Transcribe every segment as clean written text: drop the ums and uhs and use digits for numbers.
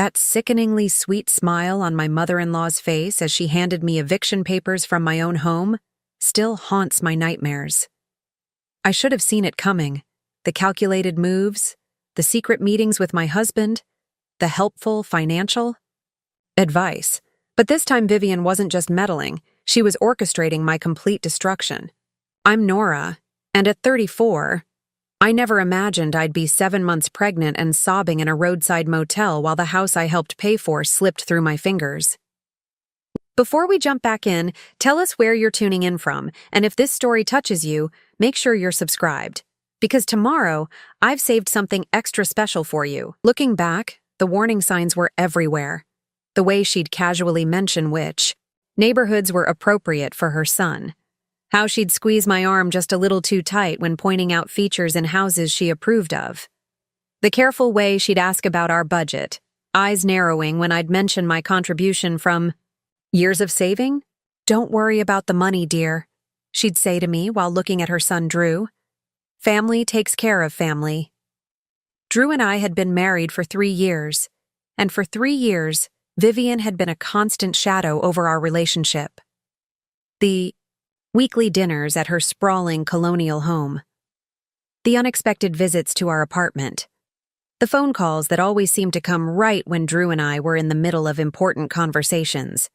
That sickeningly sweet smile on my mother-in-law's face as she handed me eviction papers from my own home still haunts my nightmares. I should have seen it coming. The calculated moves, the secret meetings with my husband, the helpful financial advice. But this time Vivian wasn't just meddling, she was orchestrating my complete destruction. I'm Nora, and at 34, I never imagined I'd be 7 months pregnant and sobbing in a roadside motel while the house I helped pay for slipped through my fingers. Before we jump back in, tell us where you're tuning in from, and if this story touches you, make sure you're subscribed. Because tomorrow, I've saved something extra special for you. Looking back, the warning signs were everywhere. The way she'd casually mention which neighborhoods were appropriate for her son. How she'd squeeze my arm just a little too tight when pointing out features in houses she approved of. The careful way she'd ask about our budget, eyes narrowing when I'd mention my contribution from years of saving? Don't worry about the money, dear, she'd say to me while looking at her son Drew. Family takes care of family. Drew and I had been married for 3 years, and for 3 years, Vivian had been a constant shadow over our relationship. The weekly dinners at her sprawling colonial home. The unexpected visits to our apartment. The phone calls that always seemed to come right when Drew and I were in the middle of important conversations.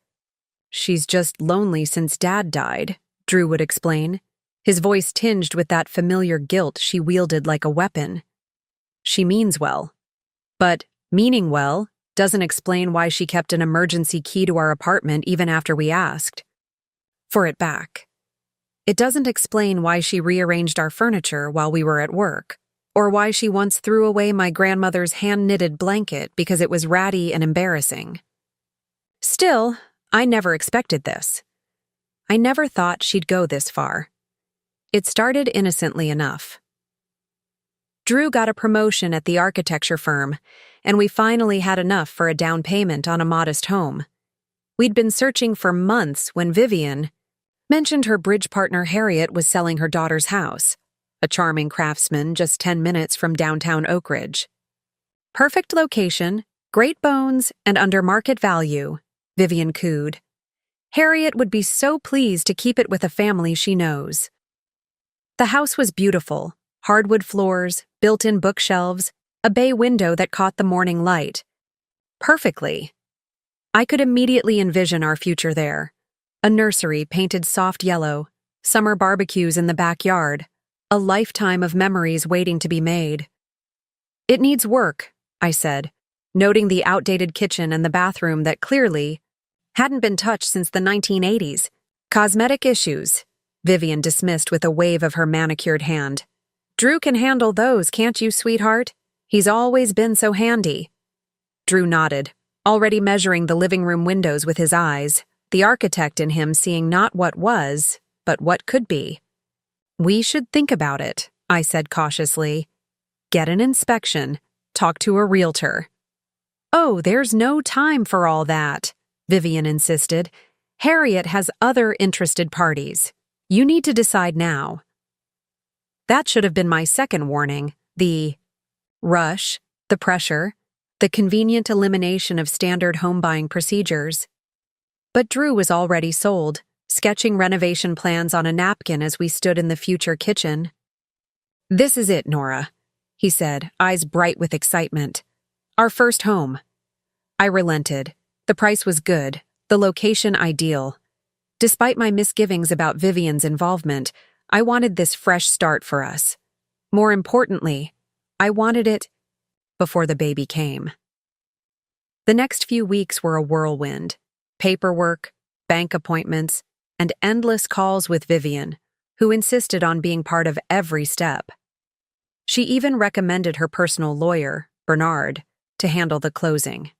She's just lonely since Dad died, Drew would explain, his voice tinged with that familiar guilt she wielded like a weapon. She means well. But meaning well doesn't explain why she kept an emergency key to our apartment even after we asked for it back. It doesn't explain why she rearranged our furniture while we were at work, or why she once threw away my grandmother's hand-knitted blanket because it was ratty and embarrassing. Still, I never expected this. I never thought she'd go this far. It started innocently enough. Drew got a promotion at the architecture firm, and we finally had enough for a down payment on a modest home. We'd been searching for months when Vivian mentioned her bridge partner Harriet was selling her daughter's house, a charming craftsman just 10 minutes from downtown Oak Ridge. Perfect location, great bones, and under market value, Vivian cooed. Harriet would be so pleased to keep it with a family she knows. The house was beautiful, hardwood floors, built-in bookshelves, a bay window that caught the morning light. Perfectly. I could immediately envision our future there. A nursery painted soft yellow, summer barbecues in the backyard, a lifetime of memories waiting to be made. It needs work, I said, noting the outdated kitchen and the bathroom that clearly hadn't been touched since the 1980s. Cosmetic issues, Vivian dismissed with a wave of her manicured hand. Drew can handle those, can't you, sweetheart? He's always been so handy. Drew nodded, already measuring the living room windows with his eyes, the architect in him seeing not what was, but what could be. We should think about it, I said cautiously. Get an inspection, talk to a realtor. Oh, there's no time for all that, Vivian insisted. Harriet has other interested parties. You need to decide now. That should have been my second warning, the rush, the pressure, the convenient elimination of standard home buying procedures. But Drew was already sold, sketching renovation plans on a napkin as we stood in the future kitchen. This is it, Nora, he said, eyes bright with excitement. Our first home. I relented. The price was good, the location ideal. Despite my misgivings about Vivian's involvement, I wanted this fresh start for us. More importantly, I wanted it before the baby came. The next few weeks were a whirlwind. Paperwork, bank appointments, and endless calls with Vivian, who insisted on being part of every step. She even recommended her personal lawyer, Bernard, to handle the closing.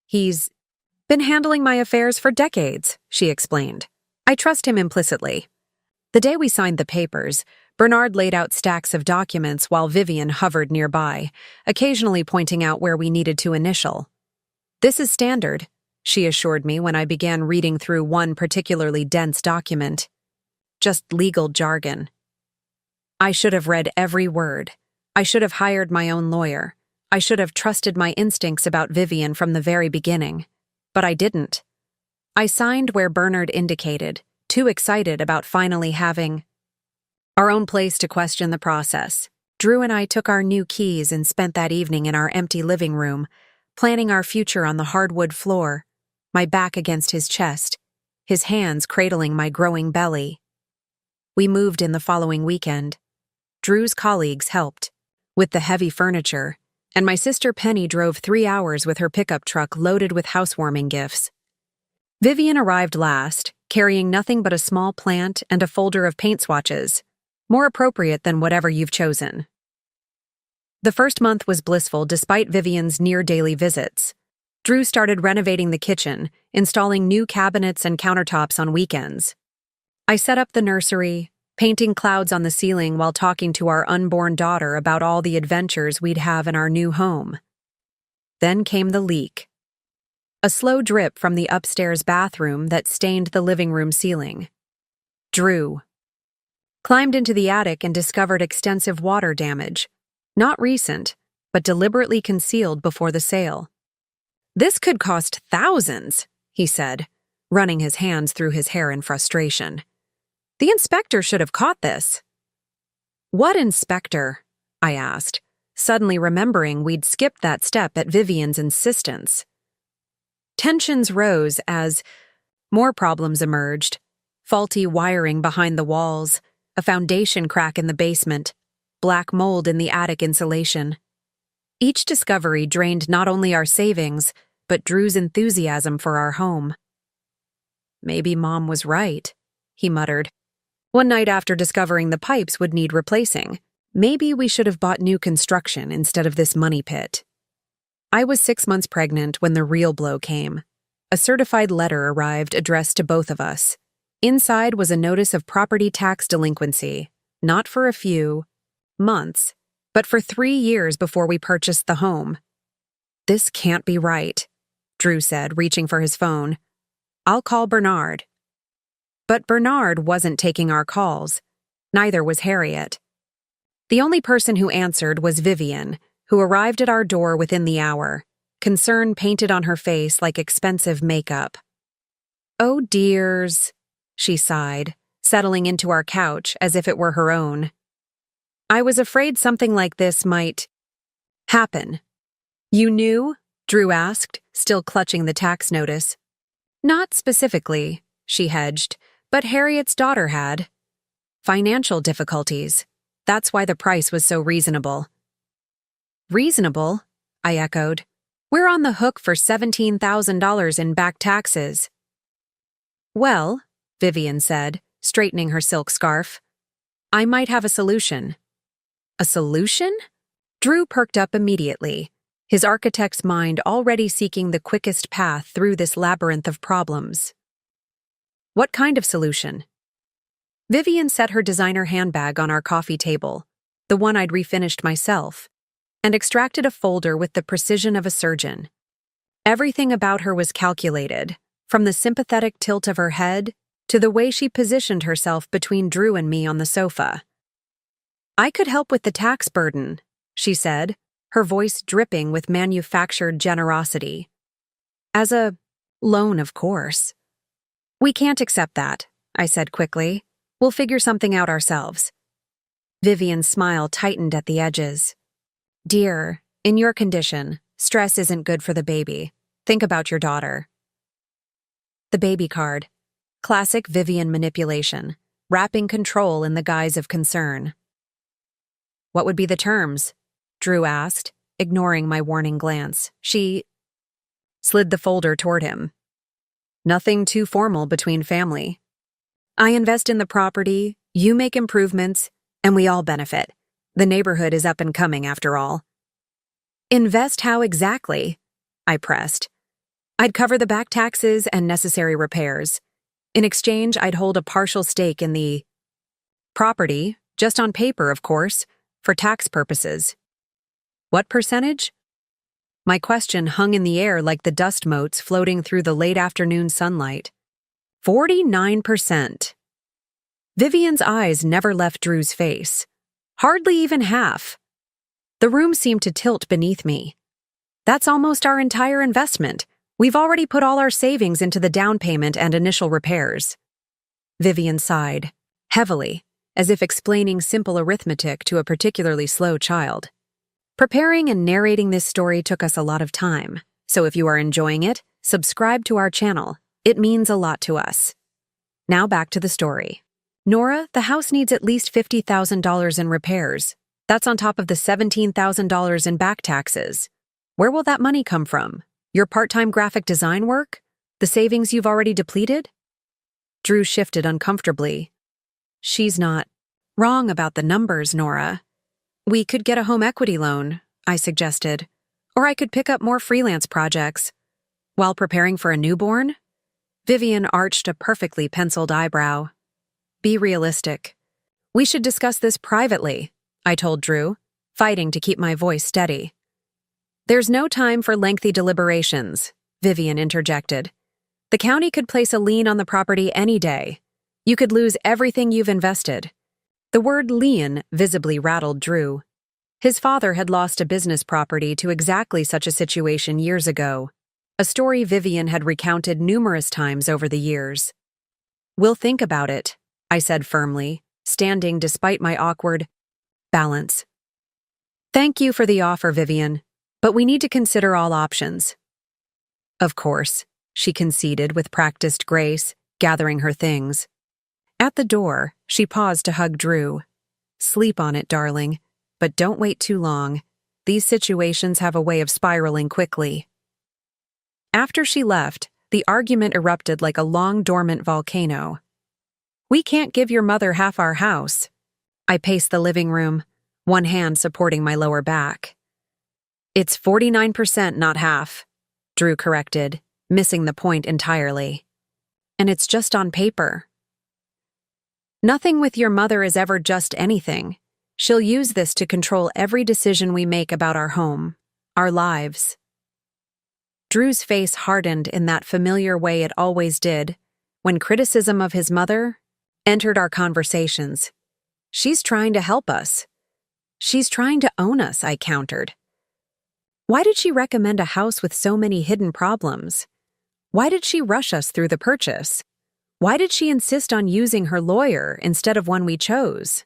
He's been handling my affairs for decades, she explained. I trust him implicitly. The day we signed the papers, Bernard laid out stacks of documents while Vivian hovered nearby, occasionally pointing out where we needed to initial. This is standard, she assured me when I began reading through one particularly dense document. Just legal jargon. I should have read every word. I should have hired my own lawyer. I should have trusted my instincts about Vivian from the very beginning. But I didn't. I signed where Bernard indicated, too excited about finally having our own place to question the process. Drew and I took our new keys and spent that evening in our empty living room, planning our future on the hardwood floor, my back against his chest, his hands cradling my growing belly. We moved in the following weekend. Drew's colleagues helped with the heavy furniture, and my sister Penny drove 3 hours with her pickup truck loaded with housewarming gifts. Vivian arrived last, carrying nothing but a small plant and a folder of paint swatches, more appropriate than whatever you've chosen. The first month was blissful despite Vivian's near-daily visits. Drew started renovating the kitchen, installing new cabinets and countertops on weekends. I set up the nursery, painting clouds on the ceiling while talking to our unborn daughter about all the adventures we'd have in our new home. Then came the leak. A slow drip from the upstairs bathroom that stained the living room ceiling. Drew climbed into the attic and discovered extensive water damage, not recent, but deliberately concealed before the sale. "This could cost thousands," he said, running his hands through his hair in frustration. "The inspector should have caught this." "What inspector?" I asked, suddenly remembering we'd skipped that step at Vivian's insistence. Tensions rose as more problems emerged: faulty wiring behind the walls, a foundation crack in the basement, black mold in the attic insulation. Each discovery drained not only our savings, but Drew's enthusiasm for our home. "Maybe Mom was right," he muttered. "One night after discovering the pipes would need replacing, maybe we should have bought new construction instead of this money pit." I was 6 months pregnant when the real blow came. A certified letter arrived addressed to both of us. Inside was a notice of property tax delinquency, not for a few months, but for 3 years before we purchased the home. "This can't be right," Drew said, reaching for his phone. "I'll call Bernard." But Bernard wasn't taking our calls. Neither was Harriet. The only person who answered was Vivian, who arrived at our door within the hour, concern painted on her face like expensive makeup. "Oh dears," she sighed, settling into our couch as if it were her own. "I was afraid something like this might happen." "You knew?" Drew asked, still clutching the tax notice. "Not specifically," she hedged, "but Harriet's daughter had financial difficulties. That's why the price was so reasonable." "Reasonable?" I echoed. "We're on the hook for $17,000 in back taxes." "Well," Vivian said, straightening her silk scarf, "I might have a solution." "A solution?" Drew perked up immediately, his architect's mind already seeking the quickest path through this labyrinth of problems. "What kind of solution?" Vivian set her designer handbag on our coffee table, the one I'd refinished myself, and extracted a folder with the precision of a surgeon. Everything about her was calculated, from the sympathetic tilt of her head to the way she positioned herself between Drew and me on the sofa. "I could help with the tax burden," she said, her voice dripping with manufactured generosity. "As a loan, of course." "We can't accept that," I said quickly. "We'll figure something out ourselves." Vivian's smile tightened at the edges. "Dear, in your condition, stress isn't good for the baby. Think about your daughter." The baby card. Classic Vivian manipulation, wrapping control in the guise of concern. "What would be the terms?" Drew asked, ignoring my warning glance. She slid the folder toward him. "Nothing too formal between family. I invest in the property, you make improvements, and we all benefit. The neighborhood is up and coming, after all." "Invest how exactly?" I pressed. "I'd cover the back taxes and necessary repairs. In exchange, I'd hold a partial stake in the property, just on paper, of course, for tax purposes." "What percentage?" My question hung in the air like the dust motes floating through the late afternoon sunlight. 49%. Vivian's eyes never left Drew's face. Hardly even half. The room seemed to tilt beneath me. That's almost our entire investment. We've already put all our savings into the down payment and initial repairs. Vivian sighed, heavily, as if explaining simple arithmetic to a particularly slow child. Preparing and narrating this story took us a lot of time, so if you are enjoying it, subscribe to our channel. It means a lot to us. Now back to the story. Nora, the house needs at least $50,000 in repairs. That's on top of the $17,000 in back taxes. Where will that money come from? Your part-time graphic design work? The savings you've already depleted? Drew shifted uncomfortably. She's not wrong about the numbers, Nora. We could get a home equity loan, I suggested. Or I could pick up more freelance projects. While preparing for a newborn? Vivian arched a perfectly penciled eyebrow. Be realistic. We should discuss this privately, I told Drew, fighting to keep my voice steady. There's no time for lengthy deliberations, Vivian interjected. The county could place a lien on the property any day. You could lose everything you've invested. The word lien visibly rattled Drew. His father had lost a business property to exactly such a situation years ago, a story Vivian had recounted numerous times over the years. We'll think about it, I said firmly, standing despite my awkward balance. Thank you for the offer, Vivian, but we need to consider all options. Of course, she conceded with practiced grace, gathering her things. At the door, she paused to hug Drew. Sleep on it, darling, but don't wait too long. These situations have a way of spiraling quickly. After she left, the argument erupted like a long dormant volcano. We can't give your mother half our house. I paced the living room, one hand supporting my lower back. It's 49%, not half, Drew corrected, missing the point entirely. And it's just on paper. Nothing with your mother is ever just anything. She'll use this to control every decision we make about our home, our lives. Drew's face hardened in that familiar way it always did, when criticism of his mother entered our conversations. She's trying to help us. She's trying to own us, I countered. Why did she recommend a house with so many hidden problems? Why did she rush us through the purchase? Why did she insist on using her lawyer instead of one we chose?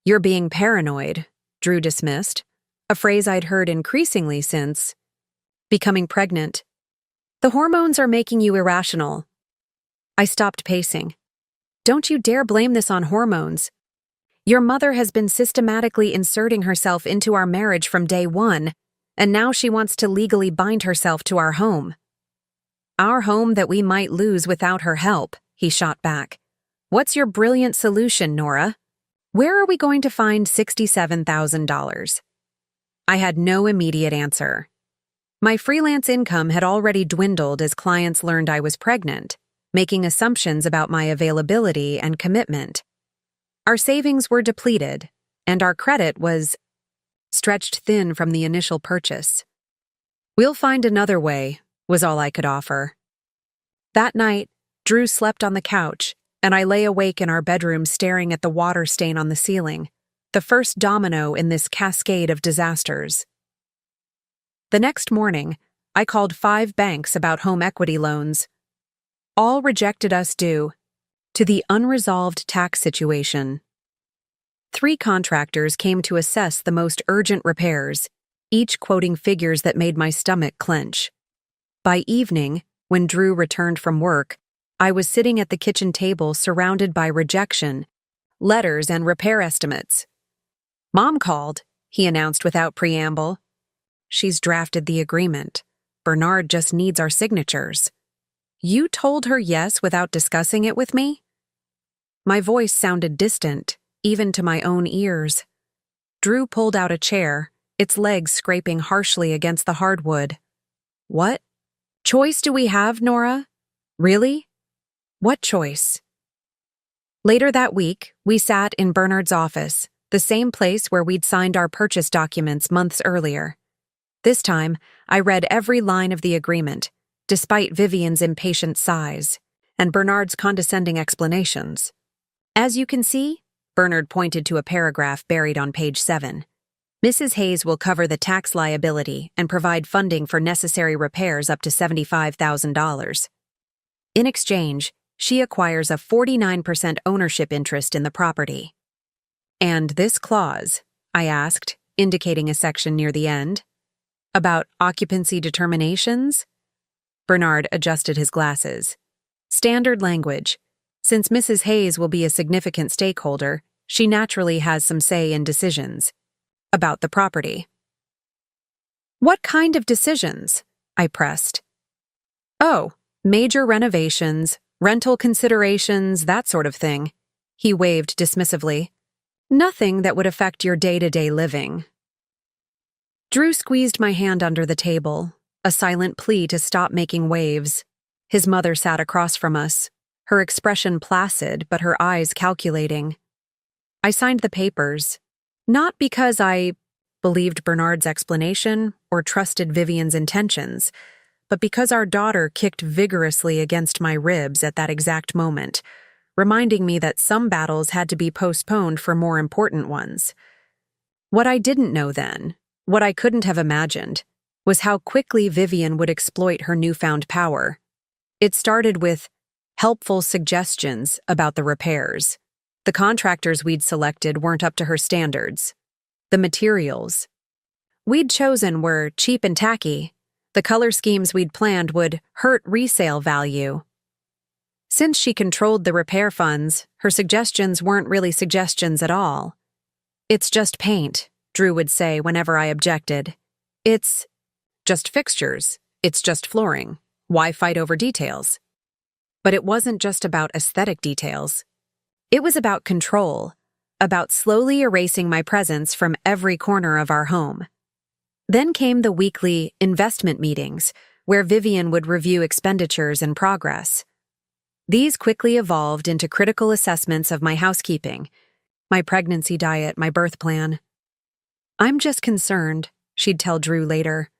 You're being paranoid, Drew dismissed, a phrase I'd heard increasingly since becoming pregnant. The hormones are making you irrational. I stopped pacing. Don't you dare blame this on hormones. Your mother has been systematically inserting herself into our marriage from day one, and now she wants to legally bind herself to our home. Our home that we might lose without her help, he shot back. What's your brilliant solution, Nora? Where are we going to find $67,000? I had no immediate answer. My freelance income had already dwindled as clients learned I was pregnant, making assumptions about my availability and commitment. Our savings were depleted, and our credit was stretched thin from the initial purchase. We'll find another way, was all I could offer. That night, Drew slept on the couch, and I lay awake in our bedroom staring at the water stain on the ceiling, the first domino in this cascade of disasters. The next morning, I called 5 banks about home equity loans. All rejected us due to the unresolved tax situation. 3 contractors came to assess the most urgent repairs, each quoting figures that made my stomach clench. By evening, when Drew returned from work, I was sitting at the kitchen table surrounded by rejection, letters, and repair estimates. Mom called, he announced without preamble. She's drafted the agreement. Bernard just needs our signatures. You told her yes without discussing it with me? My voice sounded distant, even to my own ears. Drew pulled out a chair, its legs scraping harshly against the hardwood. What choice do we have, Nora? Really? What choice? Later that week, we sat in Bernard's office, the same place where we'd signed our purchase documents months earlier. This time, I read every line of the agreement, despite Vivian's impatient sighs and Bernard's condescending explanations. As you can see, Bernard pointed to a paragraph buried on page 7. Mrs. Hayes will cover the tax liability and provide funding for necessary repairs up to $75,000. In exchange, she acquires a 49% ownership interest in the property. And this clause, I asked, indicating a section near the end, about occupancy determinations? Bernard adjusted his glasses. Standard language. Since Mrs. Hayes will be a significant stakeholder, she naturally has some say in decisions about the property. What kind of decisions? I pressed. Oh, major renovations, rental considerations, that sort of thing. He waved dismissively. Nothing that would affect your day-to-day living. Drew squeezed my hand under the table, a silent plea to stop making waves. His mother sat across from us, her expression placid but her eyes calculating. I signed the papers, not because I believed Bernard's explanation or trusted Vivian's intentions, but because our daughter kicked vigorously against my ribs at that exact moment, reminding me that some battles had to be postponed for more important ones. What I didn't know then, what I couldn't have imagined, was how quickly Vivian would exploit her newfound power. It started with helpful suggestions about the repairs. The contractors we'd selected weren't up to her standards. The materials we'd chosen were cheap and tacky. The color schemes we'd planned would hurt resale value. Since she controlled the repair funds, her suggestions weren't really suggestions at all. It's just paint, Drew would say whenever I objected. It's just fixtures. It's just flooring. Why fight over details? But it wasn't just about aesthetic details. It was about control, about slowly erasing my presence from every corner of our home. Then came the weekly investment meetings, where Vivian would review expenditures and progress. These quickly evolved into critical assessments of my housekeeping, my pregnancy diet, my birth plan. I'm just concerned, she'd tell Drew later.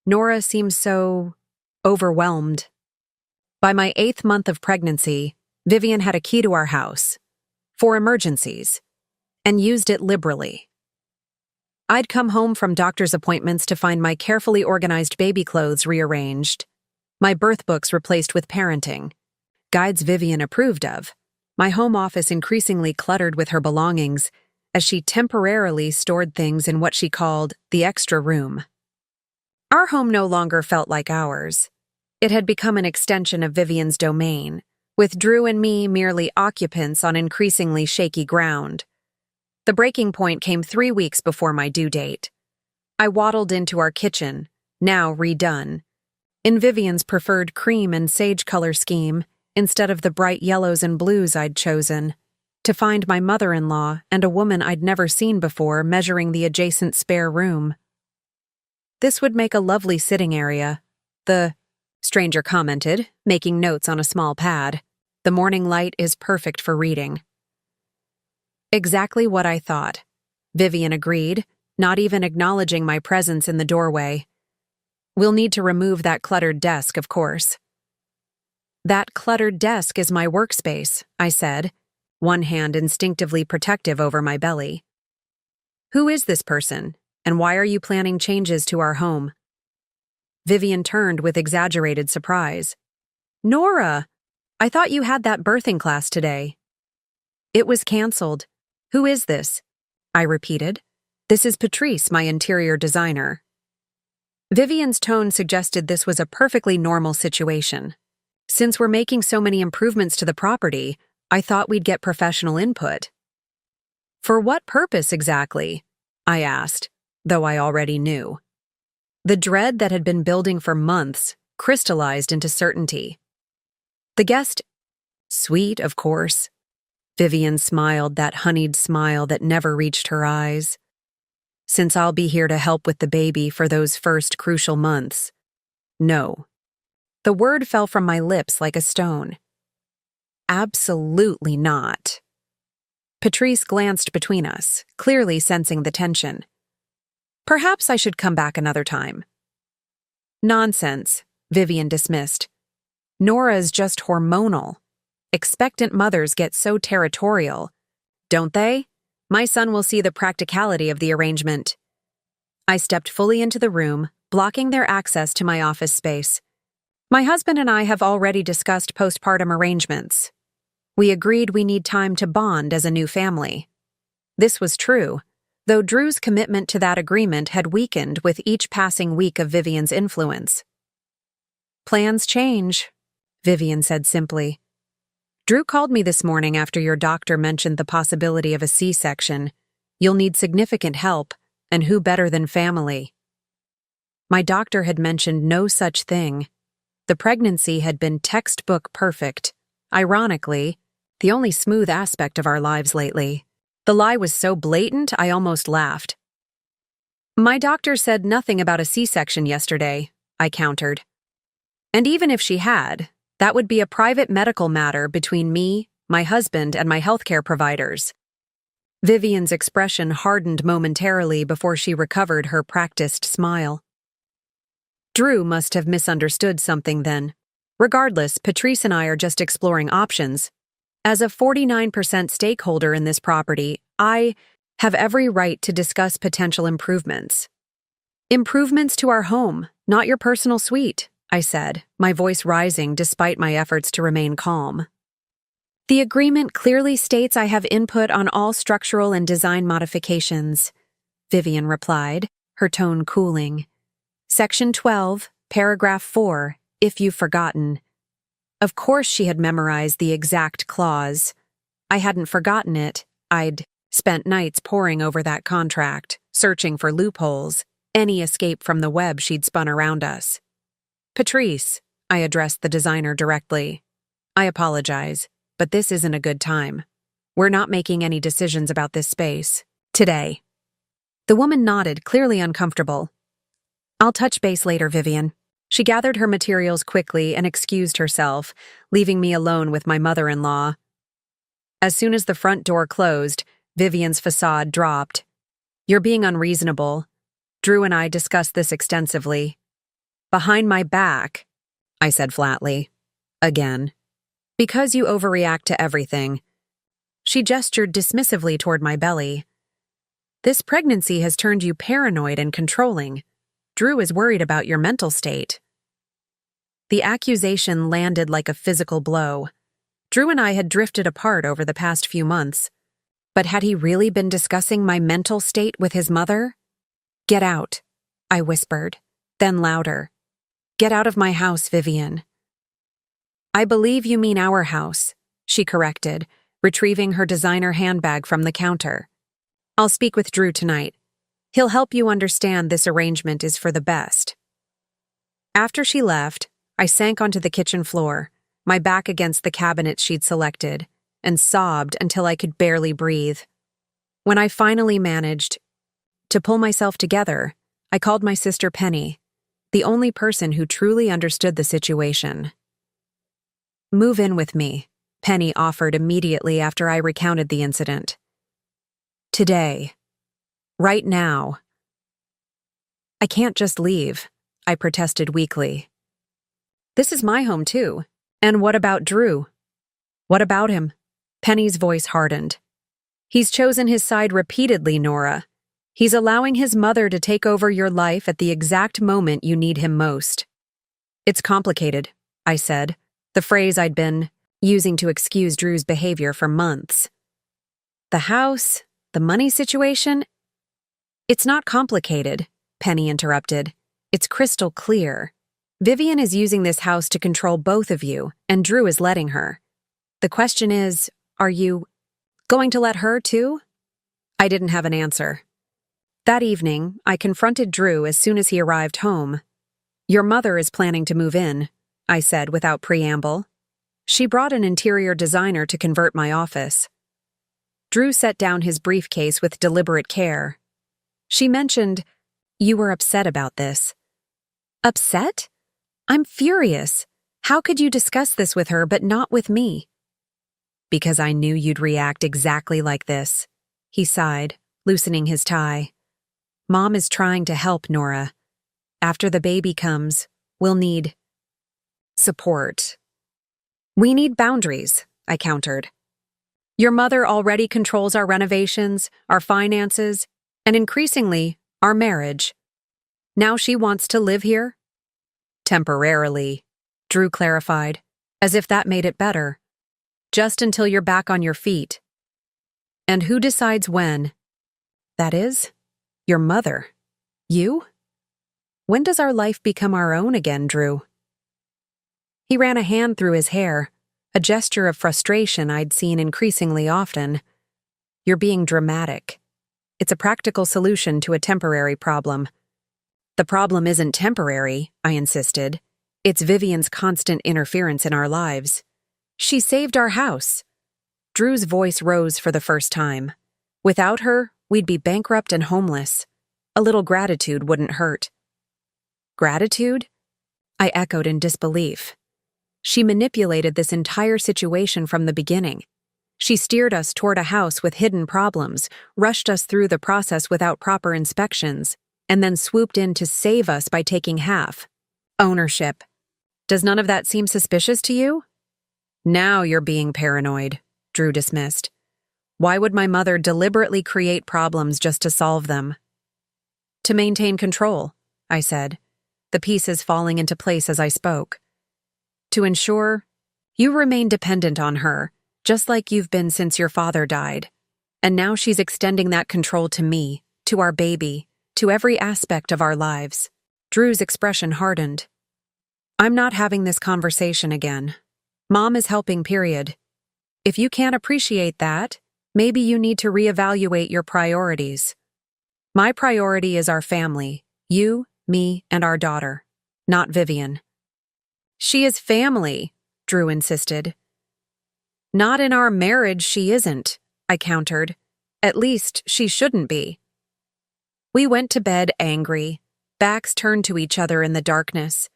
Nora seems so overwhelmed. By my 8th month of pregnancy, Vivian had a key to our house, for emergencies, and used it liberally. I'd come home from doctor's appointments to find my carefully organized baby clothes rearranged, my birth books replaced with parenting, guides Vivian approved of, my home office increasingly cluttered with her belongings as she temporarily stored things in what she called the extra room. Our home no longer felt like ours. It had become an extension of Vivian's domain, with Drew and me merely occupants on increasingly shaky ground. The breaking point came 3 weeks before my due date. I waddled into our kitchen, now redone, in Vivian's preferred cream and sage color scheme instead of the bright yellows and blues I'd chosen, to find my mother-in-law and a woman I'd never seen before measuring the adjacent spare room. This would make a lovely sitting area, the stranger commented, making notes on a small pad. The morning light is perfect for reading. Exactly what I thought, Vivian agreed, not even acknowledging my presence in the doorway. We'll need to remove that cluttered desk, of course. That cluttered desk is my workspace, I said, one hand instinctively protective over my belly. Who is this person, and why are you planning changes to our home? Vivian turned with exaggerated surprise. Nora! I thought you had that birthing class today. It was canceled. Who is this? I repeated. This is Patrice, my interior designer. Vivian's tone suggested this was a perfectly normal situation. Since we're making so many improvements to the property, I thought we'd get professional input. For what purpose exactly? I asked, though I already knew. The dread that had been building for months crystallized into certainty. The guest, sweet, of course. Vivian smiled that honeyed smile that never reached her eyes. Since I'll be here to help with the baby for those first crucial months. No. The word fell from my lips like a stone. Absolutely not. Patrice glanced between us, clearly sensing the tension. Perhaps I should come back another time. Nonsense, Vivian dismissed. Nora's just hormonal. Expectant mothers get so territorial, don't they? My son will see the practicality of the arrangement. I stepped fully into the room, blocking their access to my office space. My husband and I have already discussed postpartum arrangements. We agreed we need time to bond as a new family. This was true, though Drew's commitment to that agreement had weakened with each passing week of Vivian's influence. "Plans change," Vivian said simply. "Drew called me this morning after your doctor mentioned the possibility of a C-section. You'll need significant help, and who better than family?" My doctor had mentioned no such thing. The pregnancy had been textbook perfect. Ironically, the only smooth aspect of our lives lately. The lie was so blatant I almost laughed. "My doctor said nothing about a C-section yesterday," I countered. "And even if she had, that would be a private medical matter between me, my husband, and my healthcare providers." Vivian's expression hardened momentarily before she recovered her practiced smile. Drew must have misunderstood something then. Regardless, Patrice and I are just exploring options. As a 49% stakeholder in this property, I have every right to discuss potential improvements. "Improvements to our home, not your personal suite," I said, my voice rising despite my efforts to remain calm. "The agreement clearly states I have input on all structural and design modifications," Vivian replied, her tone cooling. "Section 12, paragraph 4, if you've forgotten." Of course she had memorized the exact clause. I hadn't forgotten it. I'd spent nights poring over that contract, searching for loopholes, any escape from the web she'd spun around us. "Patrice," I addressed the designer directly. "I apologize, but this isn't a good time. We're not making any decisions about this space today." The woman nodded, clearly uncomfortable. "I'll touch base later, Vivian." She gathered her materials quickly and excused herself, leaving me alone with my mother-in-law. As soon as the front door closed, Vivian's facade dropped. "You're being unreasonable." Drew and I discussed this extensively. "Behind my back," I said flatly. Again. "Because you overreact to everything." She gestured dismissively toward my belly. "This pregnancy has turned you paranoid and controlling. Drew is worried about your mental state." The accusation landed like a physical blow. Drew and I had drifted apart over the past few months. But had he really been discussing my mental state with his mother? "Get out," I whispered, then louder. "Get out of my house, Vivian." "I believe you mean our house," she corrected, retrieving her designer handbag from the counter. "I'll speak with Drew tonight. He'll help you understand this arrangement is for the best." After she left, I sank onto the kitchen floor, my back against the cabinet she'd selected, and sobbed until I could barely breathe. When I finally managed to pull myself together, I called my sister Penny, the only person who truly understood the situation. "Move in with me," Penny offered immediately after I recounted the incident. "Today. Right now." "I can't just leave," I protested weakly. "This is my home too. And what about Drew?" "What about him?" Penny's voice hardened. "He's chosen his side repeatedly, Nora. He's allowing his mother to take over your life at the exact moment you need him most." "It's complicated," I said, the phrase I'd been using to excuse Drew's behavior for months. "The house, the money situation—" "It's not complicated," Penny interrupted. "It's crystal clear. Vivian is using this house to control both of you, and Drew is letting her. The question is, are you going to let her too?" I didn't have an answer. That evening, I confronted Drew as soon as he arrived home. "Your mother is planning to move in," I said without preamble. "She brought an interior designer to convert my office." Drew set down his briefcase with deliberate care. "She mentioned, you were upset about this." "Upset? I'm furious. How could you discuss this with her but not with me?" "Because I knew you'd react exactly like this," he sighed, loosening his tie. "Mom is trying to help, Nora. After the baby comes, we'll need support." "We need boundaries," I countered. "Your mother already controls our renovations, our finances, and increasingly, Our marriage. Now she wants to live here? Temporarily, Drew clarified, as if that made it better. Just until you're back on your feet. And who decides when? That is, your mother. You? When does our life become our own again, Drew? He ran a hand through his hair, a gesture of frustration I'd seen increasingly often. You're being dramatic. It's a practical solution to a temporary problem. The problem isn't temporary, I insisted. It's Vivian's constant interference in our lives. She saved our house. Drew's voice rose for the first time. Without her, we'd be bankrupt and homeless. A little gratitude wouldn't hurt. Gratitude? I echoed in disbelief. She manipulated this entire situation from the beginning. She steered us toward a house with hidden problems, rushed us through the process without proper inspections, and then swooped in to save us by taking half. Ownership. Does none of that seem suspicious to you? Now you're being paranoid, Drew dismissed. Why would my mother deliberately create problems just to solve them? To maintain control, I said, the pieces falling into place as I spoke. To ensure you remain dependent on her, just like you've been since your father died. And now she's extending that control to me, to our baby, to every aspect of our lives. Drew's expression hardened. I'm not having this conversation again. Mom is helping, period. If you can't appreciate that, maybe you need to reevaluate your priorities. My priority is our family, you, me, and our daughter, not Vivian. She is family, Drew insisted. Not in our marriage she isn't, I countered. At least she shouldn't be. We went to bed angry, backs turned to each other in the darkness.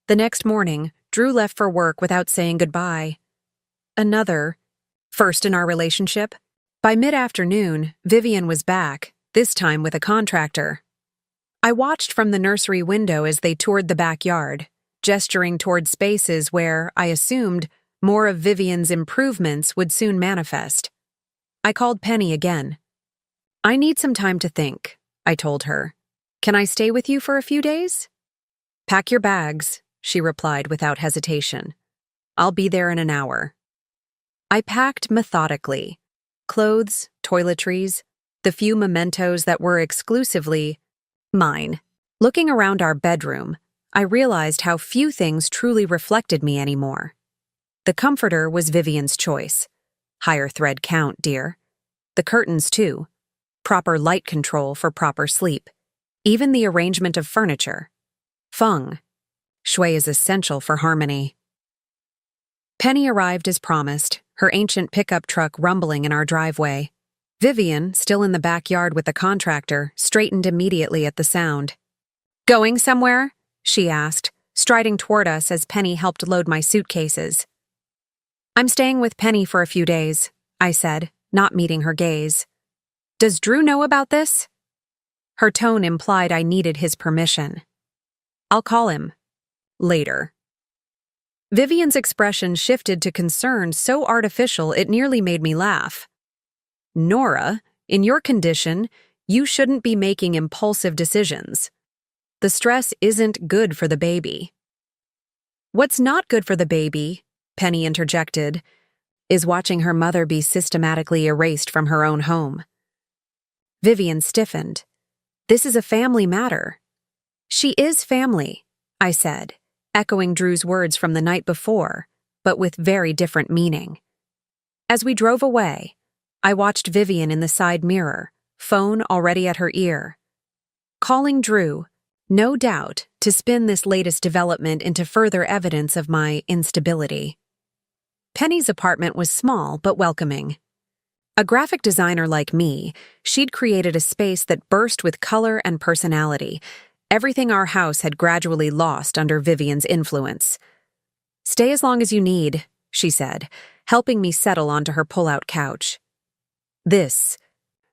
The next morning, Drew left for work without saying goodbye. Another first in our relationship. By mid-afternoon, Vivian was back, this time with a contractor. I watched from the nursery window as they toured the backyard, gesturing toward spaces where, I assumed, more of Vivian's improvements would soon manifest. I called Penny again. I need some time to think, I told her. Can I stay with you for a few days? Pack your bags, she replied without hesitation. I'll be there in an hour. I packed methodically. Clothes, toiletries, the few mementos that were exclusively mine. Looking around our bedroom, I realized how few things truly reflected me anymore. The comforter was Vivian's choice. Higher thread count, dear. The curtains, too. Proper light control for proper sleep. Even the arrangement of furniture. Feng. Shui is essential for harmony. Penny arrived as promised, her ancient pickup truck rumbling in our driveway. Vivian, still in the backyard with the contractor, straightened immediately at the sound. Going somewhere? She asked, striding toward us as Penny helped load my suitcases. I'm staying with Penny for a few days, I said, not meeting her gaze. Does Drew know about this? Her tone implied I needed his permission. I'll call him. Later. Vivian's expression shifted to concern so artificial it nearly made me laugh. Nora, in your condition, you shouldn't be making impulsive decisions. The stress isn't good for the baby. What's not good for the baby, Penny interjected, is watching her mother be systematically erased from her own home. Vivian stiffened. This is a family matter. She is family, I said, echoing Drew's words from the night before, but with very different meaning. As we drove away, I watched Vivian in the side mirror, phone already at her ear. Calling Drew, no doubt, to spin this latest development into further evidence of my instability. Penny's apartment was small but welcoming. A graphic designer like me, she'd created a space that burst with color and personality, everything our house had gradually lost under Vivian's influence. Stay as long as you need, she said, helping me settle onto her pull-out couch. This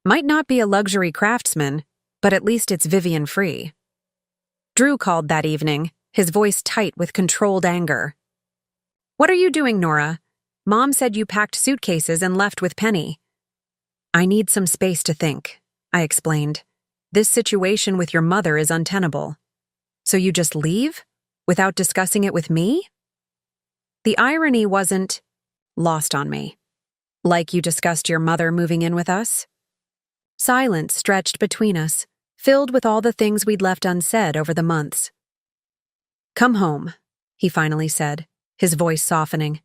might not be a luxury craftsman, but at least it's Vivian-free. Drew called that evening, his voice tight with controlled anger. What are you doing, Nora? Mom said you packed suitcases and left with Penny. I need some space to think, I explained. This situation with your mother is untenable. So you just leave? Without discussing it with me? The irony wasn't lost on me. Like you discussed your mother moving in with us? Silence stretched between us, filled with all the things we'd left unsaid over the months. Come home, he finally said, his voice softening.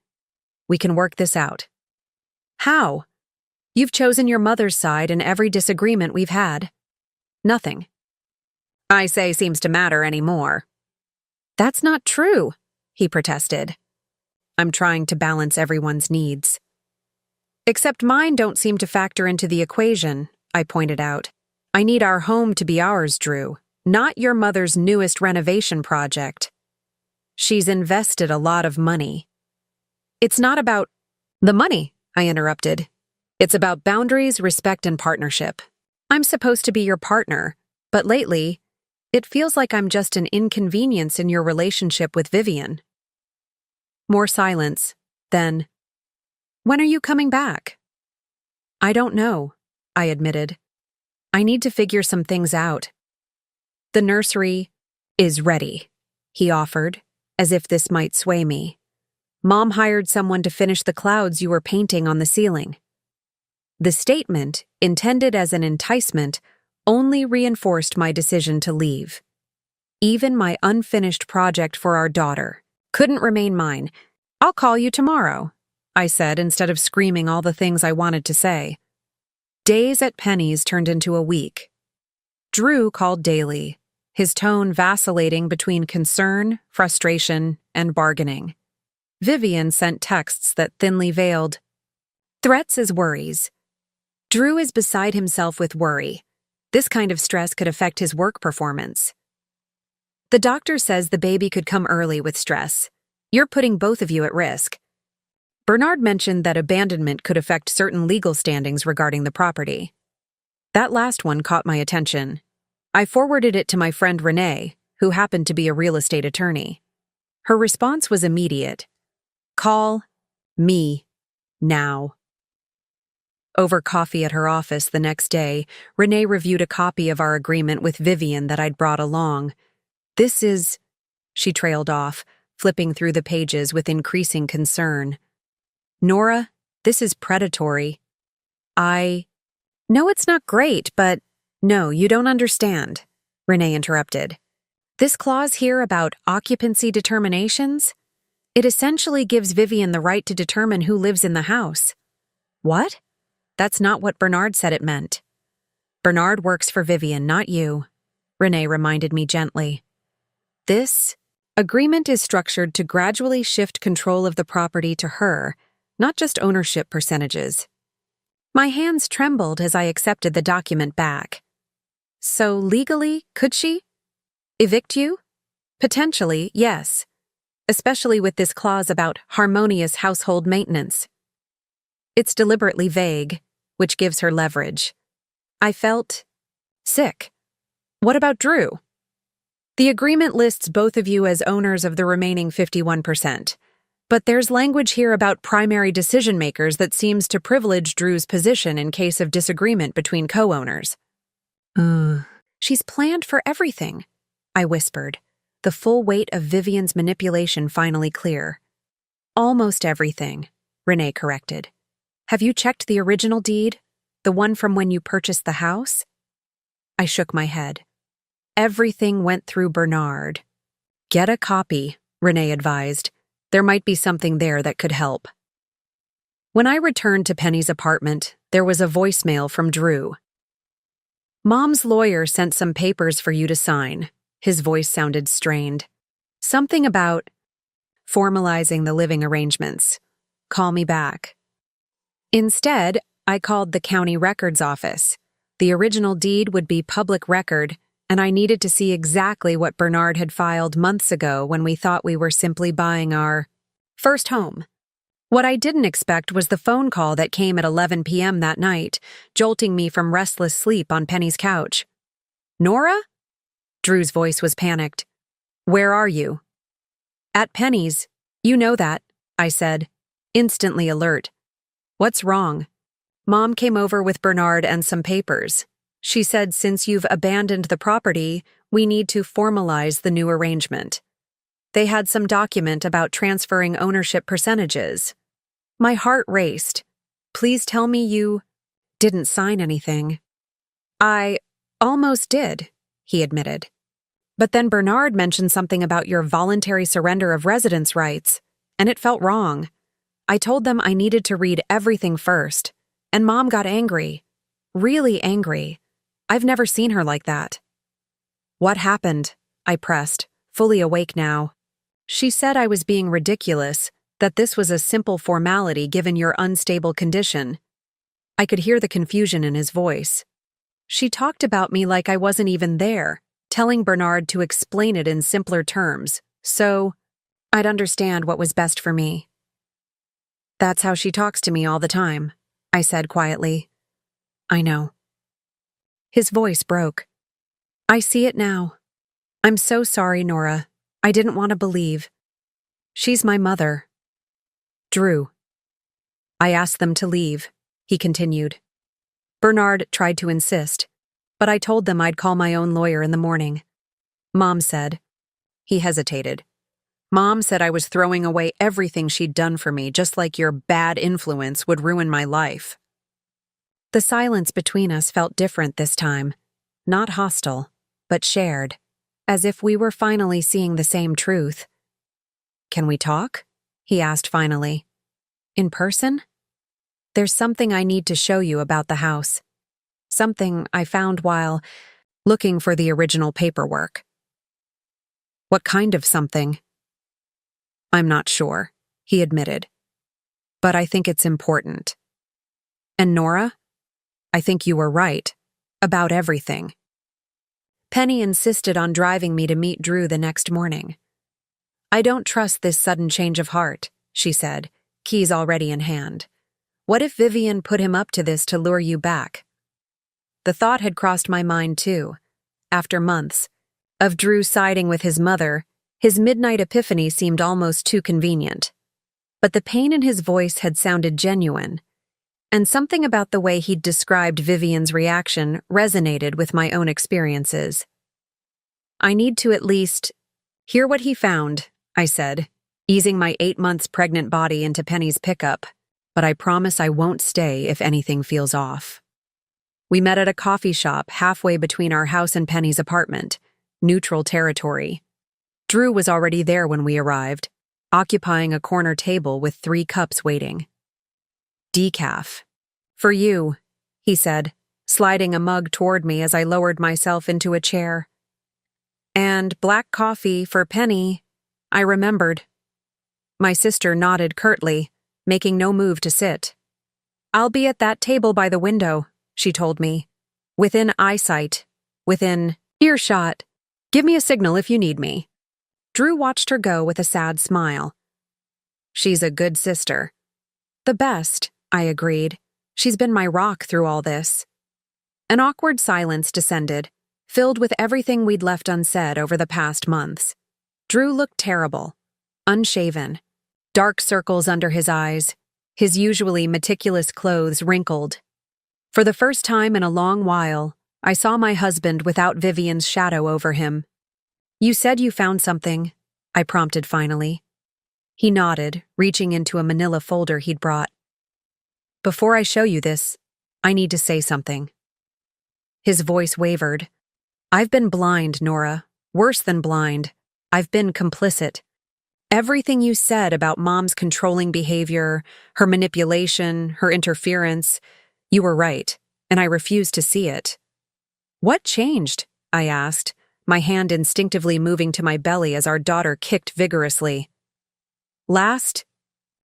We can work this out. How? You've chosen your mother's side in every disagreement we've had. Nothing. I say seems to matter anymore. That's not true, he protested. I'm trying to balance everyone's needs. Except mine don't seem to factor into the equation, I pointed out. I need our home to be ours, Drew, not your mother's newest renovation project. She's invested a lot of money. It's not about the money, I interrupted. It's about boundaries, respect, and partnership. I'm supposed to be your partner, but lately, it feels like I'm just an inconvenience in your relationship with Vivian. More silence. Then, when are you coming back? I don't know, I admitted. I need to figure some things out. The nursery is ready, he offered, as if this might sway me. Mom hired someone to finish the clouds you were painting on the ceiling. The statement, intended as an enticement, only reinforced my decision to leave. Even my unfinished project for our daughter couldn't remain mine. I'll call you tomorrow, I said instead of screaming all the things I wanted to say. Days at Penny's turned into a week. Drew called daily, his tone vacillating between concern, frustration, and bargaining. Vivian sent texts that thinly veiled threats as worries. Drew is beside himself with worry. This kind of stress could affect his work performance. The doctor says the baby could come early with stress. You're putting both of you at risk. Bernard mentioned that abandonment could affect certain legal standings regarding the property. That last one caught my attention. I forwarded it to my friend Renee, who happened to be a real estate attorney. Her response was immediate. Call me now. Over coffee at her office the next day, Renee reviewed a copy of our agreement with Vivian that I'd brought along. This is... She trailed off, flipping through the pages with increasing concern. Nora, this is predatory. No, it's not great, but... No, you don't understand, Renee interrupted. This clause here about occupancy determinations? It essentially gives Vivian the right to determine who lives in the house. What? That's not what Bernard said it meant. Bernard works for Vivian, not you, Renee reminded me gently. This agreement is structured to gradually shift control of the property to her, not just ownership percentages. My hands trembled as I accepted the document back. So legally, could she? Evict you? Potentially, yes. Especially with this clause about harmonious household maintenance. It's deliberately vague, which gives her leverage. I felt sick. What about Drew? The agreement lists both of you as owners of the remaining 51%. But there's language here about primary decision-makers that seems to privilege Drew's position in case of disagreement between co-owners. She's planned for everything, I whispered, the full weight of Vivian's manipulation finally clear. Almost everything, Renee corrected. Have you checked the original deed? The one from when you purchased the house? I shook my head. Everything went through Bernard. Get a copy, Renee advised. There might be something there that could help. When I returned to Penny's apartment, there was a voicemail from Drew. Mom's lawyer sent some papers for you to sign. His voice sounded strained. Something about formalizing the living arrangements. Call me back. Instead, I called the county records office. The original deed would be public record, and I needed to see exactly what Bernard had filed months ago when we thought we were simply buying our first home. What I didn't expect was the phone call that came at 11 p.m. that night, jolting me from restless sleep on Penny's couch. Nora? Drew's voice was panicked. Where are you? At Penny's. You know that, I said, instantly alert. What's wrong? Mom came over with Bernard and some papers. She said since you've abandoned the property, we need to formalize the new arrangement. They had some document about transferring ownership percentages. My heart raced. Please tell me you didn't sign anything. I almost did, he admitted. But then Bernard mentioned something about your voluntary surrender of residence rights, and it felt wrong. I told them I needed to read everything first, and Mom got angry. Really angry. I've never seen her like that. What happened? I pressed, fully awake now. She said I was being ridiculous, that this was a simple formality given your unstable condition. I could hear the confusion in his voice. She talked about me like I wasn't even there, telling Bernard to explain it in simpler terms, so I'd understand what was best for me. That's how she talks to me all the time, I said quietly. I know. His voice broke. I see it now. I'm so sorry, Nora. I didn't want to believe. She's my mother. Drew. I asked them to leave, he continued. Bernard tried to insist, but I told them I'd call my own lawyer in the morning. Mom said. He hesitated. Mom said I was throwing away everything she'd done for me, just like your bad influence would ruin my life. The silence between us felt different this time, not hostile, but shared, as if we were finally seeing the same truth. Can we talk? He asked finally. In person? There's something I need to show you about the house. Something I found while looking for the original paperwork. What kind of something? I'm not sure, he admitted. But I think it's important. And Nora? I think you were right. About everything. Penny insisted on driving me to meet Drew the next morning. I don't trust this sudden change of heart, she said, keys already in hand. What if Vivian put him up to this to lure you back? The thought had crossed my mind too. After months of Drew siding with his mother, his midnight epiphany seemed almost too convenient. But the pain in his voice had sounded genuine, and something about the way he'd described Vivian's reaction resonated with my own experiences. I need to at least hear what he found, I said, easing my 8 months pregnant body into Penny's pickup, but I promise I won't stay if anything feels off. We met at a coffee shop halfway between our house and Penny's apartment, neutral territory. Drew was already there when we arrived, occupying a corner table with 3 cups waiting. Decaf. For you, he said, sliding a mug toward me as I lowered myself into a chair. And black coffee for Penny, I remembered. My sister nodded curtly, making no move to sit. I'll be at that table by the window, she told me. Within eyesight, within earshot. Give me a signal if you need me. Drew watched her go with a sad smile. She's a good sister. The best, I agreed. She's been my rock through all this. An awkward silence descended, filled with everything we'd left unsaid over the past months. Drew looked terrible, unshaven, dark circles under his eyes, his usually meticulous clothes wrinkled. For the first time in a long while, I saw my husband without Vivian's shadow over him. You said you found something, I prompted finally. He nodded, reaching into a manila folder he'd brought. Before I show you this, I need to say something. His voice wavered. I've been blind, Nora. Worse than blind. I've been complicit. Everything you said about Mom's controlling behavior, her manipulation, her interference, you were right, and I refused to see it. What changed? I asked, my hand instinctively moving to my belly as our daughter kicked vigorously. Last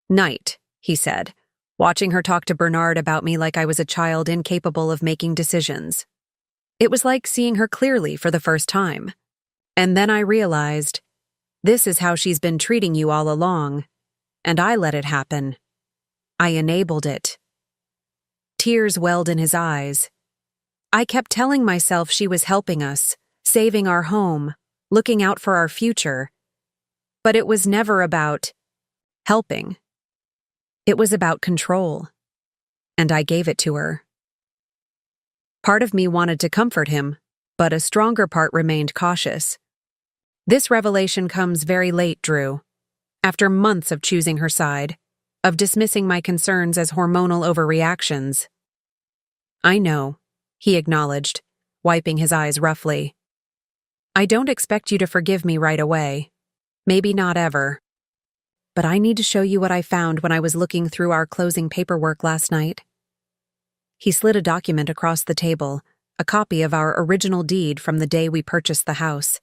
night, he said, watching her talk to Bernard about me like I was a child incapable of making decisions. It was like seeing her clearly for the first time. And then I realized, this is how she's been treating you all along, and I let it happen. I enabled it. Tears welled in his eyes. I kept telling myself she was helping us, saving our home, looking out for our future. But it was never about helping. It was about control. And I gave it to her. Part of me wanted to comfort him, but a stronger part remained cautious. This revelation comes very late, Drew. After months of choosing her side, of dismissing my concerns as hormonal overreactions. I know, he acknowledged, wiping his eyes roughly. I don't expect you to forgive me right away. Maybe not ever. But I need to show you what I found when I was looking through our closing paperwork last night. He slid a document across the table, a copy of our original deed from the day we purchased the house.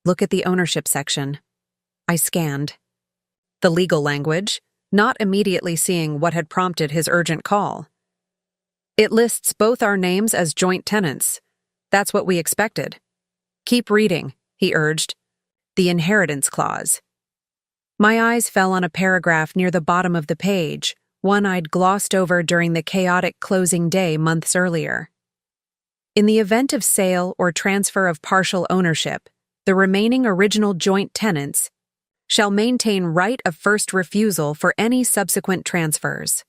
Look at the ownership section. I scanned. The legal language, not immediately seeing what had prompted his urgent call. It lists both our names as joint tenants. That's what we expected. Keep reading, he urged. The inheritance clause. My eyes fell on a paragraph near the bottom of the page, one I'd glossed over during the chaotic closing day months earlier. In the event of sale or transfer of partial ownership, the remaining original joint tenants shall maintain right of first refusal for any subsequent transfers.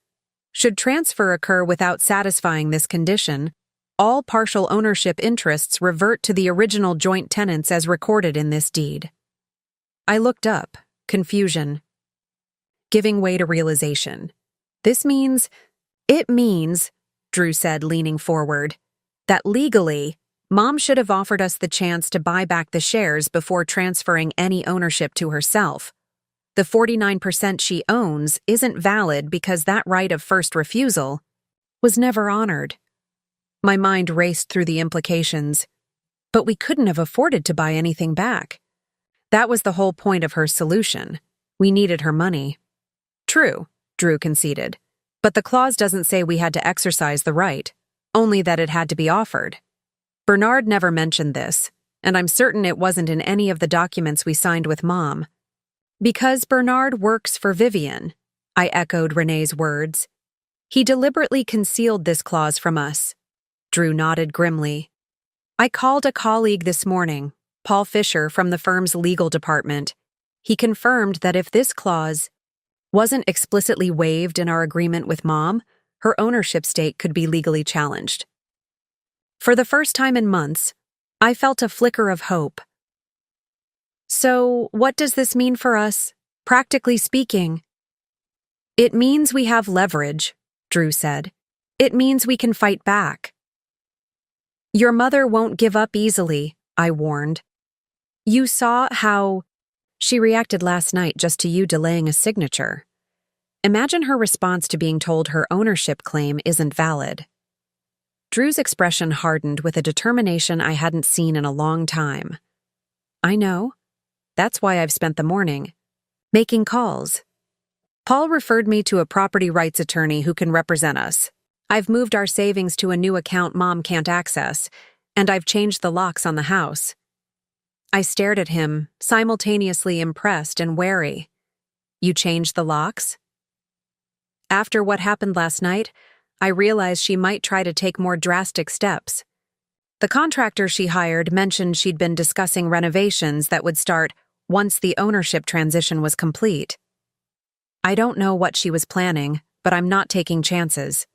Should transfer occur without satisfying this condition, all partial ownership interests revert to the original joint tenants as recorded in this deed. I looked up, confusion. Giving way to realization. It means, Drew said, leaning forward, that legally, Mom should have offered us the chance to buy back the shares before transferring any ownership to herself. The 49% she owns isn't valid because that right of first refusal was never honored. My mind raced through the implications. But we couldn't have afforded to buy anything back. That was the whole point of her solution. We needed her money. True, Drew conceded. But the clause doesn't say we had to exercise the right, only that it had to be offered. Bernard never mentioned this, and I'm certain it wasn't in any of the documents we signed with Mom. Because Bernard works for Vivian, I echoed Renee's words. He deliberately concealed this clause from us. Drew nodded grimly. I called a colleague this morning, Paul Fisher from the firm's legal department. He confirmed that if this clause wasn't explicitly waived in our agreement with Mom, her ownership stake could be legally challenged. For the first time in months, I felt a flicker of hope. So, what does this mean for us, practically speaking? It means we have leverage, Drew said. It means we can fight back. Your mother won't give up easily, I warned. You saw how she reacted last night just to you delaying a signature. Imagine her response to being told her ownership claim isn't valid. Drew's expression hardened with a determination I hadn't seen in a long time. I know. That's why I've spent the morning making calls. Paul referred me to a property rights attorney who can represent us. I've moved our savings to a new account Mom can't access, and I've changed the locks on the house. I stared at him, simultaneously impressed and wary. You changed the locks? After what happened last night, I realized she might try to take more drastic steps. The contractor she hired mentioned she'd been discussing renovations that would start once the ownership transition was complete. I don't know what she was planning, but I'm not taking chances.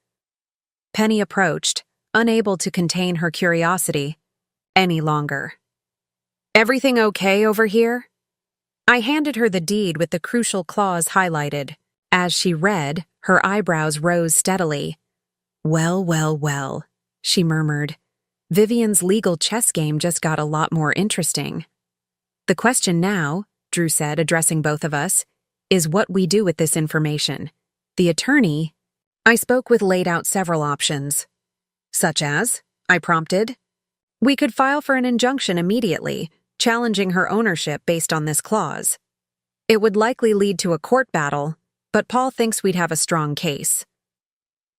Penny approached, unable to contain her curiosity any longer. Everything okay over here? I handed her the deed with the crucial clause highlighted. As she read, her eyebrows rose steadily. Well, well, well, she murmured. Vivian's legal chess game just got a lot more interesting. The question now, Drew said, addressing both of us, is what we do with this information. The attorney I spoke with laid out several options. Such as, I prompted. We could file for an injunction immediately, challenging her ownership based on this clause. It would likely lead to a court battle, but Paul thinks we'd have a strong case.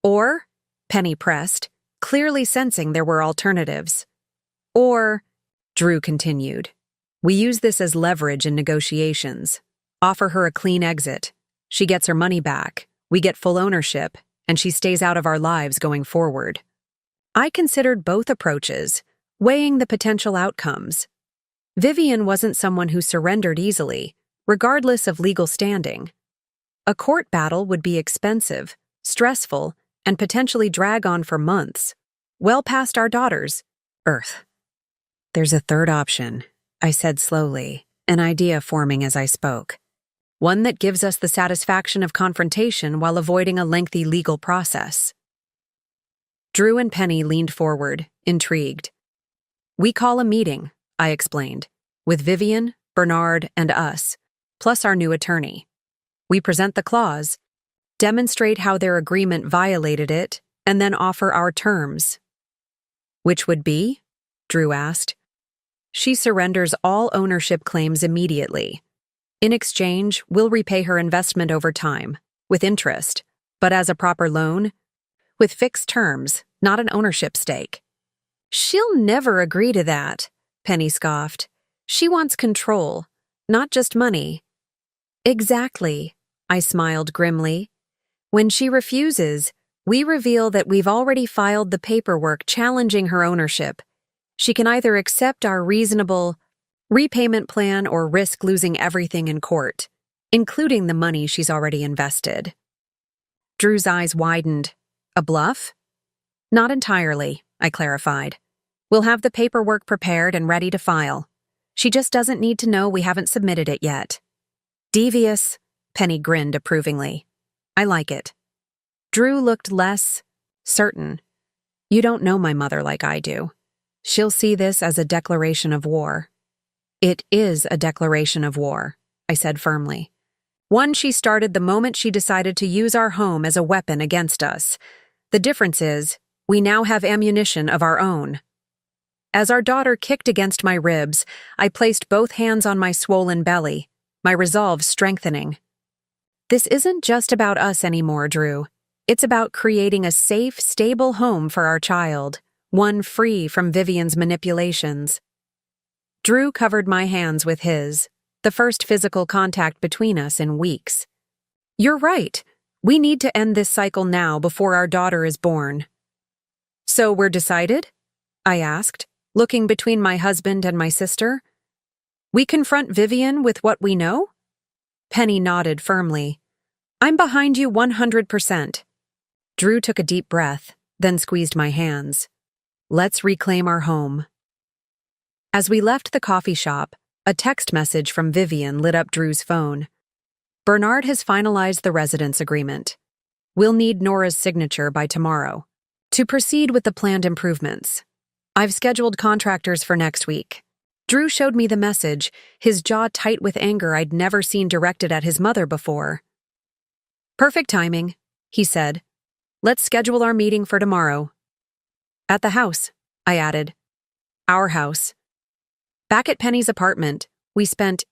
Or, Penny pressed, clearly sensing there were alternatives. Or, Drew continued, we use this as leverage in negotiations. Offer her a clean exit. She gets her money back, we get full ownership, and she stays out of our lives going forward. I considered both approaches, weighing the potential outcomes. Vivian wasn't someone who surrendered easily, regardless of legal standing. A court battle would be expensive, stressful, and potentially drag on for months. well past our daughters. Earth. There's a third option, I said slowly, an idea forming as I spoke. One that gives us the satisfaction of confrontation while avoiding a lengthy legal process. Drew and Penny leaned forward, intrigued. We call a meeting, I explained, with Vivian, Bernard, and us, plus our new attorney. We present the clause, demonstrate how their agreement violated it, and then offer our terms. Which would be? Drew asked. She surrenders all ownership claims immediately. In exchange, we'll repay her investment over time, with interest, but as a proper loan, with fixed terms, not an ownership stake. She'll never agree to that, Penny scoffed. She wants control, not just money. Exactly, I smiled grimly. When she refuses, we reveal that we've already filed the paperwork challenging her ownership. She can either accept our reasonable repayment plan or risk losing everything in court, including the money she's already invested. Drew's eyes widened. A bluff? Not entirely, I clarified. We'll have the paperwork prepared and ready to file. She just doesn't need to know we haven't submitted it yet. Devious, Penny grinned approvingly. I like it. Drew looked less certain. You don't know my mother like I do. She'll see this as a declaration of war. It is a declaration of war, I said firmly. One she started the moment she decided to use our home as a weapon against us. The difference is, we now have ammunition of our own. As our daughter kicked against my ribs, I placed both hands on my swollen belly, my resolve strengthening. This isn't just about us anymore, Drew. It's about creating a safe, stable home for our child, one free from Vivian's manipulations. Drew covered my hands with his, the first physical contact between us in weeks. You're right. We need to end this cycle now before our daughter is born. So we're decided? I asked, looking between my husband and my sister. We confront Vivian with what we know? Penny nodded firmly. I'm behind you 100%. Drew took a deep breath, then squeezed my hands. Let's reclaim our home. As we left the coffee shop, a text message from Vivian lit up Drew's phone. Bernard has finalized the residence agreement. We'll need Nora's signature by tomorrow to proceed with the planned improvements. I've scheduled contractors for next week. Drew showed me the message, his jaw tight with anger I'd never seen directed at his mother before. Perfect timing, he said. Let's schedule our meeting for tomorrow. At the house, I added. Our house. Back at Penny's apartment, we spent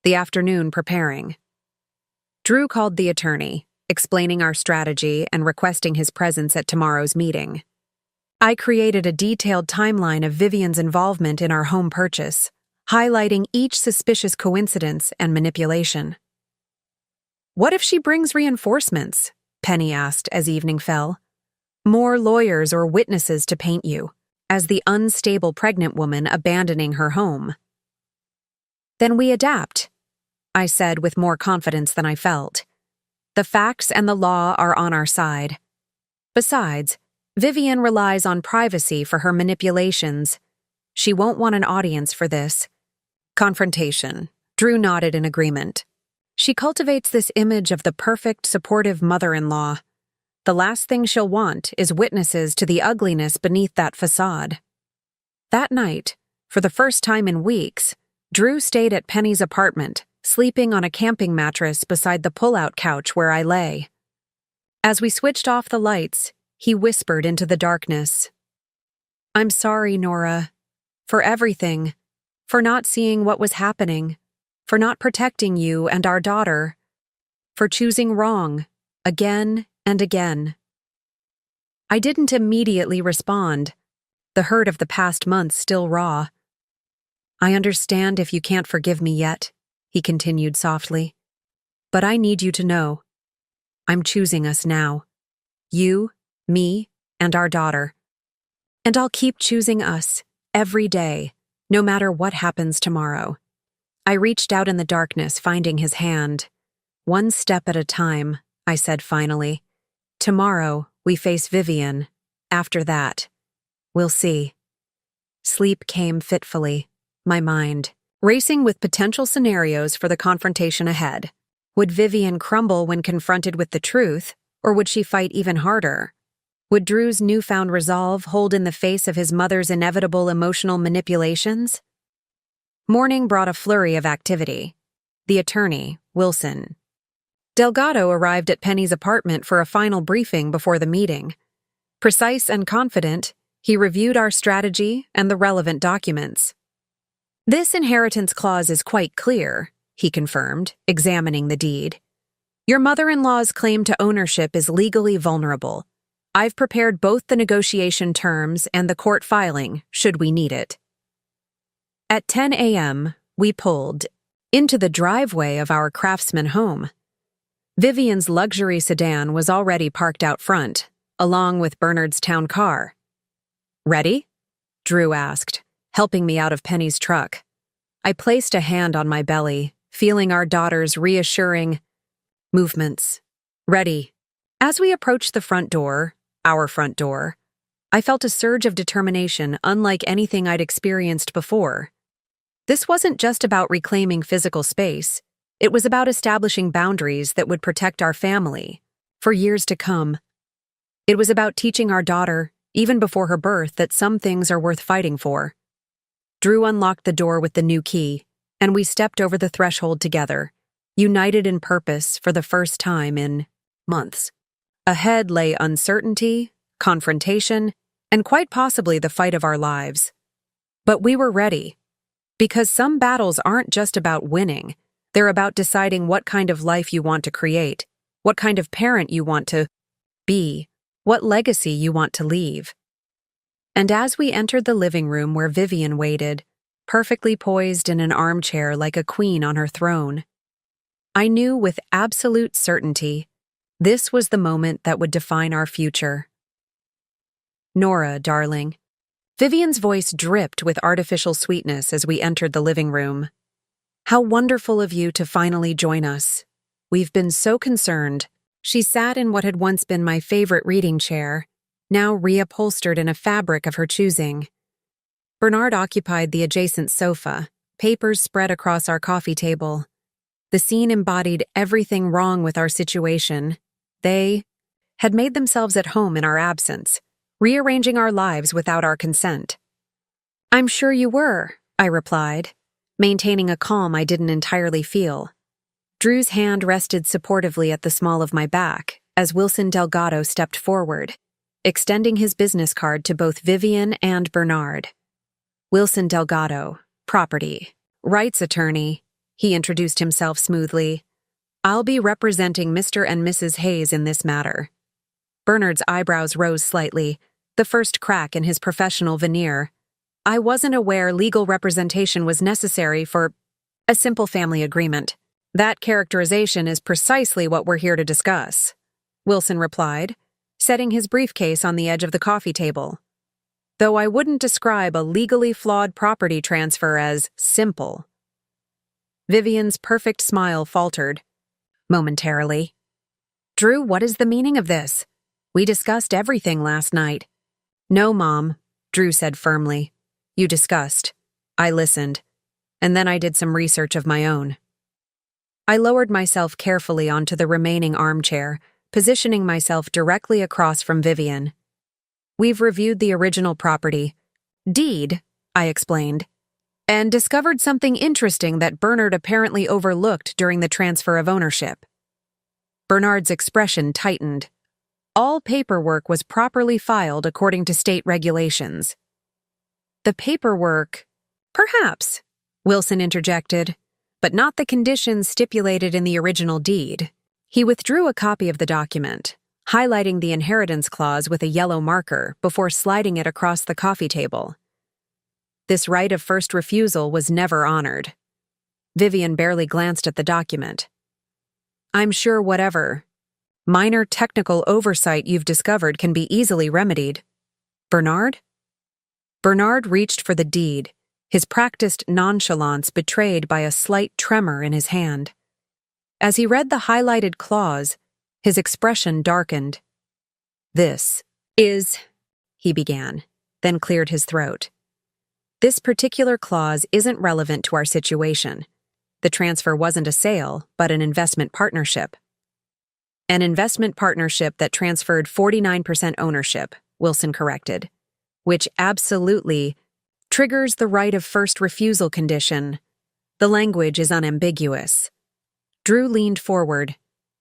the afternoon preparing. Drew called the attorney, explaining our strategy and requesting his presence at tomorrow's meeting. I created a detailed timeline of Vivian's involvement in our home purchase, highlighting each suspicious coincidence and manipulation. What if she brings reinforcements? Penny asked as evening fell. More lawyers or witnesses to paint you as the unstable pregnant woman abandoning her home. Then we adapt, I said with more confidence than I felt. The facts and the law are on our side. Besides, Vivian relies on privacy for her manipulations. She won't want an audience for this. Confrontation. Drew nodded in agreement. She cultivates this image of the perfect, supportive mother-in-law. The last thing she'll want is witnesses to the ugliness beneath that facade. That night, for the first time in weeks, Drew stayed at Penny's apartment, sleeping on a camping mattress beside the pull-out couch where I lay. As we switched off the lights, he whispered into the darkness. I'm sorry, Nora, for everything, for not seeing what was happening, for not protecting you and our daughter, for choosing wrong, again and again. I didn't immediately respond, the hurt of the past months still raw. I understand if you can't forgive me yet, he continued softly. But I need you to know. I'm choosing us now. You, me, and our daughter. And I'll keep choosing us, every day, no matter what happens tomorrow. I reached out in the darkness, finding his hand. One step at a time, I said finally. Tomorrow, we face Vivian, After that, we'll see. Sleep came fitfully, my mind racing with potential scenarios for the confrontation ahead. Would Vivian crumble when confronted with the truth, or would she fight even harder? Would Drew's newfound resolve hold in the face of his mother's inevitable emotional manipulations? Morning brought a flurry of activity. The attorney, Wilson Delgado, arrived at Penny's apartment for a final briefing before the meeting. Precise and confident, he reviewed our strategy and the relevant documents. This inheritance clause is quite clear, he confirmed, examining the deed. Your mother-in-law's claim to ownership is legally vulnerable. I've prepared both the negotiation terms and the court filing, should we need it. At 10 a.m., we pulled into the driveway of our Craftsman home. Vivian's luxury sedan was already parked out front, along with Bernard's town car. Ready? Drew asked, helping me out of Penny's truck. I placed a hand on my belly, feeling our daughter's reassuring movements. Ready. As we approached the front door, our front door, I felt a surge of determination unlike anything I'd experienced before. This wasn't just about reclaiming physical space. It was about establishing boundaries that would protect our family for years to come. It was about teaching our daughter, even before her birth, that some things are worth fighting for. Drew unlocked the door with the new key, and we stepped over the threshold together, united in purpose for the first time in months. Ahead lay uncertainty, confrontation, and quite possibly the fight of our lives. But we were ready, because some battles aren't just about winning. They're about deciding what kind of life you want to create, what kind of parent you want to be, what legacy you want to leave. And as we entered the living room where Vivian waited, perfectly poised in an armchair like a queen on her throne, I knew with absolute certainty this was the moment that would define our future. Nora, darling. Vivian's voice dripped with artificial sweetness as we entered the living room. How wonderful of you to finally join us. We've been so concerned. She sat in what had once been my favorite reading chair, now reupholstered in a fabric of her choosing. Bernard occupied the adjacent sofa, papers spread across our coffee table. The scene embodied everything wrong with our situation. They had made themselves at home in our absence, rearranging our lives without our consent. I'm sure you were, I replied, maintaining a calm I didn't entirely feel. Drew's hand rested supportively at the small of my back as Wilson Delgado stepped forward, extending his business card to both Vivian and Bernard. Wilson Delgado, property, rights attorney, he introduced himself smoothly. I'll be representing Mr. and Mrs. Hayes in this matter. Bernard's eyebrows rose slightly, the first crack in his professional veneer. I wasn't aware legal representation was necessary for a simple family agreement. That characterization is precisely what we're here to discuss, Wilson replied, setting his briefcase on the edge of the coffee table. Though I wouldn't describe a legally flawed property transfer as simple. Vivian's perfect smile faltered, momentarily. Drew, what is the meaning of this? We discussed everything last night. No, Mom, Drew said firmly. You discussed. I listened. And then I did some research of my own. I lowered myself carefully onto the remaining armchair, positioning myself directly across from Vivian. We've reviewed the original property deed, I explained, and discovered something interesting that Bernard apparently overlooked during the transfer of ownership. Bernard's expression tightened. All paperwork was properly filed according to state regulations. The paperwork, perhaps, Wilson interjected, but not the conditions stipulated in the original deed. He withdrew a copy of the document, highlighting the inheritance clause with a yellow marker before sliding it across the coffee table. This right of first refusal was never honored. Vivian barely glanced at the document. I'm sure whatever minor technical oversight you've discovered can be easily remedied. Bernard? Bernard reached for the deed, his practiced nonchalance betrayed by a slight tremor in his hand. As he read the highlighted clause, his expression darkened. This is he began, then cleared his throat. This particular clause isn't relevant to our situation. The transfer wasn't a sale, but an investment partnership. An investment partnership that transferred 49% ownership, Wilson corrected, which absolutely triggers the right of first refusal condition. The language is unambiguous. Drew leaned forward.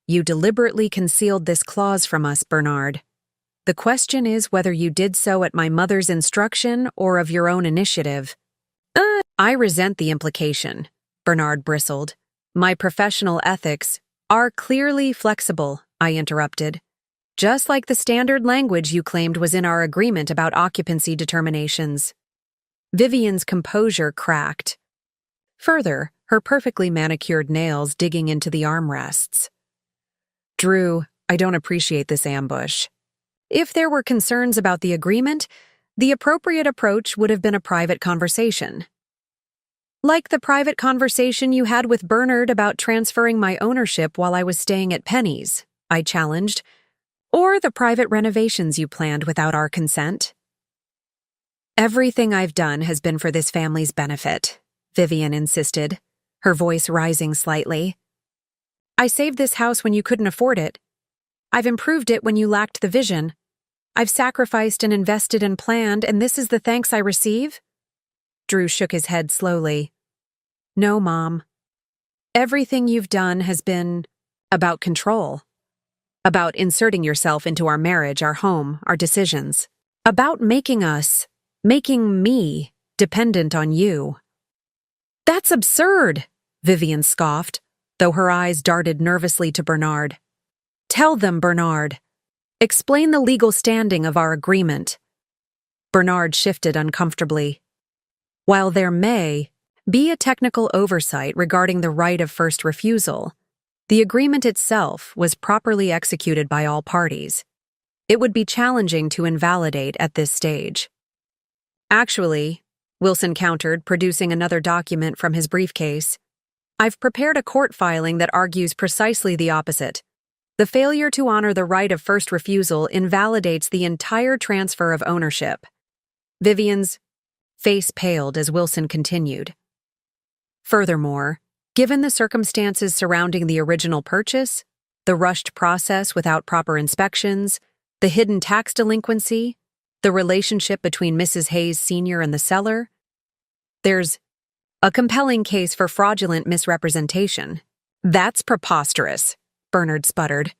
You deliberately concealed this clause from us, Bernard. The question is whether you did so at my mother's instruction or of your own initiative. I resent the implication, Bernard bristled. My professional ethics are clearly flexible, I interrupted. Just like the standard language you claimed was in our agreement about occupancy determinations. Vivian's composure cracked. Further, her perfectly manicured nails digging into the armrests. Drew, I don't appreciate this ambush. If there were concerns about the agreement, the appropriate approach would have been a private conversation. Like the private conversation you had with Bernard about transferring my ownership while I was staying at Penny's, I challenged, or the private renovations you planned without our consent. Everything I've done has been for this family's benefit, Vivian insisted, her voice rising slightly. I saved this house when you couldn't afford it. I've improved it when you lacked the vision. I've sacrificed and invested and planned, and this is the thanks I receive? Drew shook his head slowly. No, Mom. Everything you've done has been about control. About inserting yourself into our marriage, our home, our decisions. About making me, dependent on you. That's absurd, Vivian scoffed, though her eyes darted nervously to Bernard. Tell them, Bernard. Explain the legal standing of our agreement. Bernard shifted uncomfortably. While there may be a technical oversight regarding the right of first refusal, the agreement itself was properly executed by all parties. It would be challenging to invalidate at this stage. Actually, Wilson countered, producing another document from his briefcase, I've prepared a court filing that argues precisely the opposite. The failure to honor the right of first refusal invalidates the entire transfer of ownership. Vivian's face paled as Wilson continued. Furthermore, given the circumstances surrounding the original purchase, the rushed process without proper inspections, the hidden tax delinquency, the relationship between Mrs. Hayes Sr. and the seller, there's a compelling case for fraudulent misrepresentation. That's preposterous, Bernard sputtered.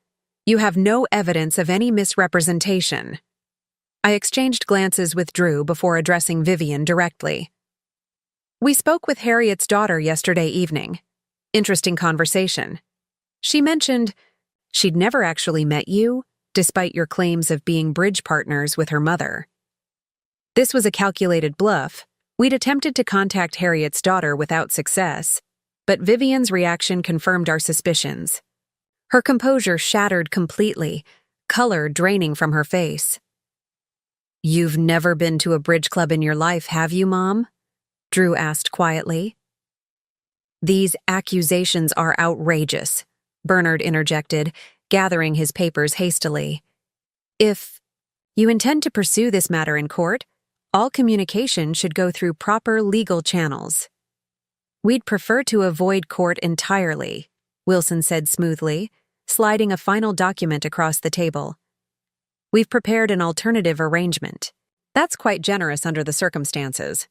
You have no evidence of any misrepresentation. I exchanged glances with Drew before addressing Vivian directly. We spoke with Harriet's daughter yesterday evening. Interesting conversation. She mentioned she'd never actually met you, despite your claims of being bridge partners with her mother. This was a calculated bluff. We'd attempted to contact Harriet's daughter without success, but Vivian's reaction confirmed our suspicions. Her composure shattered completely, color draining from her face. You've never been to a bridge club in your life, have you, Mom? Drew asked quietly. These accusations are outrageous, Bernard interjected, gathering his papers hastily. If you intend to pursue this matter in court, all communication should go through proper legal channels. We'd prefer to avoid court entirely, Wilson said smoothly, sliding a final document across the table. We've prepared an alternative arrangement. That's quite generous under the circumstances.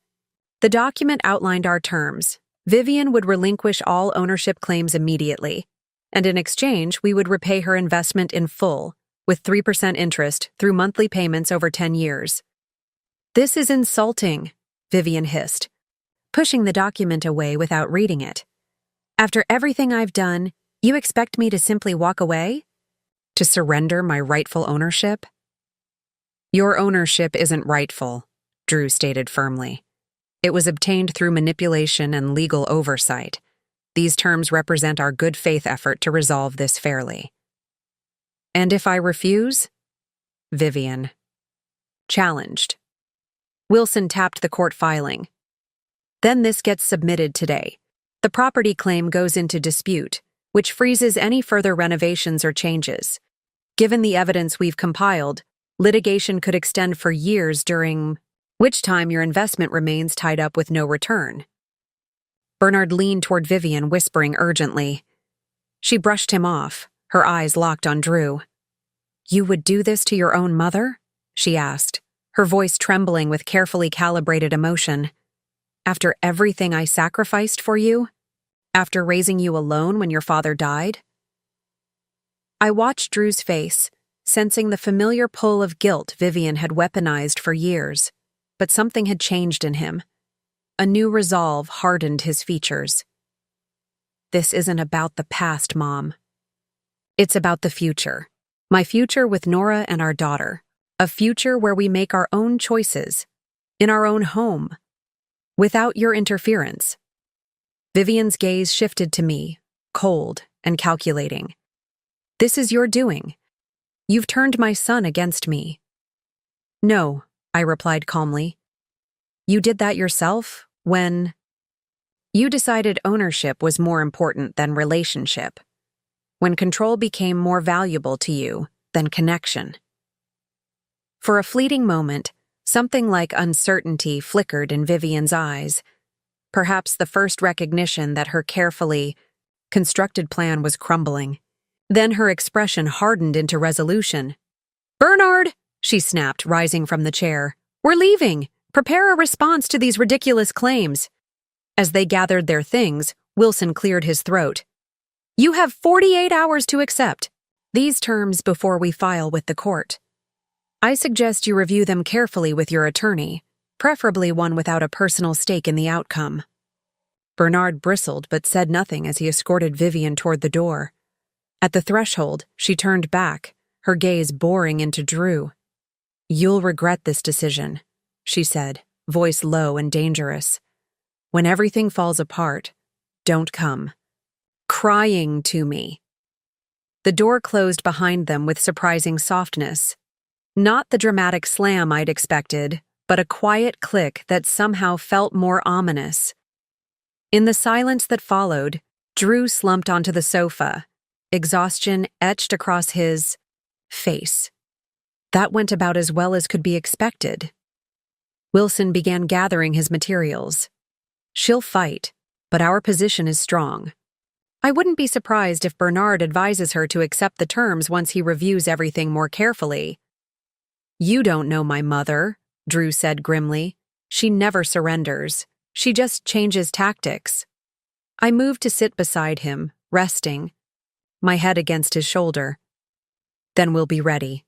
The document outlined our terms. Vivian would relinquish all ownership claims immediately, and in exchange we would repay her investment in full, with 3% interest through monthly payments over 10 years. This is insulting, Vivian hissed, pushing the document away without reading it. After everything I've done, you expect me to simply walk away? To surrender my rightful ownership? Your ownership isn't rightful, Drew stated firmly. It was obtained through manipulation and legal oversight. These terms represent our good faith effort to resolve this fairly. And if I refuse? Vivian challenged. Wilson tapped the court filing. Then this gets submitted today. The property claim goes into dispute, which freezes any further renovations or changes. Given the evidence we've compiled, Litigation could extend for years, during which time your investment remains tied up with no return. Bernard leaned toward Vivian, whispering urgently. She brushed him off, her eyes locked on Drew. "You would do this to your own mother?" she asked, her voice trembling with carefully calibrated emotion. "After everything I sacrificed for you? After raising you alone when your father died?" I watched Drew's face, sensing the familiar pull of guilt Vivian had weaponized for years, but something had changed in him. A new resolve hardened his features. "This isn't about the past, Mom. It's about the future. My future with Nora and our daughter. A future where we make our own choices, in our own home, without your interference." Vivian's gaze shifted to me, cold and calculating. "This is your doing. You've turned my son against me." "No," I replied calmly. "You did that yourself when you decided ownership was more important than relationship, when control became more valuable to you than connection." For a fleeting moment, something like uncertainty flickered in Vivian's eyes, perhaps the first recognition that her carefully constructed plan was crumbling. Then her expression hardened into resolution. "Bernard!" she snapped, rising from the chair. "We're leaving! Prepare a response to these ridiculous claims." As they gathered their things, Wilson cleared his throat. "You have 48 hours to accept these terms before we file with the court. I suggest you review them carefully with your attorney, preferably one without a personal stake in the outcome." Bernard bristled but said nothing as he escorted Vivian toward the door. At the threshold, she turned back, her gaze boring into Drew. "You'll regret this decision," she said, voice low and dangerous. "When everything falls apart, don't come crying to me." The door closed behind them with surprising softness. Not the dramatic slam I'd expected, but a quiet click that somehow felt more ominous. In the silence that followed, Drew slumped onto the sofa, exhaustion etched across his face. That went about as well as could be expected. Wilson began gathering his materials. "She'll fight, but our position is strong. I wouldn't be surprised if Bernard advises her to accept the terms once he reviews everything more carefully." "You don't know my mother," Drew said grimly. "She never surrenders. She just changes tactics." I moved to sit beside him, resting, my head against his shoulder. "Then we'll be ready."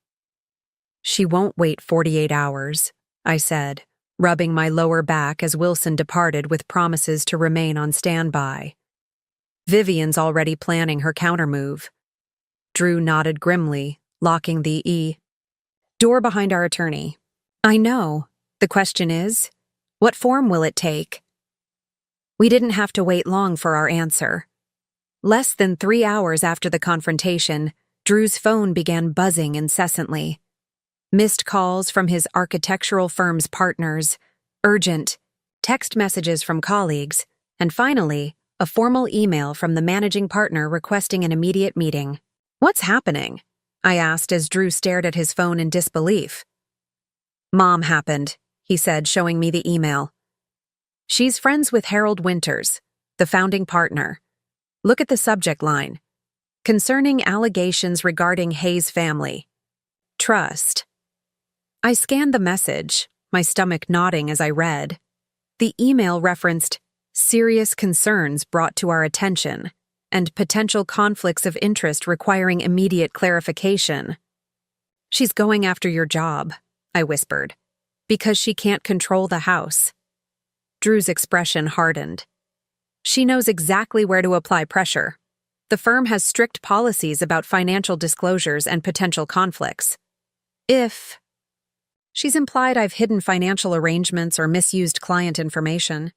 "She won't wait 48 hours, I said, rubbing my lower back as Wilson departed with promises to remain on standby. "Vivian's already planning her countermove." Drew nodded grimly, locking the door behind our attorney. "I know. The question is, what form will it take?" We didn't have to wait long for our answer. Less than 3 hours after the confrontation, Drew's phone began buzzing incessantly. Missed calls from his architectural firm's partners, urgent text messages from colleagues, and finally, a formal email from the managing partner requesting an immediate meeting. "What's happening?" I asked as Drew stared at his phone in disbelief. "Mom happened," he said, showing me the email. "She's friends with Harold Winters, the founding partner. Look at the subject line. Concerning allegations regarding Hayes' family. Trust." I scanned the message, my stomach nodding as I read. The email referenced serious concerns brought to our attention and potential conflicts of interest requiring immediate clarification. "She's going after your job," I whispered, "because she can't control the house." Drew's expression hardened. "She knows exactly where to apply pressure. The firm has strict policies about financial disclosures and potential conflicts. If she's implied I've hidden financial arrangements or misused client information.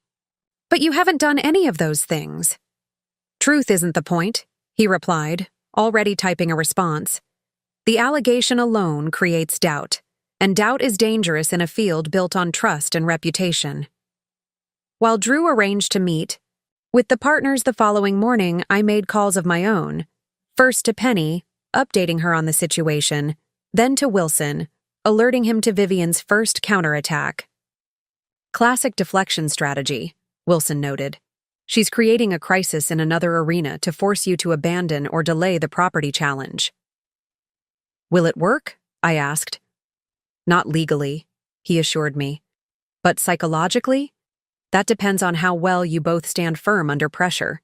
But you haven't done any of those things." "Truth isn't the point," he replied, already typing a response. "The allegation alone creates doubt, and doubt is dangerous in a field built on trust and reputation." While Drew arranged to meet with the partners the following morning, I made calls of my own. First to Penny, updating her on the situation, then to Wilson, alerting him to Vivian's first counterattack. Classic deflection strategy, Wilson noted. She's creating a crisis in another arena to force you to abandon or delay the property challenge. Will it work? I asked. Not legally, he assured me. But psychologically? That depends on how well you both stand firm under pressure.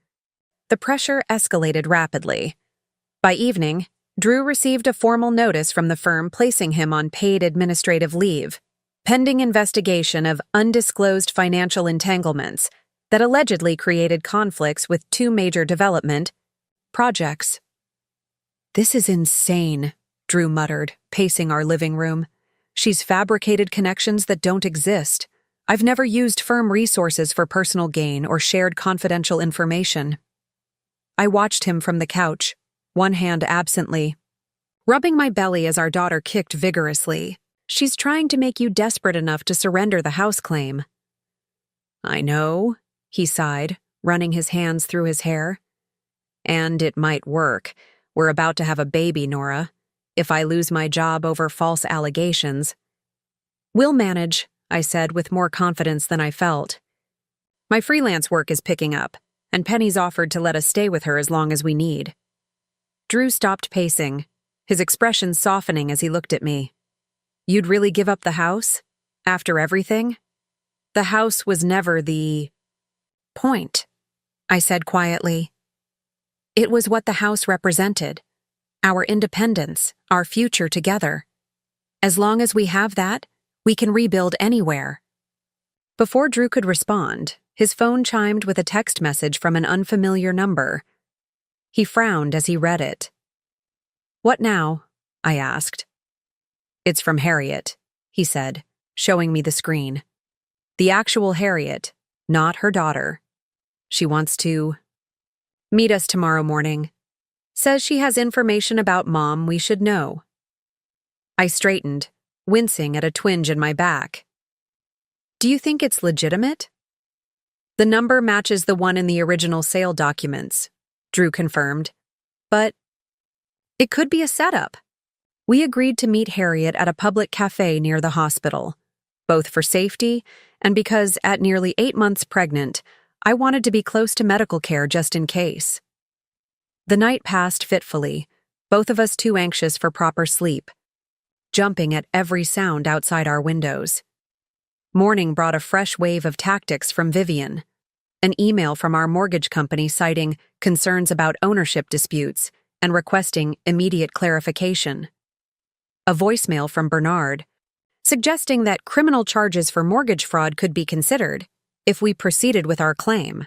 The pressure escalated rapidly. By evening, Drew received a formal notice from the firm placing him on paid administrative leave, pending investigation of undisclosed financial entanglements that allegedly created conflicts with two major development projects. This is insane, Drew muttered, pacing our living room. She's fabricated connections that don't exist. I've never used firm resources for personal gain or shared confidential information. I watched him from the couch, one hand absently, rubbing my belly as our daughter kicked vigorously. She's trying to make you desperate enough to surrender the house claim. I know, he sighed, running his hands through his hair. And it might work. We're about to have a baby, Nora. If I lose my job over false allegations. We'll manage, I said with more confidence than I felt. My freelance work is picking up, and Penny's offered to let us stay with her as long as we need. Drew stopped pacing, his expression softening as he looked at me. You'd really give up the house? After everything? The house was never the point, I said quietly. It was what the house represented. Our independence, our future together. As long as we have that, we can rebuild anywhere. Before Drew could respond, his phone chimed with a text message from an unfamiliar number. He frowned as he read it. What now? I asked. It's from Harriet, he said, showing me the screen. The actual Harriet, not her daughter. She wants to meet us tomorrow morning. Says she has information about Mom we should know. I straightened, wincing at a twinge in my back. Do you think it's legitimate? The number matches the one in the original sale documents, Drew confirmed. But it could be a setup. We agreed to meet Harriet at a public cafe near the hospital, both for safety and because, at nearly 8 months pregnant, I wanted to be close to medical care just in case. The night passed fitfully, both of us too anxious for proper sleep, jumping at every sound outside our windows. Morning brought a fresh wave of tactics from Vivian, an email from our mortgage company citing concerns about ownership disputes and requesting immediate clarification. A voicemail from Bernard, suggesting that criminal charges for mortgage fraud could be considered if we proceeded with our claim.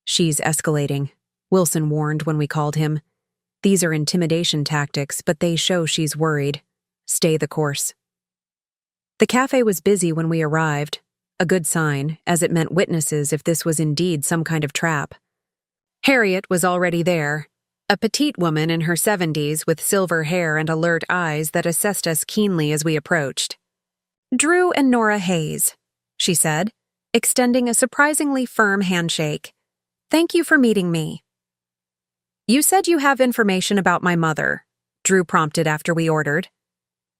She's escalating, Wilson warned when we called him. These are intimidation tactics, but they show she's worried. Stay the course. The cafe was busy when we arrived, a good sign, as it meant witnesses if this was indeed some kind of trap. Harriet was already there, a petite woman in her 70s with silver hair and alert eyes that assessed us keenly as we approached. Drew and Nora Hayes, she said, extending a surprisingly firm handshake. Thank you for meeting me. You said you have information about my mother, Drew prompted after we ordered.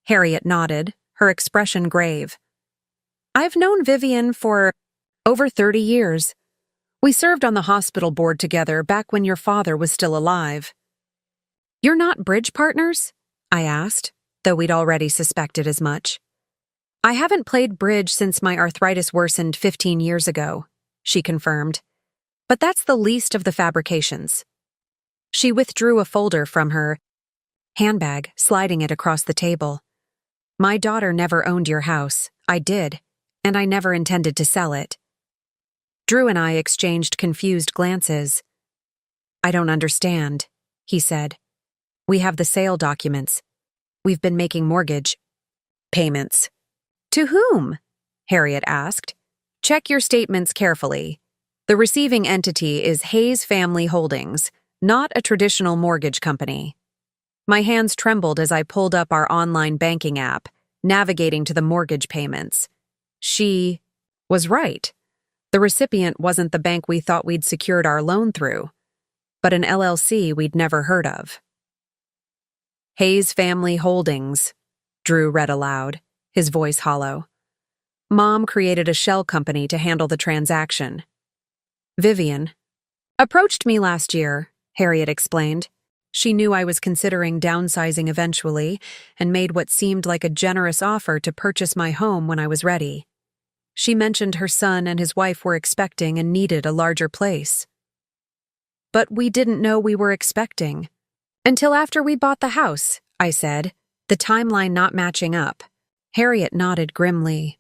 Harriet nodded, her expression grave. I've known Vivian for over 30 years. We served on the hospital board together back when your father was still alive. You're not bridge partners? I asked, though we'd already suspected as much. I haven't played bridge since my arthritis worsened 15 years ago, she confirmed. But that's the least of the fabrications. She withdrew a folder from her handbag, sliding it across the table. My daughter never owned your house. I did, and I never intended to sell it. Drew and I exchanged confused glances. I don't understand, he said. We have the sale documents. We've been making mortgage payments. To whom? Harriet asked. Check your statements carefully. The receiving entity is Hayes Family Holdings, not a traditional mortgage company. My hands trembled as I pulled up our online banking app, navigating to the mortgage payments. She was right. The recipient wasn't the bank we thought we'd secured our loan through, but an LLC we'd never heard of. Hayes Family Holdings, Drew read aloud, his voice hollow. Mom created a shell company to handle the transaction. Vivian approached me last year, Harriet explained. She knew I was considering downsizing eventually and made what seemed like a generous offer to purchase my home when I was ready. She mentioned her son and his wife were expecting and needed a larger place. But we didn't know we were expecting. Until after we bought the house, I said, the timeline not matching up. Harriet nodded grimly.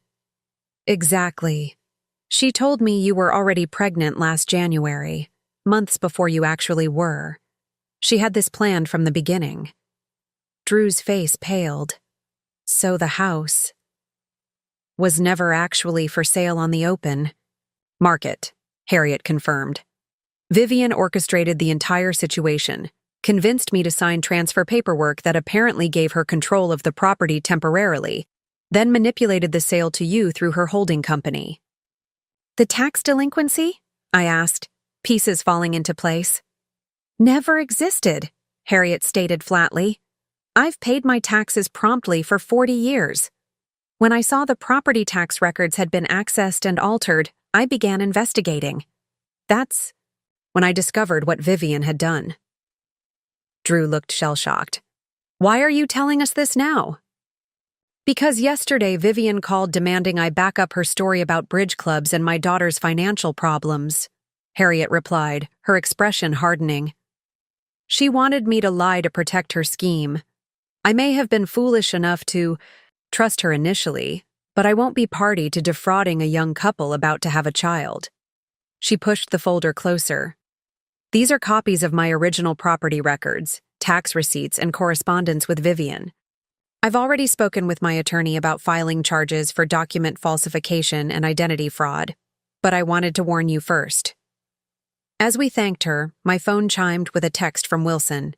Exactly. She told me you were already pregnant last January, months before you actually were. She had this planned from the beginning. Drew's face paled. So the house was never actually for sale on the open. Market, Harriet confirmed. Vivian orchestrated the entire situation, convinced me to sign transfer paperwork that apparently gave her control of the property temporarily, then manipulated the sale to you through her holding company. The tax delinquency? I asked, pieces falling into place. Never existed, Harriet stated flatly. I've paid my taxes promptly for 40 years. When I saw the property tax records had been accessed and altered, I began investigating. That's when I discovered what Vivian had done. Drew looked shell-shocked. Why are you telling us this now? Because yesterday Vivian called demanding I back up her story about bridge clubs and my daughter's financial problems, Harriet replied, her expression hardening. She wanted me to lie to protect her scheme. I may have been foolish enough to trust her initially, but I won't be party to defrauding a young couple about to have a child. She pushed the folder closer. These are copies of my original property records, tax receipts, and correspondence with Vivian. I've already spoken with my attorney about filing charges for document falsification and identity fraud, but I wanted to warn you first. As we thanked her, my phone chimed with a text from Wilson.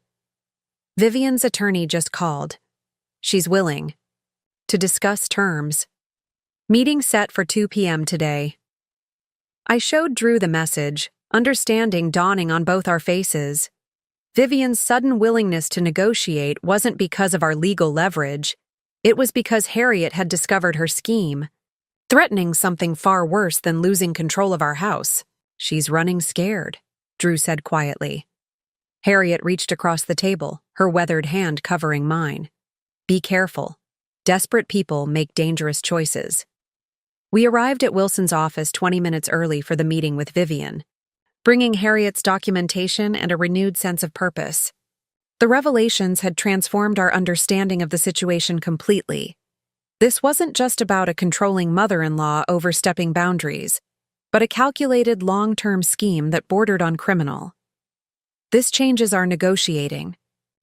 Vivian's attorney just called. She's willing to discuss terms. Meeting set for 2 p.m. today. I showed Drew the message, understanding dawning on both our faces. Vivian's sudden willingness to negotiate wasn't because of our legal leverage. It was because Harriet had discovered her scheme, threatening something far worse than losing control of our house. She's running scared, Drew said quietly. Harriet reached across the table, her weathered hand covering mine. Be careful. Desperate people make dangerous choices. We arrived at Wilson's office 20 minutes early for the meeting with Vivian, bringing Harriet's documentation and a renewed sense of purpose. The revelations had transformed our understanding of the situation completely. This wasn't just about a controlling mother-in-law overstepping boundaries, but a calculated long-term scheme that bordered on criminal. This changes our negotiating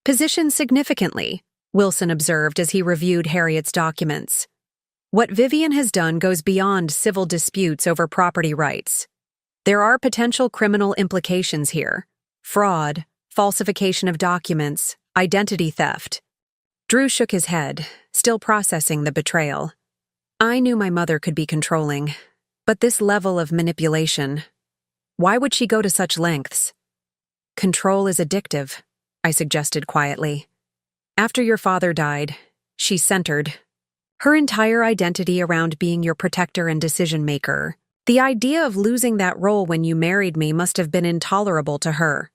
position significantly, Wilson observed as he reviewed Harriet's documents. What Vivian has done goes beyond civil disputes over property rights. There are potential criminal implications here: fraud, falsification of documents, identity theft. Drew shook his head, still processing the betrayal. I knew my mother could be controlling, but this level of manipulation, why would she go to such lengths? Control is addictive, I suggested quietly. After your father died, she centered her entire identity around being your protector and decision-maker. The idea of losing that role when you married me must have been intolerable to her.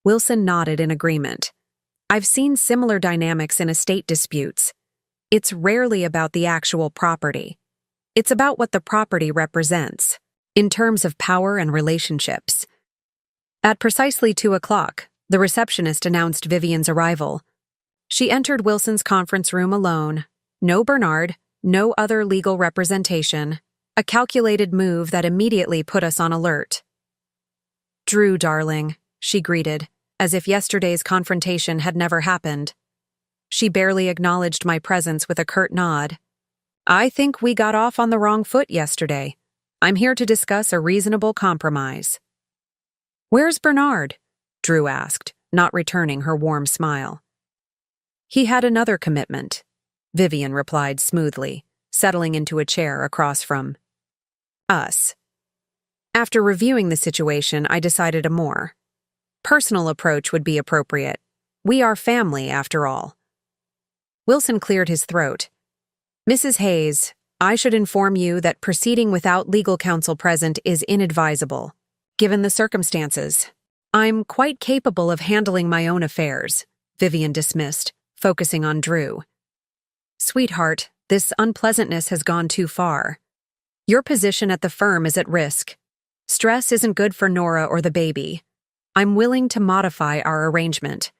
Wilson nodded in agreement. I've seen similar dynamics in estate disputes. It's rarely about the actual property. It's about what the property represents, in terms of power and relationships. At precisely 2 o'clock, the receptionist announced Vivian's arrival. She entered Wilson's conference room alone. No Bernard, no other legal representation. A calculated move that immediately put us on alert. Drew, darling, she greeted, as if yesterday's confrontation had never happened. She barely acknowledged my presence with a curt nod. I think we got off on the wrong foot yesterday. I'm here to discuss a reasonable compromise. Where's Bernard? Drew asked, not returning her warm smile. He had another commitment, Vivian replied smoothly, settling into a chair across from us. After reviewing the situation, I decided a more personal approach would be appropriate. We are family, after all. Wilson cleared his throat. Mrs. Hayes, I should inform you that proceeding without legal counsel present is inadvisable, given the circumstances. I'm quite capable of handling my own affairs, Vivian dismissed, focusing on Drew. Sweetheart, this unpleasantness has gone too far. Your position at the firm is at risk. Stress isn't good for Nora or the baby. I'm willing to modify our arrangement,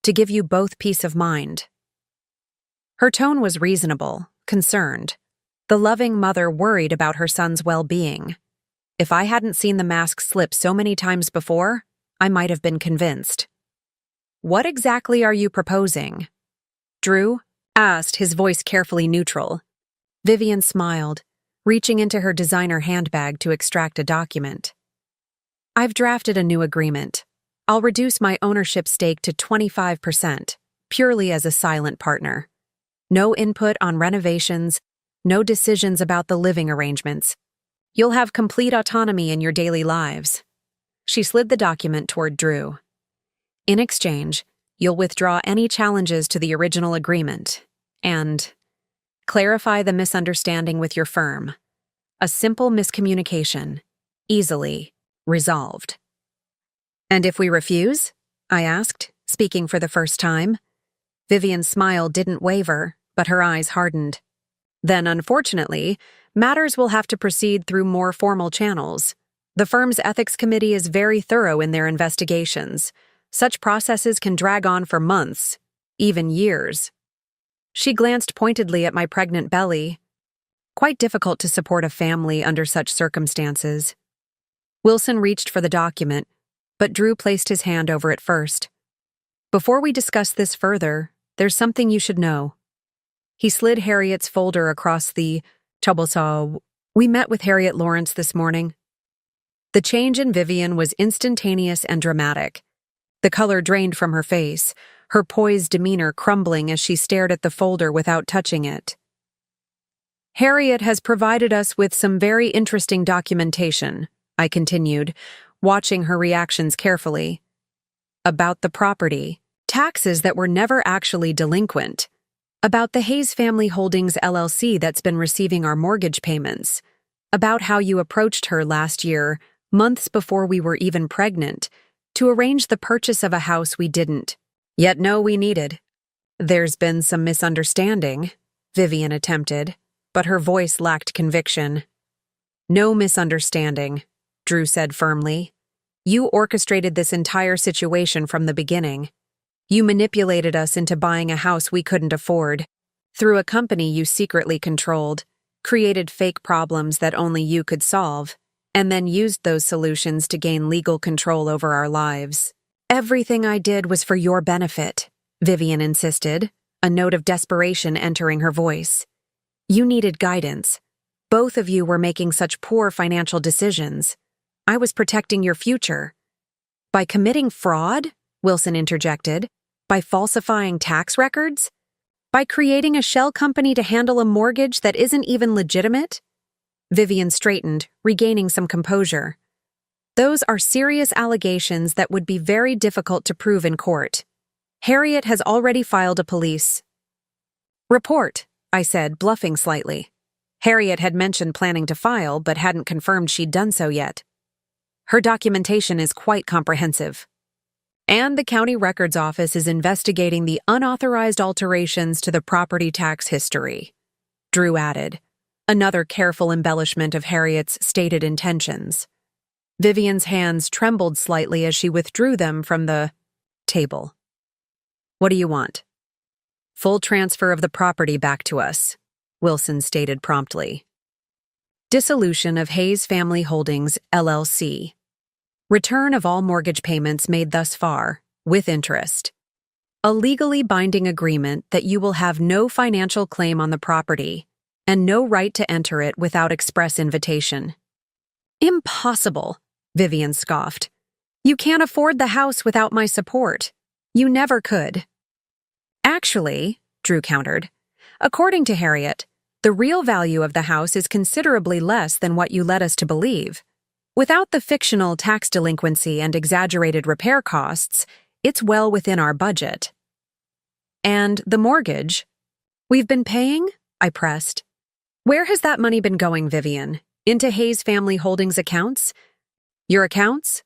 to give you both peace of mind. Her tone was reasonable, concerned. The loving mother worried about her son's well-being. If I hadn't seen the mask slip so many times before, I might have been convinced. What exactly are you proposing? Drew asked, his voice carefully neutral. Vivian smiled, reaching into her designer handbag to extract a document. I've drafted a new agreement. I'll reduce my ownership stake to 25%, purely as a silent partner. No input on renovations, no decisions about the living arrangements. You'll have complete autonomy in your daily lives. She slid the document toward Drew. In exchange, you'll withdraw any challenges to the original agreement and clarify the misunderstanding with your firm. A simple miscommunication, easily resolved. And if we refuse? I asked, speaking for the first time. Vivian's smile didn't waver, but her eyes hardened. Then, unfortunately, matters will have to proceed through more formal channels. The firm's ethics committee is very thorough in their investigations. Such processes can drag on for months, even years. She glanced pointedly at my pregnant belly. Quite difficult to support a family under such circumstances. Wilson reached for the document, but Drew placed his hand over it first. Before we discuss this further, there's something you should know. He slid Harriet's folder across the table. We met with Harriet Lawrence this morning. The change in Vivian was instantaneous and dramatic. The color drained from her face, her poised demeanor crumbling as she stared at the folder without touching it. Harriet has provided us with some very interesting documentation, I continued, watching her reactions carefully. About the property, taxes that were never actually delinquent. About the Hayes Family Holdings LLC that's been receiving our mortgage payments. About how you approached her last year, months before we were even pregnant, to arrange the purchase of a house we didn't, yet know we needed. There's been some misunderstanding, Vivian attempted, but her voice lacked conviction. No misunderstanding, Drew said firmly. You orchestrated this entire situation from the beginning. You manipulated us into buying a house we couldn't afford. Through a company you secretly controlled, created fake problems that only you could solve, and then used those solutions to gain legal control over our lives. Everything I did was for your benefit, Vivian insisted, a note of desperation entering her voice. You needed guidance. Both of you were making such poor financial decisions. I was protecting your future. By committing fraud? Wilson interjected. By falsifying tax records? By creating a shell company to handle a mortgage that isn't even legitimate? Vivian straightened, regaining some composure. Those are serious allegations that would be very difficult to prove in court. Harriet has already filed a police report, I said, bluffing slightly. Harriet had mentioned planning to file, but hadn't confirmed she'd done so yet. Her documentation is quite comprehensive. And the county records office is investigating the unauthorized alterations to the property tax history, Drew added, another careful embellishment of Harriet's stated intentions. Vivian's hands trembled slightly as she withdrew them from the table. What do you want? Full transfer of the property back to us, Wilson stated promptly. Dissolution of Hayes Family Holdings, LLC. Return of all mortgage payments made thus far, with interest. A legally binding agreement that you will have no financial claim on the property and no right to enter it without express invitation. Impossible, Vivian scoffed. You can't afford the house without my support. You never could. Actually, Drew countered, according to Harriet, the real value of the house is considerably less than what you led us to believe. Without the fictional tax delinquency and exaggerated repair costs, it's well within our budget. And the mortgage, We've been paying? I pressed. Where has that money been going, Vivian? Into Hayes Family Holdings accounts? Your accounts?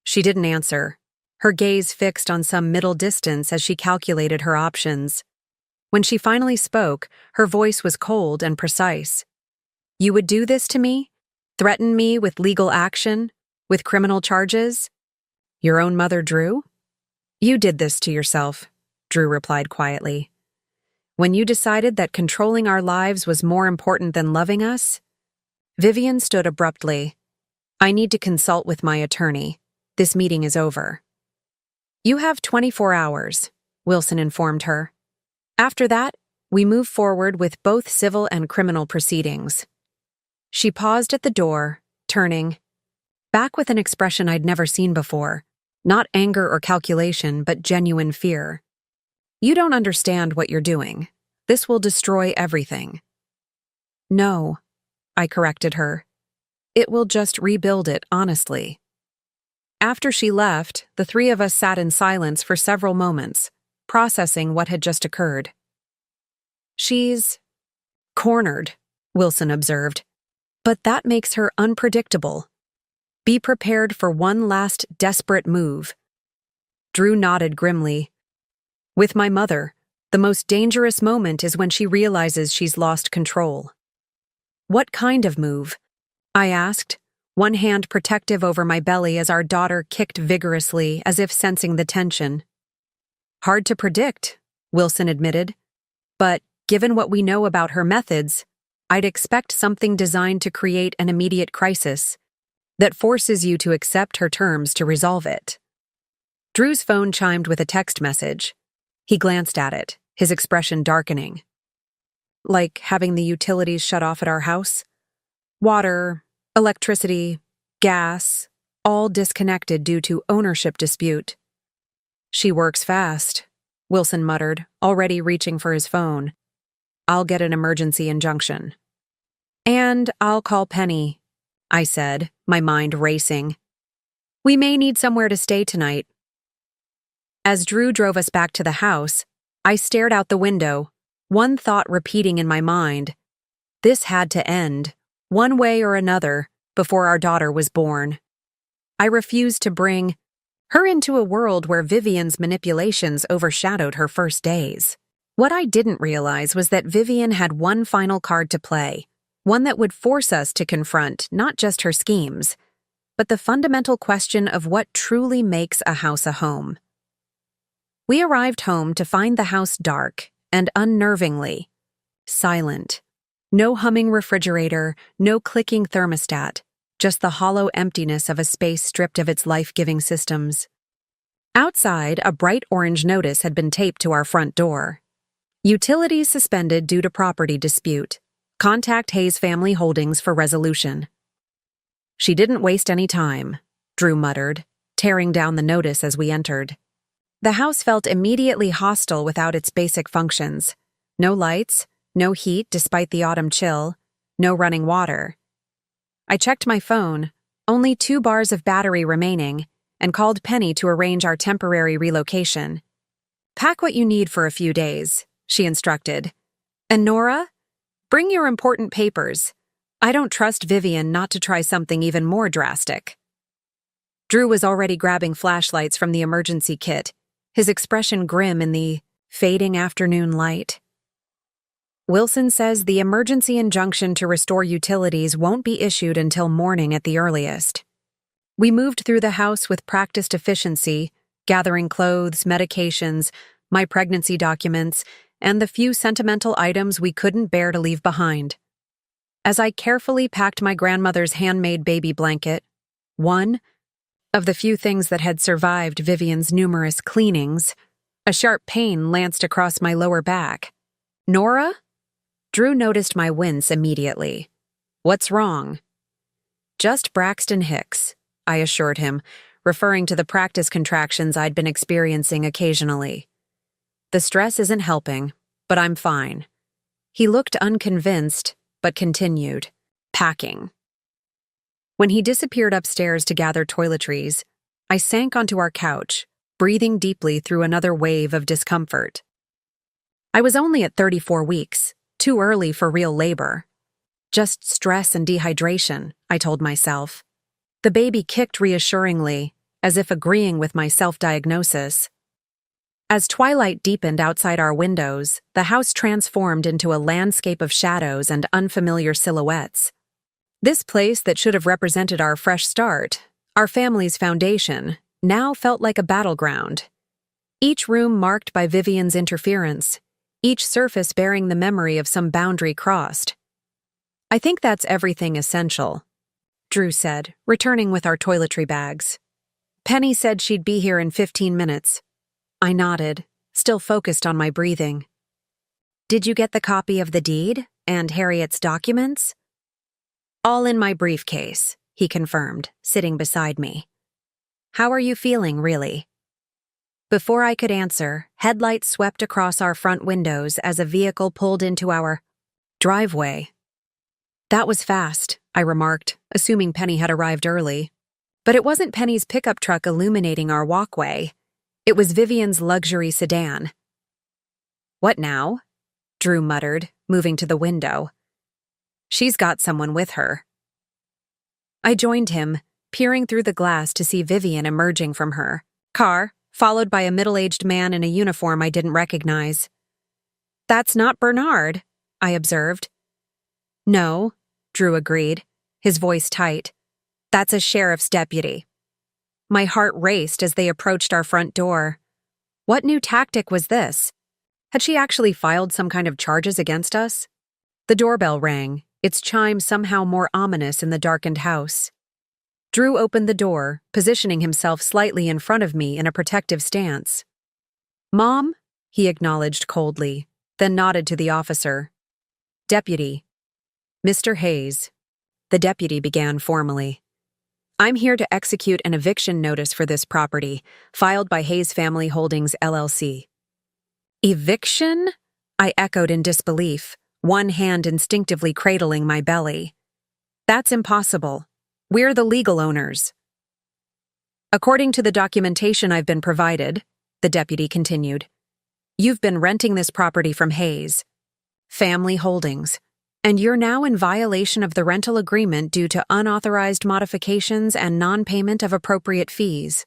She didn't answer, her gaze fixed on some middle distance as she calculated her options. When she finally spoke, her voice was cold and precise. You would do this to me? Threaten me with legal action? With criminal charges? Your own mother, Drew? You did this to yourself, Drew replied quietly. When you decided that controlling our lives was more important than loving us? Vivian stood abruptly. I need to consult with my attorney. This meeting is over. You have 24 hours, Wilson informed her. After that, we move forward with both civil and criminal proceedings. She paused at the door, turning, back with an expression I'd never seen before, not anger or calculation, but genuine fear. You don't understand what you're doing. This will destroy everything. No, I corrected her. It will just rebuild it, honestly. After she left, the three of us sat in silence for several moments, processing what had just occurred. She's cornered, Wilson observed. But that makes her unpredictable. Be prepared for one last desperate move. Drew nodded grimly. With my mother, the most dangerous moment is when she realizes she's lost control. What kind of move? I asked, one hand protective over my belly as our daughter kicked vigorously as if sensing the tension. Hard to predict, Wilson admitted. But given what we know about her methods, I'd expect something designed to create an immediate crisis that forces you to accept her terms to resolve it. Drew's phone chimed with a text message. He glanced at it, his expression darkening. Like having the utilities shut off at our house? Water, electricity, gas, all disconnected due to ownership dispute. She works fast, Wilson muttered, already reaching for his phone. I'll get an emergency injunction. And I'll call Penny, I said, my mind racing. We may need somewhere to stay tonight. As Drew drove us back to the house, I stared out the window, one thought repeating in my mind. This had to end, one way or another, before our daughter was born. I refused to bring her into a world where Vivian's manipulations overshadowed her first days. What I didn't realize was that Vivian had one final card to play, one that would force us to confront not just her schemes, but the fundamental question of what truly makes a house a home. We arrived home to find the house dark and unnervingly silent. No humming refrigerator, no clicking thermostat, just the hollow emptiness of a space stripped of its life-giving systems. Outside, a bright orange notice had been taped to our front door. Utilities suspended due to property dispute. Contact Hayes Family Holdings for resolution. She didn't waste any time, Drew muttered, tearing down the notice as we entered. The house felt immediately hostile without its basic functions. No lights, no heat despite the autumn chill, no running water. I checked my phone, only 2 bars of battery remaining, and called Penny to arrange our temporary relocation. Pack what you need for a few days, she instructed. And Nora, bring your important papers. I don't trust Vivian not to try something even more drastic. Drew was already grabbing flashlights from the emergency kit, his expression grim in the fading afternoon light. Wilson says the emergency injunction to restore utilities won't be issued until morning at the earliest. We moved through the house with practiced efficiency, gathering clothes, medications, my pregnancy documents, and the few sentimental items we couldn't bear to leave behind. As I carefully packed my grandmother's handmade baby blanket, one of the few things that had survived Vivian's numerous cleanings, a sharp pain lanced across my lower back. Nora? Drew noticed my wince immediately. What's wrong? Just Braxton Hicks, I assured him, referring to the practice contractions I'd been experiencing occasionally. The stress isn't helping, but I'm fine. He looked unconvinced, but continued, packing. When he disappeared upstairs to gather toiletries, I sank onto our couch, breathing deeply through another wave of discomfort. I was only at 34 weeks, too early for real labor. Just stress and dehydration, I told myself. The baby kicked reassuringly, as if agreeing with my self-diagnosis. As twilight deepened outside our windows, the house transformed into a landscape of shadows and unfamiliar silhouettes. This place that should have represented our fresh start, our family's foundation, now felt like a battleground. Each room marked by Vivian's interference, each surface bearing the memory of some boundary crossed. "I think that's everything essential," Drew said, returning with our toiletry bags. "Penny said she'd be here in 15 minutes. I nodded, still focused on my breathing. "Did you get the copy of the deed and Harriet's documents?" "All in my briefcase," he confirmed, sitting beside me. "How are you feeling, really?" Before I could answer, headlights swept across our front windows as a vehicle pulled into our driveway. "That was fast," I remarked, assuming Penny had arrived early. But it wasn't Penny's pickup truck illuminating our walkway. It was Vivian's luxury sedan. "What now?" Drew muttered, moving to the window. "She's got someone with her." I joined him, peering through the glass to see Vivian emerging from her car, followed by a middle-aged man in a uniform I didn't recognize. "That's not Bernard," I observed. "No," Drew agreed, his voice tight. "That's a sheriff's deputy." My heart raced as they approached our front door. What new tactic was this? Had she actually filed some kind of charges against us? The doorbell rang, its chime somehow more ominous in the darkened house. Drew opened the door, positioning himself slightly in front of me in a protective stance. "Mom?" he acknowledged coldly, then nodded to the officer. "Deputy." "Mr. Hayes." The deputy began formally. "I'm here to execute an eviction notice for this property, filed by Hayes Family Holdings, LLC. "Eviction?" I echoed in disbelief, one hand instinctively cradling my belly. "That's impossible. We're the legal owners." "According to the documentation I've been provided," the deputy continued, "you've been renting this property from Hayes Family Holdings, and you're now in violation of the rental agreement due to unauthorized modifications and non-payment of appropriate fees."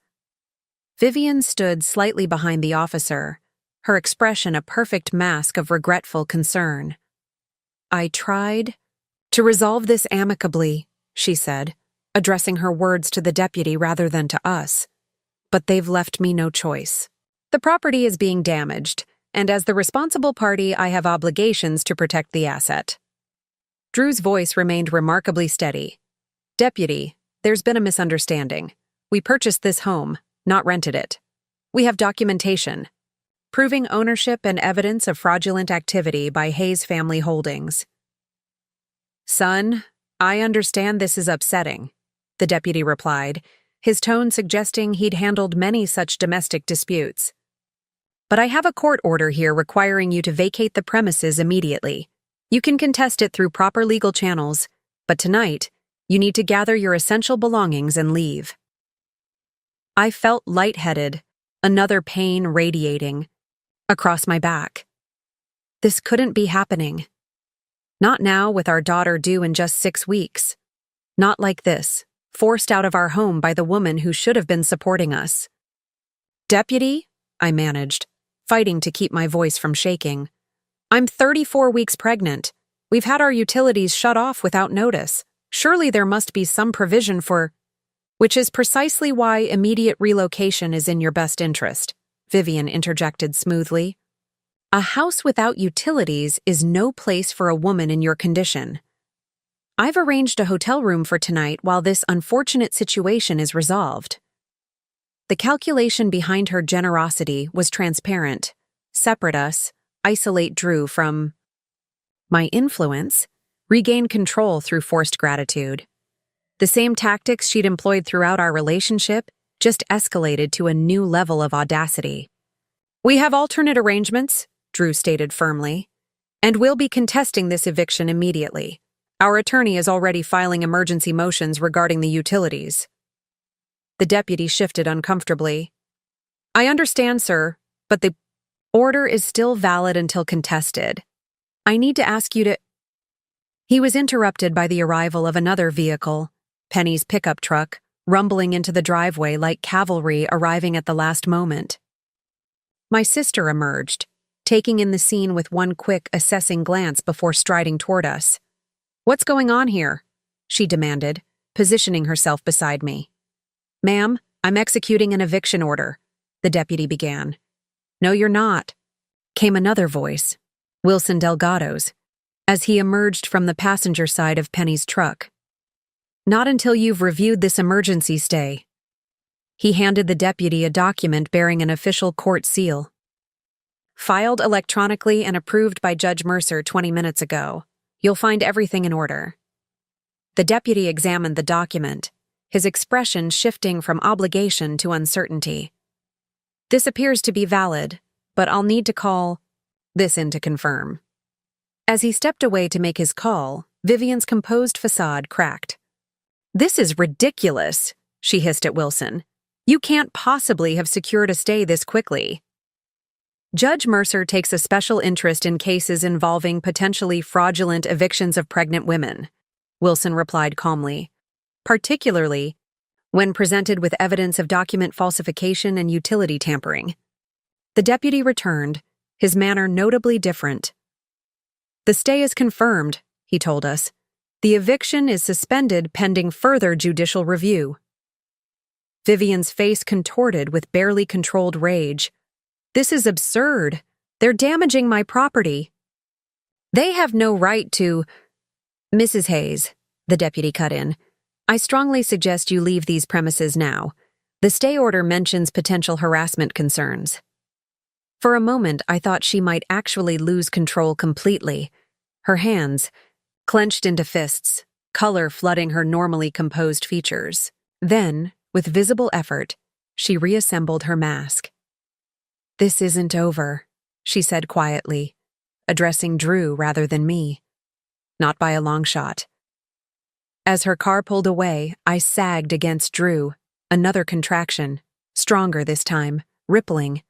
Vivian stood slightly behind the officer, her expression a perfect mask of regretful concern. "I tried to resolve this amicably," she said, addressing her words to the deputy rather than to us. "But they've left me no choice. The property is being damaged, and as the responsible party, I have obligations to protect the asset." Drew's voice remained remarkably steady. "Deputy, there's been a misunderstanding. We purchased this home, not rented it. We have documentation proving ownership and evidence of fraudulent activity by Hayes Family Holdings." "Son, I understand this is upsetting," the deputy replied, his tone suggesting he'd handled many such domestic disputes. "But I have a court order here requiring you to vacate the premises immediately. You can contest it through proper legal channels, but tonight, you need to gather your essential belongings and leave." I felt lightheaded, another pain radiating across my back. This couldn't be happening. Not now, with our daughter due in just 6 weeks. Not like this, forced out of our home by the woman who should have been supporting us. "Deputy," I managed, fighting to keep my voice from shaking. "I'm 34 weeks pregnant. We've had our utilities shut off without notice. Surely there must be some provision for—" "Which is precisely why immediate relocation is in your best interest," Vivian interjected smoothly. "A house without utilities is no place for a woman in your condition. I've arranged a hotel room for tonight while this unfortunate situation is resolved." The calculation behind her generosity was transparent. Separate us, isolate Drew from my influence, regain control through forced gratitude. The same tactics she'd employed throughout our relationship, just escalated to a new level of audacity. "We have alternate arrangements," Drew stated firmly, "and we'll be contesting this eviction immediately. Our attorney is already filing emergency motions regarding the utilities." The deputy shifted uncomfortably. "I understand, sir, but the Order is still valid until contested. I need to ask you to— He was interrupted by the arrival of another vehicle, Penny's pickup truck, rumbling into the driveway like cavalry arriving at the last moment. My sister emerged, taking in the scene with one quick, assessing glance before striding toward us. "What's going on here?" she demanded, positioning herself beside me. "Ma'am, I'm executing an eviction order," the deputy began. "No, you're not," came another voice, Wilson Delgado's, as he emerged from the passenger side of Penny's truck. "Not until you've reviewed this emergency stay." He handed the deputy a document bearing an official court seal. "Filed electronically and approved by Judge Mercer 20 minutes ago. You'll find everything in order." The deputy examined the document, his expression shifting from obligation to uncertainty. "This appears to be valid, but I'll need to call this in to confirm." As he stepped away to make his call, Vivian's composed facade cracked. "This is ridiculous," she hissed at Wilson. "You can't possibly have secured a stay this quickly." "Judge Mercer takes a special interest in cases involving potentially fraudulent evictions of pregnant women," Wilson replied calmly, "particularly when presented with evidence of document falsification and utility tampering." The deputy returned, his manner notably different. "The stay is confirmed," he told us. "The eviction is suspended pending further judicial review." Vivian's face contorted with barely controlled rage. "This is absurd. They're damaging my property." "They have no right to—" "Mrs. Hayes," the deputy cut in, "I strongly suggest you leave these premises now. The stay order mentions potential harassment concerns." For a moment, I thought she might actually lose control completely. Her hands clenched into fists, color flooding her normally composed features. Then, with visible effort, she reassembled her mask. "This isn't over," she said quietly, addressing Drew rather than me. Not by a long shot. As her car pulled away, I sagged against Drew, another contraction, stronger this time, rippling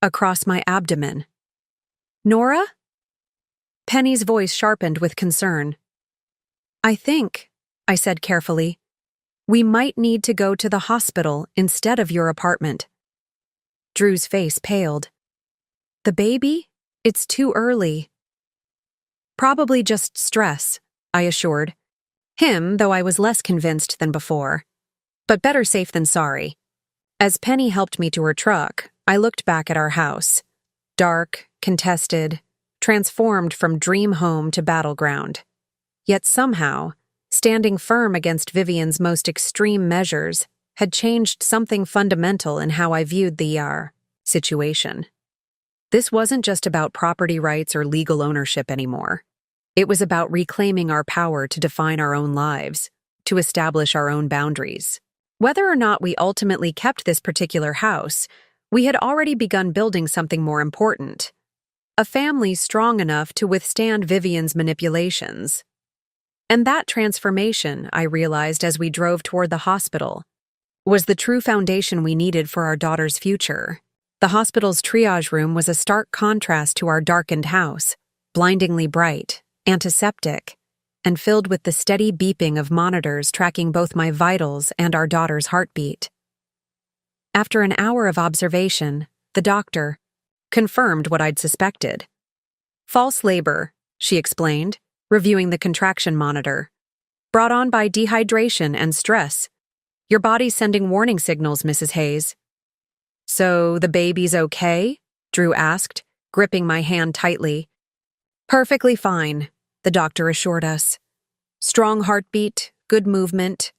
across my abdomen. "Nora?" Penny's voice sharpened with concern. "I think," I said carefully, "we might need to go to the hospital instead of your apartment." Drew's face paled. "The baby? It's too early." "Probably just stress," I assured him, though I was less convinced than before. But better safe than sorry. As Penny helped me to her truck, I looked back at our house. Dark, contested, transformed from dream home to battleground. Yet somehow, standing firm against Vivian's most extreme measures had changed something fundamental in how I viewed the situation. This wasn't just about property rights or legal ownership anymore. It was about reclaiming our power to define our own lives, to establish our own boundaries. Whether or not we ultimately kept this particular house, we had already begun building something more important. A family strong enough to withstand Vivian's manipulations. And that transformation, I realized as we drove toward the hospital, was the true foundation we needed for our daughter's future. The hospital's triage room was a stark contrast to our darkened house, blindingly bright, antiseptic, and filled with the steady beeping of monitors tracking both my vitals and our daughter's heartbeat. After an hour of observation, the doctor confirmed what I'd suspected. "False labor," she explained, reviewing the contraction monitor. "Brought on by dehydration and stress. Your body's sending warning signals, Mrs. Hayes." "So the baby's okay?" Drew asked, gripping my hand tightly. "Perfectly fine," the doctor assured us. "Strong heartbeat, good movement.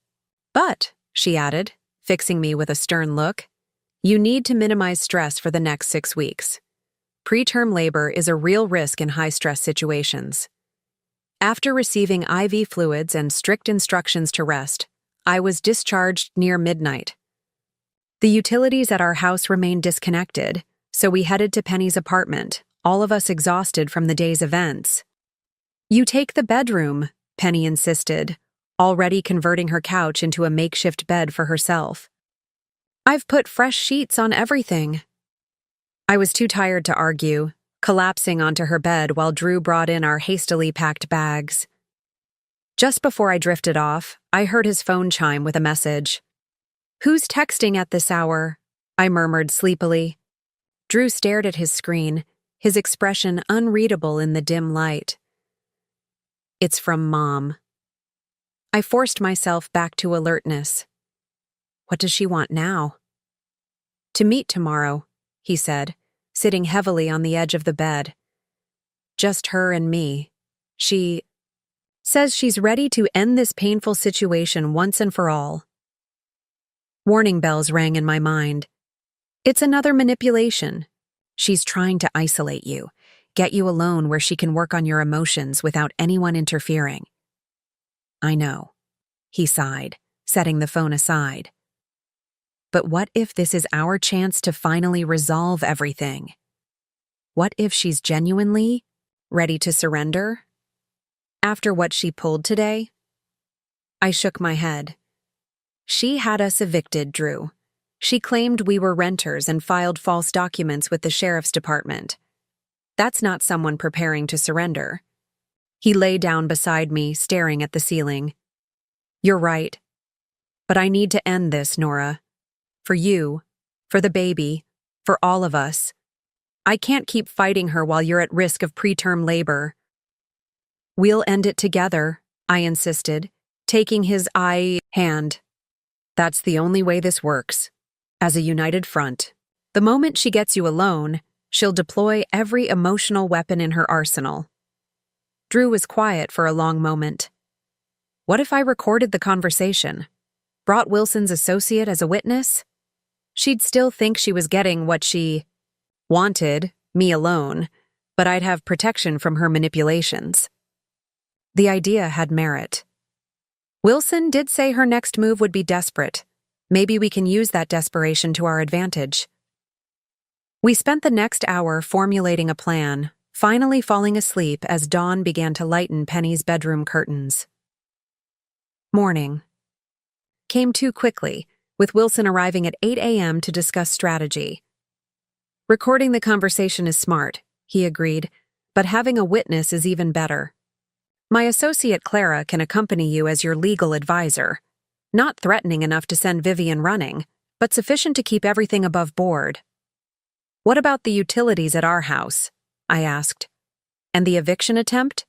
But," she added, fixing me with a stern look, "you need to minimize stress for the next 6 weeks. Preterm labor is a real risk in high-stress situations." After receiving IV fluids and strict instructions to rest, I was discharged near midnight. The utilities at our house remained disconnected, so we headed to Penny's apartment, all of us exhausted from the day's events. "You take the bedroom," Penny insisted, already converting her couch into a makeshift bed for herself. "I've put fresh sheets on everything." I was too tired to argue, collapsing onto her bed while Drew brought in our hastily packed bags. Just before I drifted off, I heard his phone chime with a message. "Who's texting at this hour?" I murmured sleepily. Drew stared at his screen, his expression unreadable in the dim light. "It's from Mom." I forced myself back to alertness. What does she want now? "To meet tomorrow," he said, sitting heavily on the edge of the bed. "Just her and me. She says she's ready to end this painful situation once and for all." Warning bells rang in my mind. It's another manipulation. She's trying to isolate you, get you alone where she can work on your emotions without anyone interfering. "I know," he sighed, setting the phone aside. "But what if this is our chance to finally resolve everything? What if she's genuinely ready to surrender? After what she pulled today?" I shook my head. She had us evicted, Drew. She claimed we were renters and filed false documents with the sheriff's department. That's not someone preparing to surrender. He lay down beside me, staring at the ceiling. "You're right. But I need to end this, Nora. For you, for the baby, for all of us. I can't keep fighting her while you're at risk of preterm labor." "We'll end it together," I insisted, taking his hand. "That's the only way this works. As a united front. The moment she gets you alone, she'll deploy every emotional weapon in her arsenal." Drew was quiet for a long moment. What if I recorded the conversation? Brought Wilson's associate as a witness? She'd still think she was getting what she wanted, me alone, but I'd have protection from her manipulations. The idea had merit. Wilson did say her next move would be desperate. Maybe we can use that desperation to our advantage. We spent the next hour formulating a plan, finally falling asleep as dawn began to lighten Penny's bedroom curtains. Morning came too quickly, with Wilson arriving at 8 a.m. to discuss strategy. "Recording the conversation is smart," he agreed, "but having a witness is even better. My associate Clara can accompany you as your legal advisor. Not threatening enough to send Vivian running, but sufficient to keep everything above board." "What about the utilities at our house?" I asked. "And the eviction attempt?"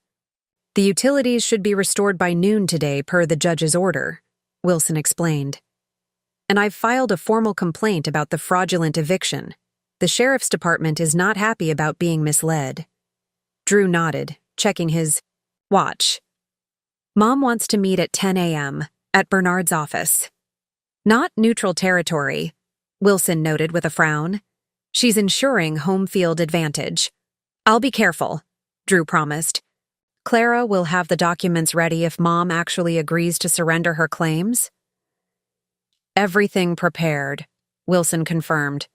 "The utilities should be restored by noon today per the judge's order," Wilson explained. "And I've filed a formal complaint about the fraudulent eviction. The sheriff's department is not happy about being misled." Drew nodded, checking his watch. "Mom wants to meet at 10 a.m. at Bernard's office." "Not neutral territory," Wilson noted with a frown. "She's ensuring home field advantage." "I'll be careful," Drew promised. "Clara will have the documents ready if Mom actually agrees to surrender her claims." "Everything prepared," Wilson confirmed.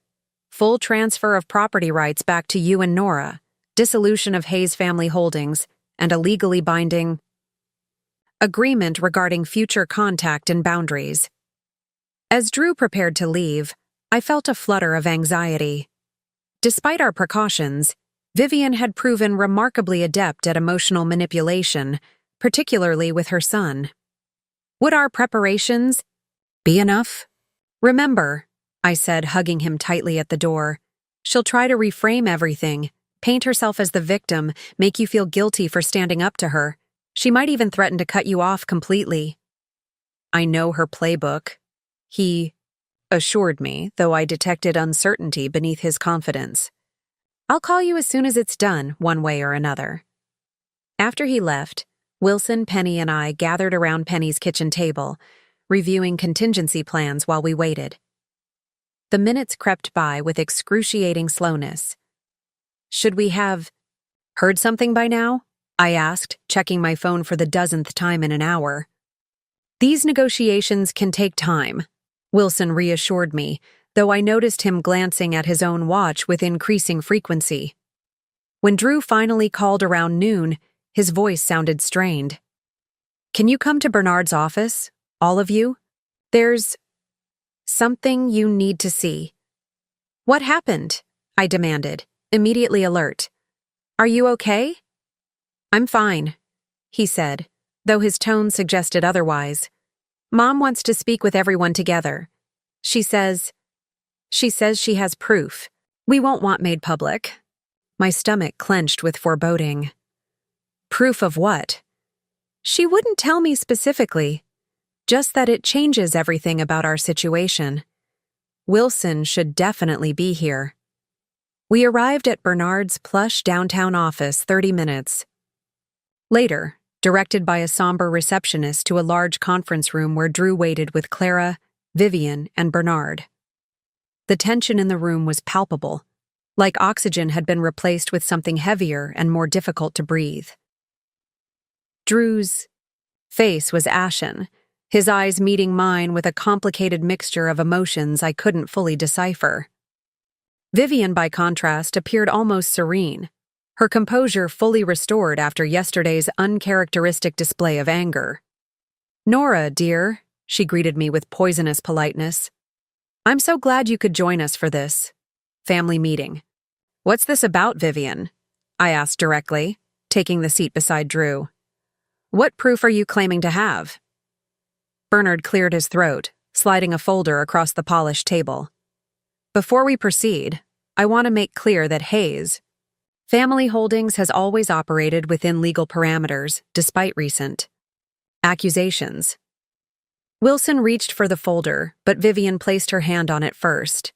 "Full transfer of property rights back to you and Nora, dissolution of Hayes family holdings, and a legally binding agreement regarding future contact and boundaries." As Drew prepared to leave, I felt a flutter of anxiety. Despite our precautions, Vivian had proven remarkably adept at emotional manipulation, particularly with her son. Would our preparations be enough? "Remember," I said, hugging him tightly at the door, "she'll try to reframe everything, paint herself as the victim, make you feel guilty for standing up to her. She might even threaten to cut you off completely." "I know her playbook," he assured me, though I detected uncertainty beneath his confidence. "I'll call you as soon as it's done, one way or another." After he left, Wilson, Penny, and I gathered around Penny's kitchen table, reviewing contingency plans while we waited. The minutes crept by with excruciating slowness. "Should we have heard something by now?" I asked, checking my phone for the dozenth time in an hour. "These negotiations can take time," Wilson reassured me, though I noticed him glancing at his own watch with increasing frequency. When Drew finally called around noon, his voice sounded strained. "Can you come to Bernard's office, all of you? There's something you need to see." "What happened?" I demanded, immediately alert. Are you okay? I'm fine, he said, though his tone suggested otherwise. Mom wants to speak with everyone together. She says she has proof. We won't want made public. My stomach clenched with foreboding. Proof of what? She wouldn't tell me specifically, just that it changes everything about our situation. Wilson should definitely be here. We arrived at Bernard's plush downtown office 30 minutes later, directed by a somber receptionist to a large conference room where Drew waited with Clara, Vivian, and Bernard. The tension in the room was palpable, like oxygen had been replaced with something heavier and more difficult to breathe. Drew's face was ashen, his eyes meeting mine with a complicated mixture of emotions I couldn't fully decipher. Vivian, by contrast, appeared almost serene, her composure fully restored after yesterday's uncharacteristic display of anger. Nora, dear, she greeted me with poisonous politeness. I'm so glad you could join us for this family meeting. What's this about, Vivian? I asked directly, taking the seat beside Drew. What proof are you claiming to have? Bernard cleared his throat, sliding a folder across the polished table. Before we proceed, I want to make clear that Hayes Family Holdings has always operated within legal parameters, despite recent accusations. Wilson reached for the folder, but Vivian placed her hand on it first.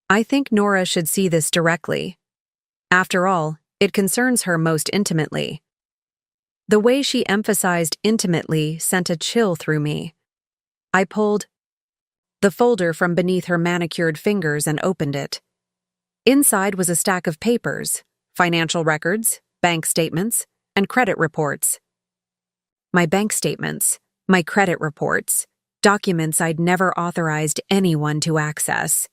I think Nora should see this directly. After all, it concerns her most intimately. The way she emphasized intimately sent a chill through me. I pulled the folder from beneath her manicured fingers and opened it. Inside was a stack of papers, financial records, bank statements, and credit reports. My bank statements, my credit reports, documents I'd never authorized anyone to access.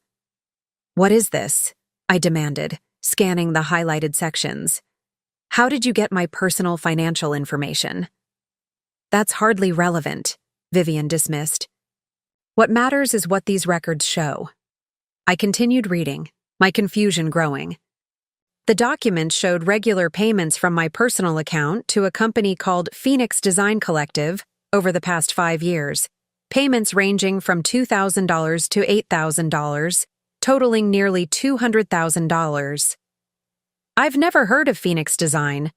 What is this? I demanded, scanning the highlighted sections. How did you get my personal financial information? That's hardly relevant, Vivian dismissed. What matters is what these records show. I continued reading, my confusion growing. The document showed regular payments from my personal account to a company called Phoenix Design Collective over the past 5 years, payments ranging from $2,000 to $8,000, totaling nearly $200,000. I've never heard of Phoenix Design,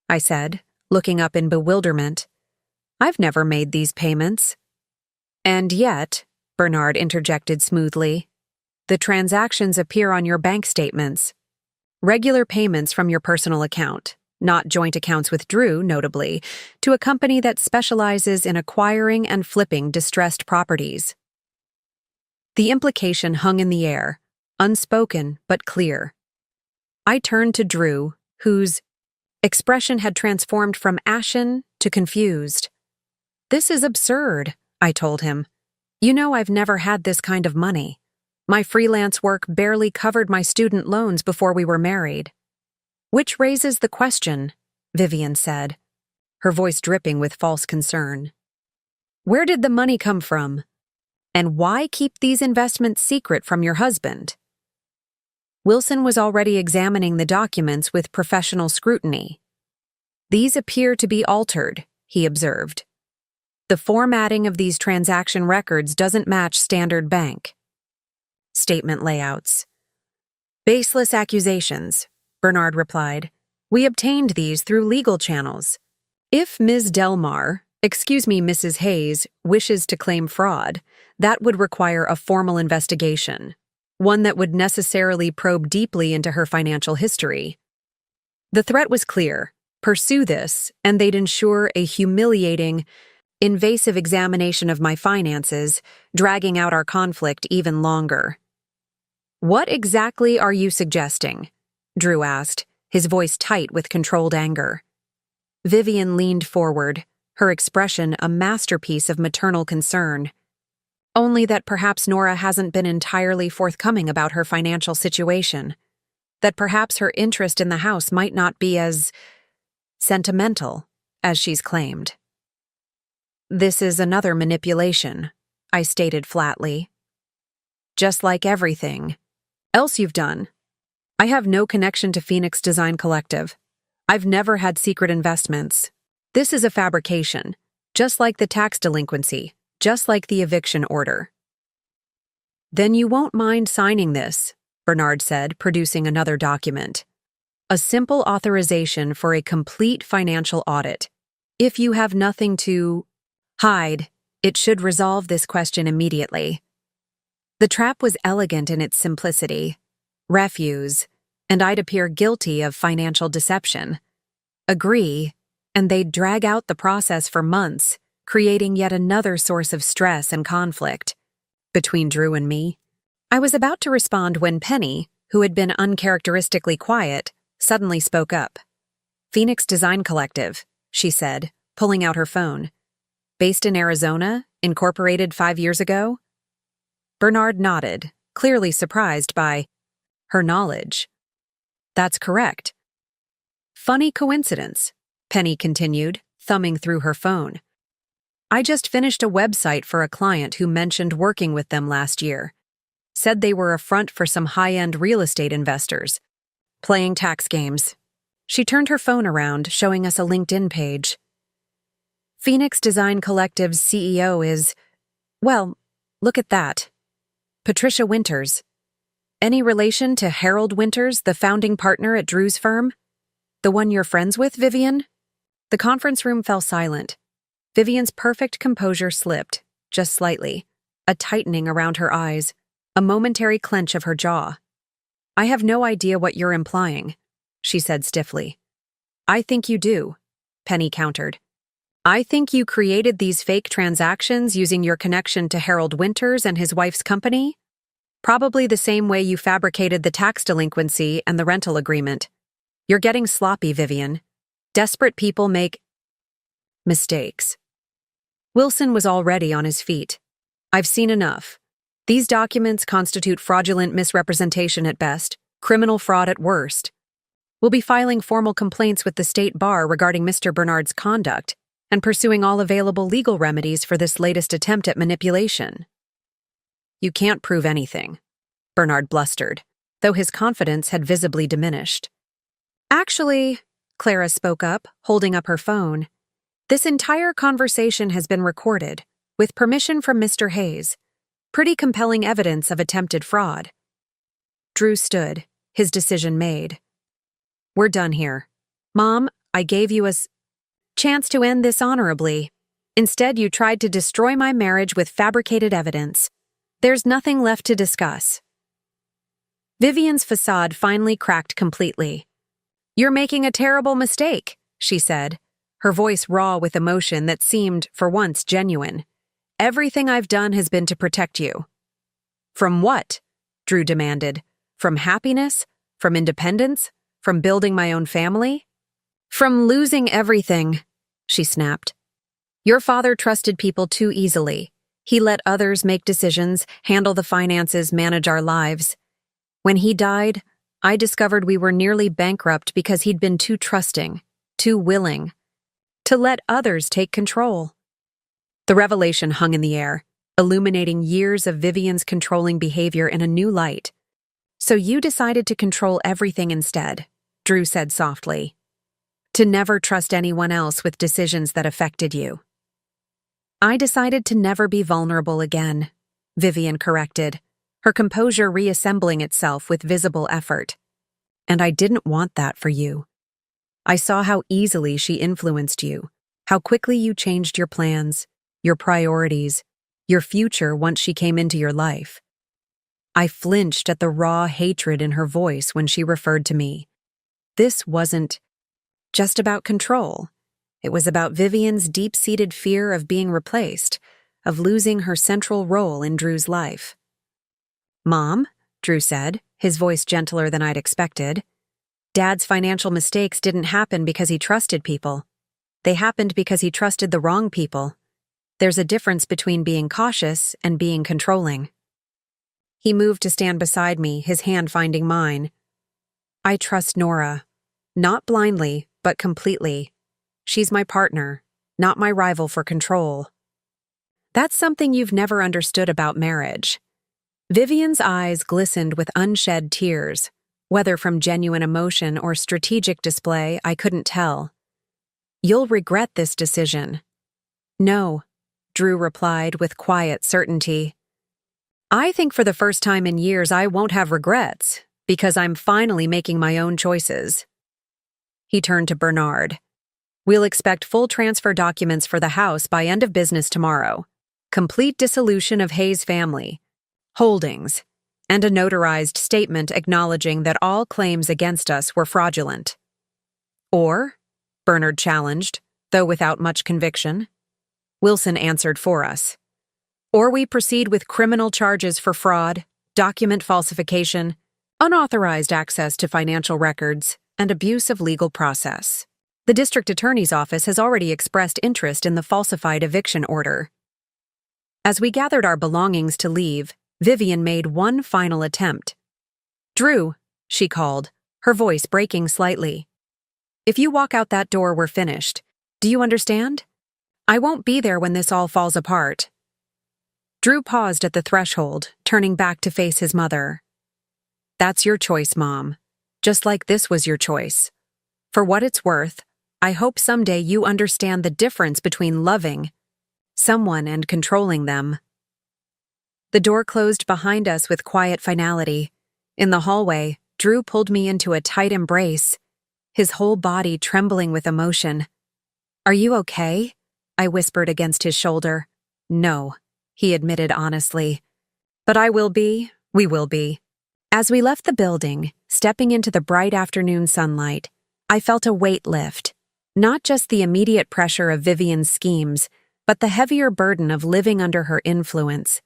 I said, looking up in bewilderment. I've never made these payments. And yet, Bernard interjected smoothly, the transactions appear on your bank statements. Regular payments from your personal account, not joint accounts with Drew, notably, to a company that specializes in acquiring and flipping distressed properties. The implication hung in the air, unspoken but clear. I turned to Drew, whose expression had transformed from ashen to confused. This is absurd, I told him. You know I've never had this kind of money. My freelance work barely covered my student loans before we were married. Which raises the question, Vivian said, her voice dripping with false concern. Where did the money come from? And why keep these investments secret from your husband? Wilson was already examining the documents with professional scrutiny. These appear to be altered, he observed. The formatting of these transaction records doesn't match standard bank statement layouts. Baseless accusations, Bernard replied. We obtained these through legal channels. If Ms. Mrs. Hayes, wishes to claim fraud, that would require a formal investigation, one that would necessarily probe deeply into her financial history. The threat was clear. Pursue this, and they'd ensure a humiliating, invasive examination of my finances, dragging out our conflict even longer. What exactly are you suggesting? Drew asked, his voice tight with controlled anger. Vivian leaned forward, her expression a masterpiece of maternal concern. Only that perhaps Nora hasn't been entirely forthcoming about her financial situation. That perhaps her interest in the house might not be as sentimental as she's claimed. This is another manipulation, I stated flatly. Just like everything else you've done. I have no connection to Phoenix Design Collective. I've never had secret investments. This is a fabrication, just like the tax delinquency, just like the eviction order. Then you won't mind signing this, Bernard said, producing another document. A simple authorization for a complete financial audit. If you have nothing to hide, it should resolve this question immediately. The trap was elegant in its simplicity. Refuse, and I'd appear guilty of financial deception. Agree, and they'd drag out the process for months, creating yet another source of stress and conflict. Between Drew and me, I was about to respond when Penny, who had been uncharacteristically quiet, suddenly spoke up. Phoenix Design Collective, she said, pulling out her phone. Based in Arizona, incorporated 5 years ago? Bernard nodded, clearly surprised by her knowledge. That's correct. Funny coincidence, Penny continued, thumbing through her phone. I just finished a website for a client who mentioned working with them last year. Said they were a front for some high-end real estate investors. Playing tax games. She turned her phone around, showing us a LinkedIn page. Phoenix Design Collective's CEO is, well, look at that. Patricia Winters. Any relation to Harold Winters, the founding partner at Drew's firm? The one you're friends with, Vivian? The conference room fell silent. Vivian's perfect composure slipped, just slightly, a tightening around her eyes, a momentary clench of her jaw. I have no idea what you're implying, she said stiffly. I think you do, Penny countered. I think you created these fake transactions using your connection to Harold Winters and his wife's company? Probably the same way you fabricated the tax delinquency and the rental agreement. You're getting sloppy, Vivian. Desperate people make mistakes. Wilson was already on his feet. I've seen enough. These documents constitute fraudulent misrepresentation at best, criminal fraud at worst. We'll be filing formal complaints with the state bar regarding Mr. Bernard's conduct and pursuing all available legal remedies for this latest attempt at manipulation. You can't prove anything, Bernard blustered, though his confidence had visibly diminished. Actually, Clara spoke up, holding up her phone. This entire conversation has been recorded, with permission from Mr. Hayes. Pretty compelling evidence of attempted fraud. Drew stood, his decision made. We're done here. Mom, I gave you a chance to end this honorably. Instead, you tried to destroy my marriage with fabricated evidence. There's nothing left to discuss. Vivian's facade finally cracked completely. You're making a terrible mistake, she said, her voice raw with emotion that seemed, for once, genuine. Everything I've done has been to protect you. From what? Drew demanded. From happiness? From independence? From building my own family? From losing everything, she snapped. Your father trusted people too easily. He let others make decisions, handle the finances, manage our lives. When he died, I discovered we were nearly bankrupt because he'd been too trusting, too willing, to let others take control. The revelation hung in the air, illuminating years of Vivian's controlling behavior in a new light. So you decided to control everything instead, Drew said softly. To never trust anyone else with decisions that affected you. I decided to never be vulnerable again, Vivian corrected, her composure reassembling itself with visible effort. And I didn't want that for you. I saw how easily she influenced you, how quickly you changed your plans, your priorities, your future once she came into your life. I flinched at the raw hatred in her voice when she referred to me. This wasn't just about control. It was about Vivian's deep-seated fear of being replaced, of losing her central role in Drew's life. Mom, Drew said, his voice gentler than I'd expected. Dad's financial mistakes didn't happen because he trusted people. They happened because he trusted the wrong people. There's a difference between being cautious and being controlling. He moved to stand beside me, his hand finding mine. I trust Nora. Not blindly, but completely. She's my partner, not my rival for control. That's something you've never understood about marriage. Vivian's eyes glistened with unshed tears, Whether from genuine emotion or strategic display, I couldn't tell. "You'll regret this decision." "No," Drew replied with quiet certainty. "I think for the first time in years I won't have regrets, because I'm finally making my own choices." He turned to Bernard. "We'll expect full transfer documents for the house by end of business tomorrow. Complete dissolution of Hayes family, holdings, and a notarized statement acknowledging that all claims against us were fraudulent." "Or," Bernard challenged, though without much conviction. Wilson answered for us. "Or we proceed with criminal charges for fraud, document falsification, unauthorized access to financial records, and abuse of legal process. The district attorney's office has already expressed interest in the falsified eviction order." As we gathered our belongings to leave, Vivian made one final attempt. "Drew," she called, her voice breaking slightly. "If you walk out that door, we're finished. Do you understand? I won't be there when this all falls apart." Drew paused at the threshold, turning back to face his mother. "That's your choice, Mom. Just like this was your choice. For what it's worth, I hope someday you understand the difference between loving someone and controlling them." The door closed behind us with quiet finality. In the hallway, Drew pulled me into a tight embrace, his whole body trembling with emotion. "Are you okay?" I whispered against his shoulder. "No," he admitted honestly. "But I will be, we will be." As we left the building, stepping into the bright afternoon sunlight, I felt a weight lift. Not just the immediate pressure of Vivian's schemes, but the heavier burden of living under her influence.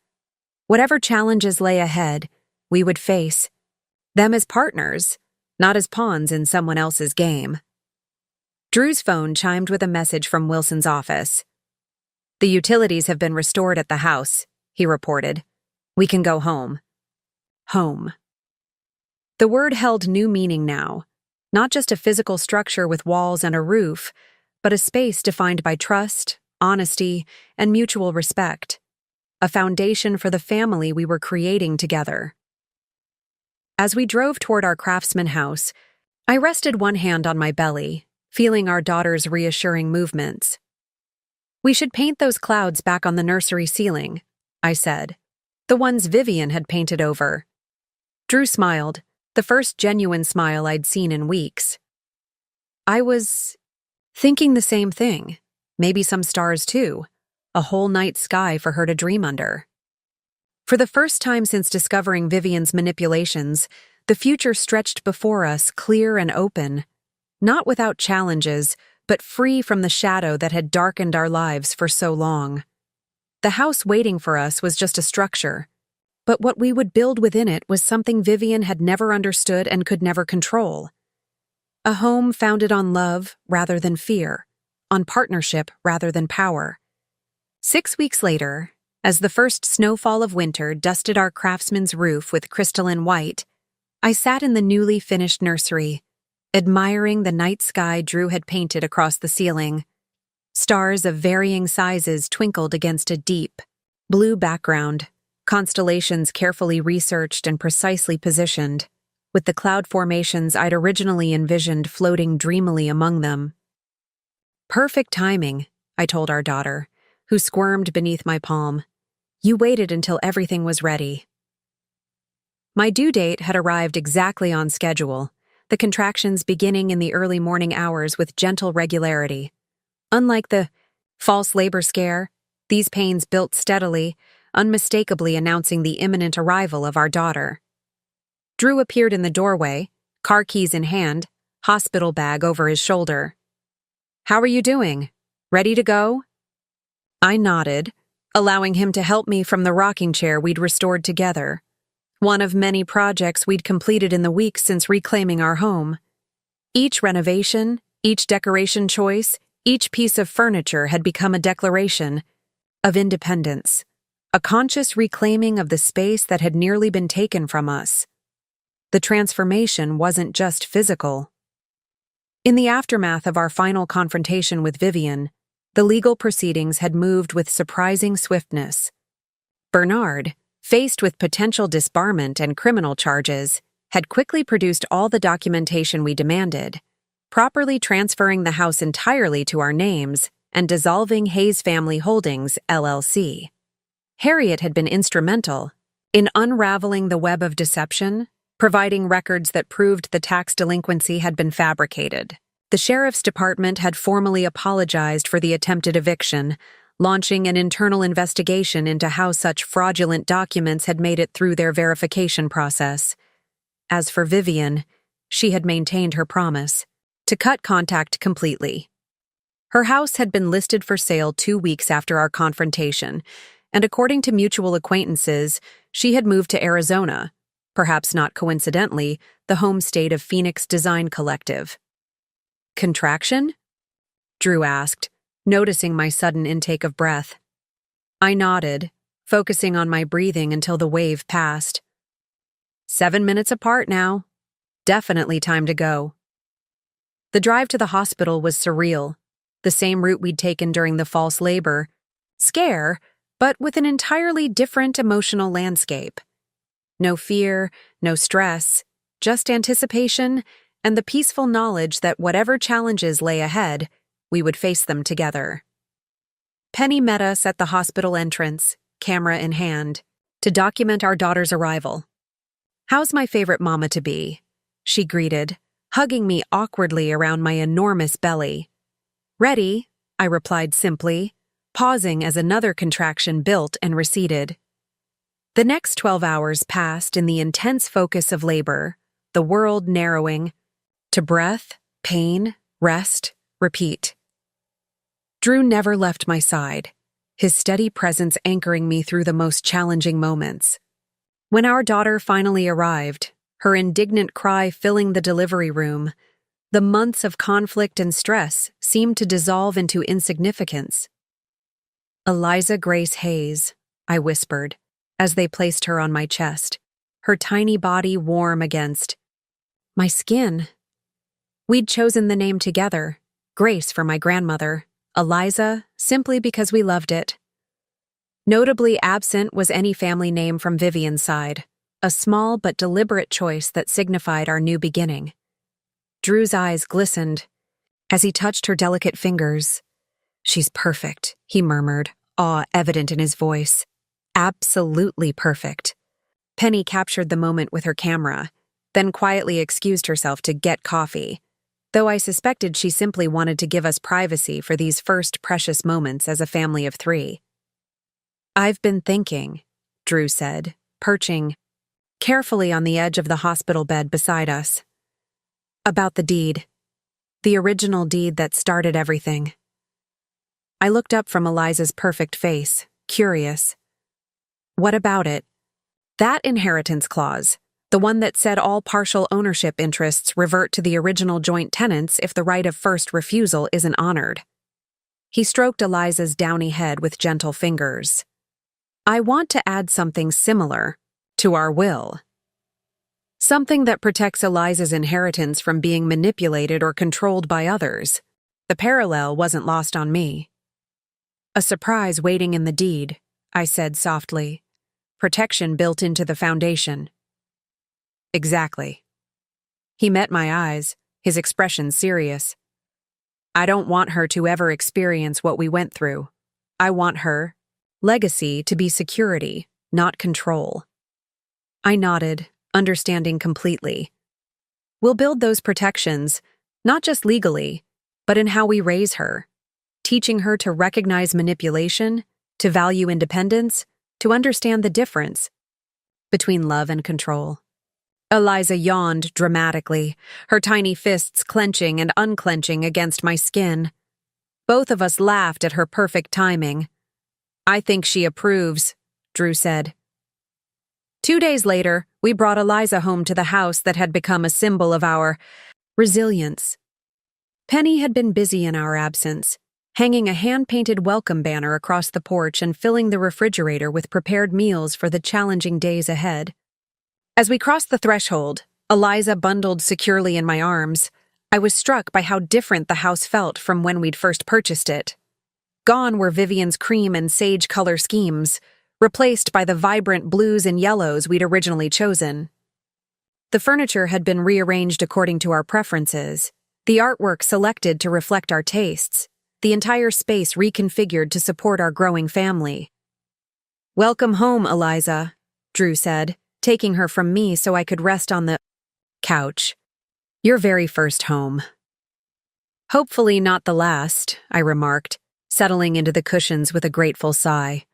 Whatever challenges lay ahead, we would face them as partners, not as pawns in someone else's game. Drew's phone chimed with a message from Wilson's office. "The utilities have been restored at the house," he reported. "We can go home." Home. The word held new meaning now, not just a physical structure with walls and a roof, but a space defined by trust, honesty, and mutual respect. A foundation for the family we were creating together. As we drove toward our Craftsman house, I rested one hand on my belly, feeling our daughter's reassuring movements. "We should paint those clouds back on the nursery ceiling," I said. "The ones Vivian had painted over." Drew smiled, the first genuine smile I'd seen in weeks. "I was thinking the same thing. Maybe some stars too. A whole night sky for her to dream under." For the first time since discovering Vivian's manipulations, the future stretched before us clear and open. Not without challenges, but free from the shadow that had darkened our lives for so long. The house waiting for us was just a structure, but what we would build within it was something Vivian had never understood and could never control. A home founded on love rather than fear, on partnership rather than power. 6 weeks later, as the first snowfall of winter dusted our craftsman's roof with crystalline white, I sat in the newly finished nursery, admiring the night sky Drew had painted across the ceiling. Stars of varying sizes twinkled against a deep, blue background, constellations carefully researched and precisely positioned, with the cloud formations I'd originally envisioned floating dreamily among them. "Perfect timing," I told our daughter, who squirmed beneath my palm. "You waited until everything was ready." My due date had arrived exactly on schedule, the contractions beginning in the early morning hours with gentle regularity. Unlike the false labor scare, these pains built steadily, unmistakably announcing the imminent arrival of our daughter. Drew appeared in the doorway, car keys in hand, hospital bag over his shoulder. "How are you doing? Ready to go?" I nodded, allowing him to help me from the rocking chair we'd restored together, one of many projects we'd completed in the weeks since reclaiming our home. Each renovation, each decoration choice, each piece of furniture had become a declaration of independence, a conscious reclaiming of the space that had nearly been taken from us. The transformation wasn't just physical. In the aftermath of our final confrontation with Vivian, the legal proceedings had moved with surprising swiftness. Bernard, faced with potential disbarment and criminal charges, had quickly produced all the documentation we demanded, properly transferring the house entirely to our names and dissolving Hayes Family Holdings, LLC. Harriet had been instrumental in unraveling the web of deception, providing records that proved the tax delinquency had been fabricated. The sheriff's department had formally apologized for the attempted eviction, launching an internal investigation into how such fraudulent documents had made it through their verification process. As for Vivian, she had maintained her promise to cut contact completely. Her house had been listed for sale 2 weeks after our confrontation, and according to mutual acquaintances, she had moved to Arizona, perhaps not coincidentally, the home state of Phoenix Design Collective. Contraction? Drew asked, noticing my sudden intake of breath. I nodded, focusing on my breathing until the wave passed. 7 minutes apart now. Definitely time to go. The drive to the hospital was surreal, the same route we'd taken during the false labor. Scare, but with an entirely different emotional landscape. No fear, no stress, just anticipation and the peaceful knowledge that whatever challenges lay ahead, we would face them together. Penny met us at the hospital entrance, camera in hand, to document our daughter's arrival. "How's my favorite mama to be?" she greeted, hugging me awkwardly around my enormous belly. "Ready," I replied simply, pausing as another contraction built and receded. The next 12 hours passed in the intense focus of labor, the world narrowing to breath, pain, rest, repeat. Drew never left my side, his steady presence anchoring me through the most challenging moments. When our daughter finally arrived, her indignant cry filling the delivery room, the months of conflict and stress seemed to dissolve into insignificance. "Eliza Grace Hayes," I whispered, as they placed her on my chest, her tiny body warm against my skin. We'd chosen the name together, Grace for my grandmother, Eliza simply because we loved it. Notably absent was any family name from Vivian's side, a small but deliberate choice that signified our new beginning. Drew's eyes glistened as he touched her delicate fingers. "She's perfect," he murmured, awe evident in his voice. "Absolutely perfect." Penny captured the moment with her camera, then quietly excused herself to get coffee, though I suspected she simply wanted to give us privacy for these first precious moments as a family of 3. "I've been thinking," Drew said, perching carefully on the edge of the hospital bed beside us, "about the deed. The original deed that started everything." I looked up from Eliza's perfect face, curious. "What about it?" "That inheritance clause, the one that said all partial ownership interests revert to the original joint tenants if the right of first refusal isn't honored." He stroked Eliza's downy head with gentle fingers. "I want to add something similar to our will. Something that protects Eliza's inheritance from being manipulated or controlled by others." The parallel wasn't lost on me. "A surprise waiting in the deed," I said softly. "Protection built into the foundation." "Exactly." He met my eyes, his expression serious. "I don't want her to ever experience what we went through. I want her legacy to be security, not control." I nodded, understanding completely. "We'll build those protections, not just legally, but in how we raise her, teaching her to recognize manipulation, to value independence, to understand the difference between love and control." Eliza yawned dramatically, her tiny fists clenching and unclenching against my skin. Both of us laughed at her perfect timing. "I think she approves," Drew said. 2 days later, we brought Eliza home to the house that had become a symbol of our resilience. Penny had been busy in our absence, hanging a hand-painted welcome banner across the porch and filling the refrigerator with prepared meals for the challenging days ahead. As we crossed the threshold, Eliza bundled securely in my arms, I was struck by how different the house felt from when we'd first purchased it. Gone were Vivian's cream and sage color schemes, replaced by the vibrant blues and yellows we'd originally chosen. The furniture had been rearranged according to our preferences, the artwork selected to reflect our tastes, the entire space reconfigured to support our growing family. "Welcome home, Eliza," Drew said, taking her from me so I could rest on the couch. "Your very first home." "Hopefully not the last," I remarked, settling into the cushions with a grateful sigh.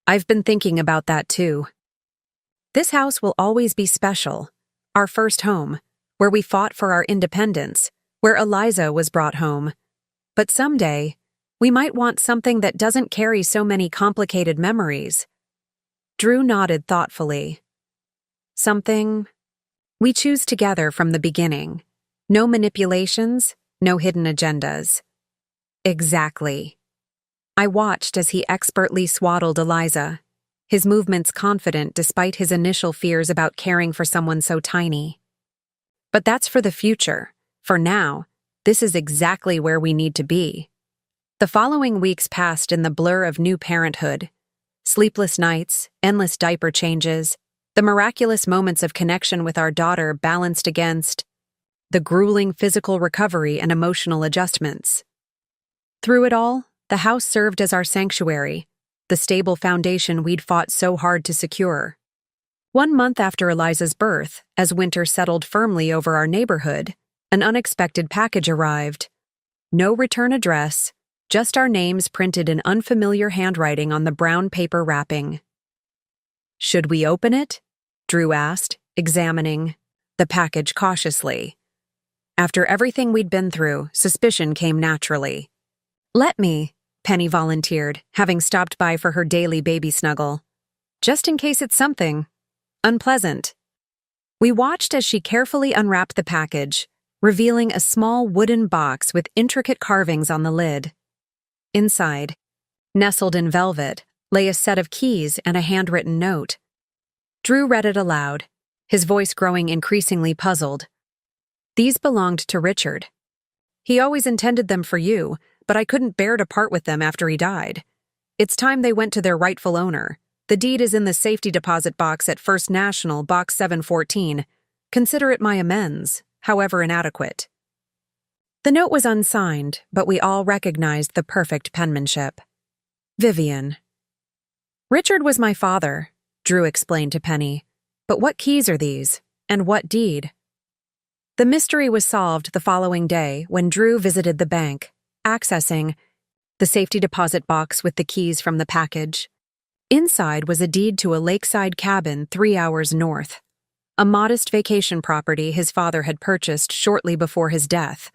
"I've been thinking about that too. This house will always be special. Our first home, where we fought for our independence, where Eliza was brought home. But someday, we might want something that doesn't carry so many complicated memories." Drew nodded thoughtfully. "Something we choose together from the beginning. No manipulations, no hidden agendas." "Exactly." I watched as he expertly swaddled Eliza, his movements confident despite his initial fears about caring for someone so tiny. "But that's for the future. For now, this is exactly where we need to be." The following weeks passed in the blur of new parenthood. Sleepless nights, endless diaper changes, the miraculous moments of connection with our daughter balanced against the grueling physical recovery and emotional adjustments. Through it all, the house served as our sanctuary, the stable foundation we'd fought so hard to secure. 1 month after Eliza's birth, as winter settled firmly over our neighborhood, an unexpected package arrived. No return address, just our names printed in unfamiliar handwriting on the brown paper wrapping. "Should we open it?" Drew asked, examining the package cautiously. After everything we'd been through, suspicion came naturally. "Let me," Penny volunteered, having stopped by for her daily baby snuggle. "Just in case it's something unpleasant." We watched as she carefully unwrapped the package, revealing a small wooden box with intricate carvings on the lid. Inside, nestled in velvet, lay a set of keys and a handwritten note. Drew read it aloud, his voice growing increasingly puzzled. "These belonged to Richard. He always intended them for you, but I couldn't bear to part with them after he died. It's time they went to their rightful owner. The deed is in the safety deposit box at First National, Box 714. Consider it my amends, however inadequate." The note was unsigned, but we all recognized the perfect penmanship. Vivian. "Richard was my father," Drew explained to Penny. "But what keys are these? And what deed?" The mystery was solved the following day when Drew visited the bank, accessing the safety deposit box with the keys from the package. Inside was a deed to a lakeside cabin 3 hours north, a modest vacation property his father had purchased shortly before his death,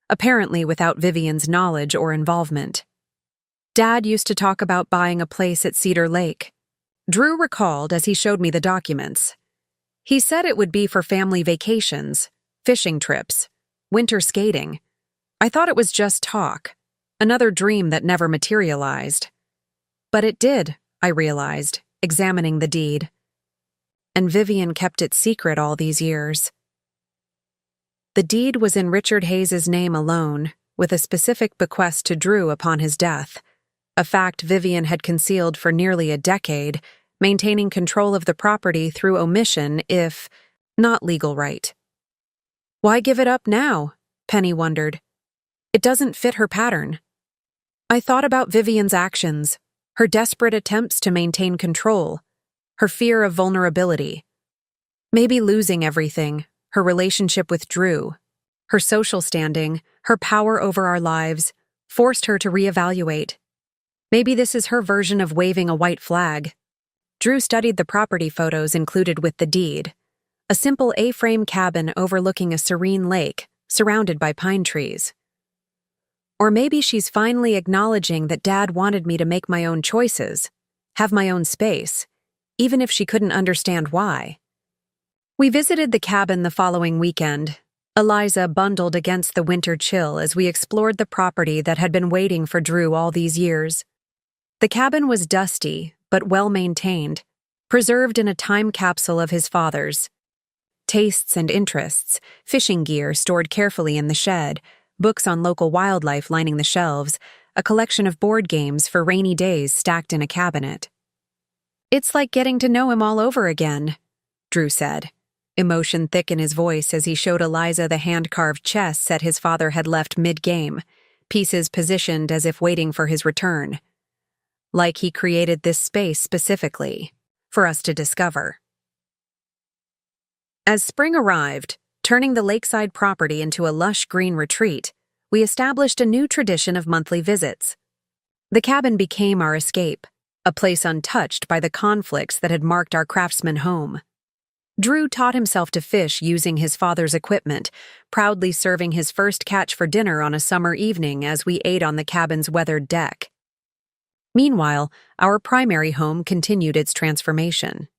apparently without Vivian's knowledge or involvement. Dad used to talk about buying a place at Cedar Lake. Drew recalled as he showed me the documents. He said it would be for family vacations, fishing trips, winter skating. I thought it was just talk, another dream that never materialized. But it did, I realized, examining the deed. And Vivian kept it secret all these years. The deed was in Richard Hayes's name alone, with a specific bequest to Drew upon his death, a fact Vivian had concealed for nearly a decade, maintaining control of the property through omission if not legal right. Why give it up now? Penny wondered. It doesn't fit her pattern. I thought about Vivian's actions, her desperate attempts to maintain control, her fear of vulnerability. Maybe losing everything, her relationship with Drew, her social standing, her power over our lives, forced her to reevaluate. Maybe this is her version of waving a white flag. Drew studied the property photos included with the deed. A simple A-frame cabin overlooking a serene lake, surrounded by pine trees. Or maybe she's finally acknowledging that Dad wanted me to make my own choices, have my own space, even if she couldn't understand why. We visited the cabin the following weekend, Eliza bundled against the winter chill as we explored the property that had been waiting for Drew all these years. The cabin was dusty, but well-maintained, preserved in a time capsule of his father's. Tastes and interests, fishing gear stored carefully in the shed, books on local wildlife lining the shelves, a collection of board games for rainy days stacked in a cabinet. It's like getting to know him all over again, Drew said. emotion thick in his voice as he showed Eliza the hand-carved chess set his father had left mid-game, pieces positioned as if waiting for his return. Like he created this space specifically for us to discover. As spring arrived, turning the lakeside property into a lush green retreat, we established a new tradition of monthly visits. The cabin became our escape, a place untouched by the conflicts that had marked our craftsman home. Drew taught himself to fish using his father's equipment, proudly serving his first catch for dinner on a summer evening as we ate on the cabin's weathered deck. Meanwhile, our primary home continued its transformation.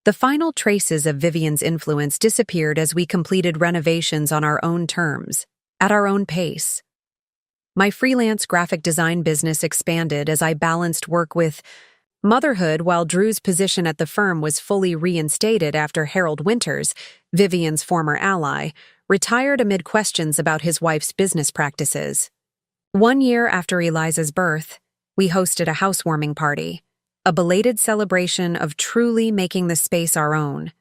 The final traces of Vivian's influence disappeared as we completed renovations on our own terms, at our own pace. My freelance graphic design business expanded as I balanced work with motherhood while Drew's position at the firm was fully reinstated after Harold Winters, Vivian's former ally, retired amid questions about his wife's business practices. 1 year after Eliza's birth, we hosted a housewarming party, a belated celebration of truly making the space our own.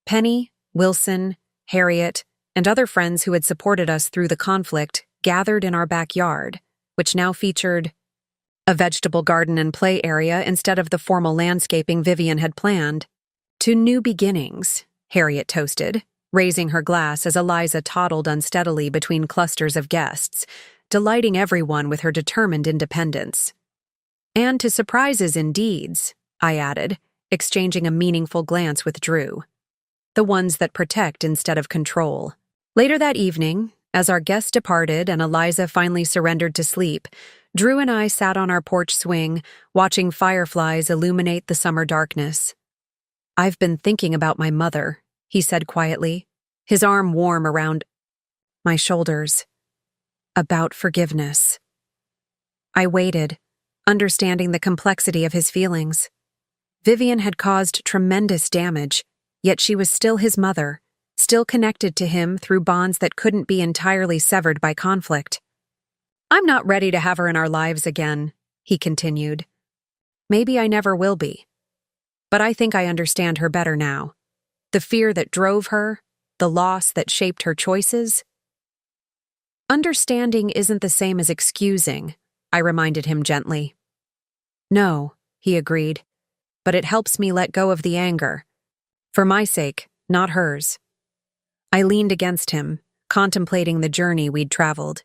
Penny, Wilson, Harriet, and other friends who had supported us through the conflict gathered in our backyard, which now featured a vegetable garden and play area instead of the formal landscaping Vivian had planned. "To new beginnings," Harriet toasted, raising her glass as Eliza toddled unsteadily between clusters of guests, delighting everyone with her determined independence. "And to surprises in deeds," I added, exchanging a meaningful glance with Drew. "The ones that protect instead of control." Later that evening, as our guests departed and Eliza finally surrendered to sleep, Drew and I sat on our porch swing, watching fireflies illuminate the summer darkness. "I've been thinking about my mother," he said quietly, his arm warm around my shoulders. "About forgiveness." I waited, understanding the complexity of his feelings. Vivian had caused tremendous damage, yet she was still his mother, still connected to him through bonds that couldn't be entirely severed by conflict. "I'm not ready to have her in our lives again," he continued. "Maybe I never will be. But I think I understand her better now. The fear that drove her, the loss that shaped her choices." "Understanding isn't the same as excusing," I reminded him gently. "No," he agreed, "but it helps me let go of the anger. For my sake, not hers." I leaned against him, contemplating the journey we'd traveled.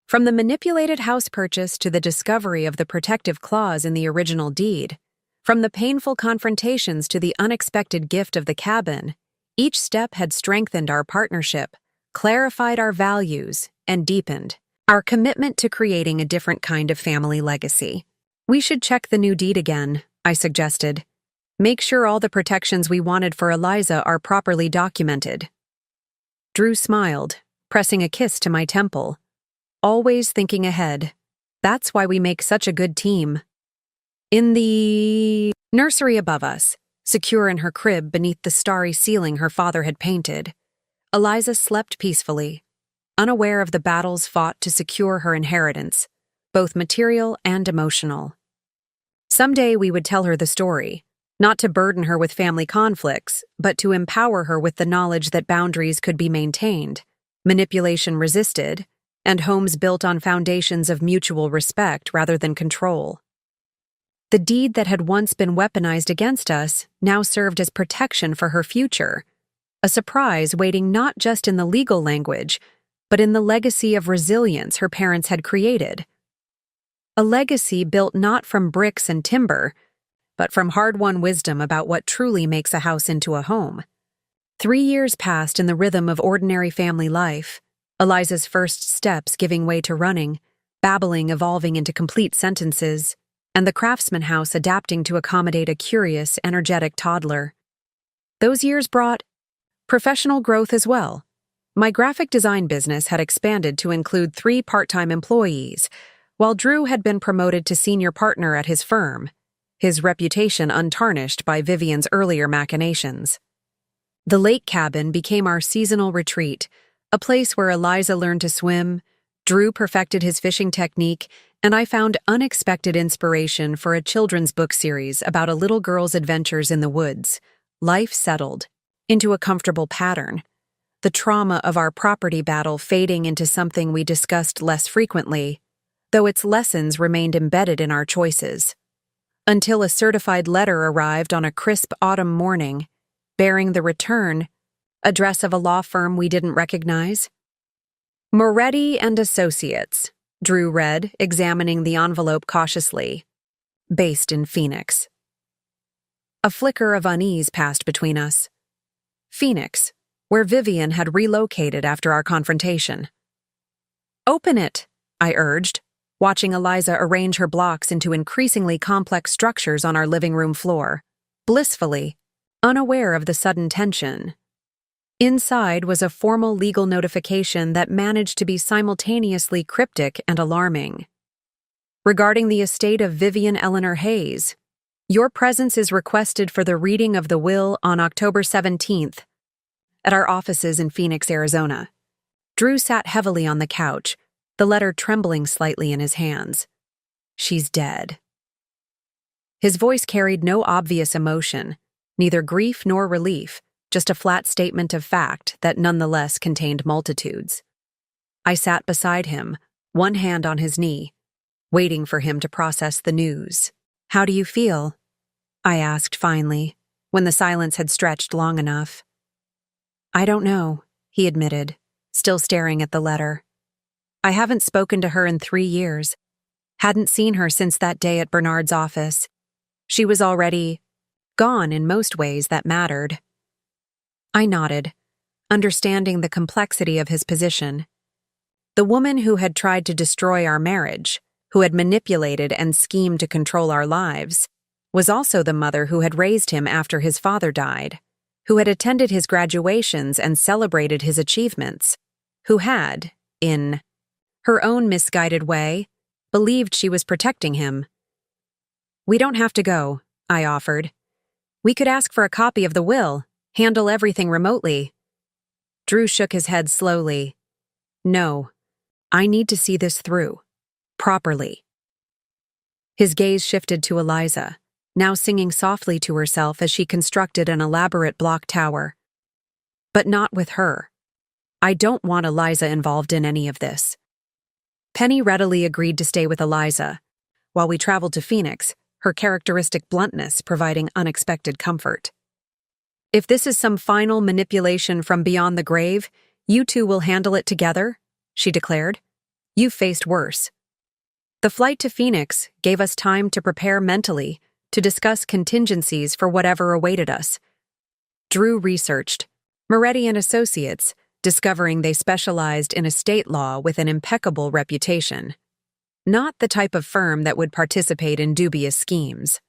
From the manipulated house purchase to the discovery of the protective clause in the original deed, from the painful confrontations to the unexpected gift of the cabin, each step had strengthened our partnership, clarified our values, and deepened our commitment to creating a different kind of family legacy. "We should check the new deed again," I suggested. "Make sure all the protections we wanted for Eliza are properly documented." Drew smiled, pressing a kiss to my temple. "Always thinking ahead. That's why we make such a good team." In the nursery above us, secure in her crib beneath the starry ceiling her father had painted, Eliza slept peacefully, unaware of the battles fought to secure her inheritance, both material and emotional. Someday we would tell her the story, not to burden her with family conflicts, but to empower her with the knowledge that boundaries could be maintained, manipulation resisted, and homes built on foundations of mutual respect rather than control. The deed that had once been weaponized against us now served as protection for her future, a surprise waiting not just in the legal language, but in the legacy of resilience her parents had created. A legacy built not from bricks and timber, but from hard-won wisdom about what truly makes a house into a home. 3 years passed in the rhythm of ordinary family life, Eliza's first steps giving way to running, babbling evolving into complete sentences, and the craftsman house adapting to accommodate a curious, energetic toddler. Those years brought professional growth as well. My graphic design business had expanded to include 3 part-time employees, while Drew had been promoted to senior partner at his firm, his reputation untarnished by Vivian's earlier machinations. The lake cabin became our seasonal retreat, a place where Eliza learned to swim, Drew perfected his fishing technique, and I found unexpected inspiration for a children's book series about a little girl's adventures in the woods. Life settled, into a comfortable pattern, the trauma of our property battle fading into something we discussed less frequently, though its lessons remained embedded in our choices. Until a certified letter arrived on a crisp autumn morning, bearing the return address of a law firm we didn't recognize. Moretti and Associates, Drew read, examining the envelope cautiously. Based in Phoenix. A flicker of unease passed between us. Phoenix, where Vivian had relocated after our confrontation. Open it, I urged, watching Eliza arrange her blocks into increasingly complex structures on our living room floor, blissfully, unaware of the sudden tension. Inside was a formal legal notification that managed to be simultaneously cryptic and alarming. Regarding the estate of Vivian Eleanor Hayes, your presence is requested for the reading of the will on October 17th at our offices in Phoenix, Arizona. Drew sat heavily on the couch, the letter trembling slightly in his hands. She's dead. His voice carried no obvious emotion, neither grief nor relief, just a flat statement of fact that nonetheless contained multitudes. I sat beside him, one hand on his knee, waiting for him to process the news. How do you feel? I asked finally, when the silence had stretched long enough. I don't know, he admitted, still staring at the letter. I haven't spoken to her in 3 years. Hadn't seen her since that day at Bernard's office. She was already gone in most ways that mattered. I nodded, understanding the complexity of his position. The woman who had tried to destroy our marriage, who had manipulated and schemed to control our lives, was also the mother who had raised him after his father died, who had attended his graduations and celebrated his achievements, who had, in her own misguided way, believed she was protecting him. We don't have to go, I offered. We could ask for a copy of the will, handle everything remotely. Drew shook his head slowly. No, I need to see this through. Properly. His gaze shifted to Eliza, now singing softly to herself as she constructed an elaborate block tower. But not with her. I don't want Eliza involved in any of this. Penny readily agreed to stay with Eliza, while we traveled to Phoenix, her characteristic bluntness providing unexpected comfort. If this is some final manipulation from beyond the grave, you two will handle it together, she declared. You've faced worse. The flight to Phoenix gave us time to prepare mentally to discuss contingencies for whatever awaited us. Drew researched Moretti and Associates, discovering they specialized in estate law with an impeccable reputation. Not the type of firm that would participate in dubious schemes.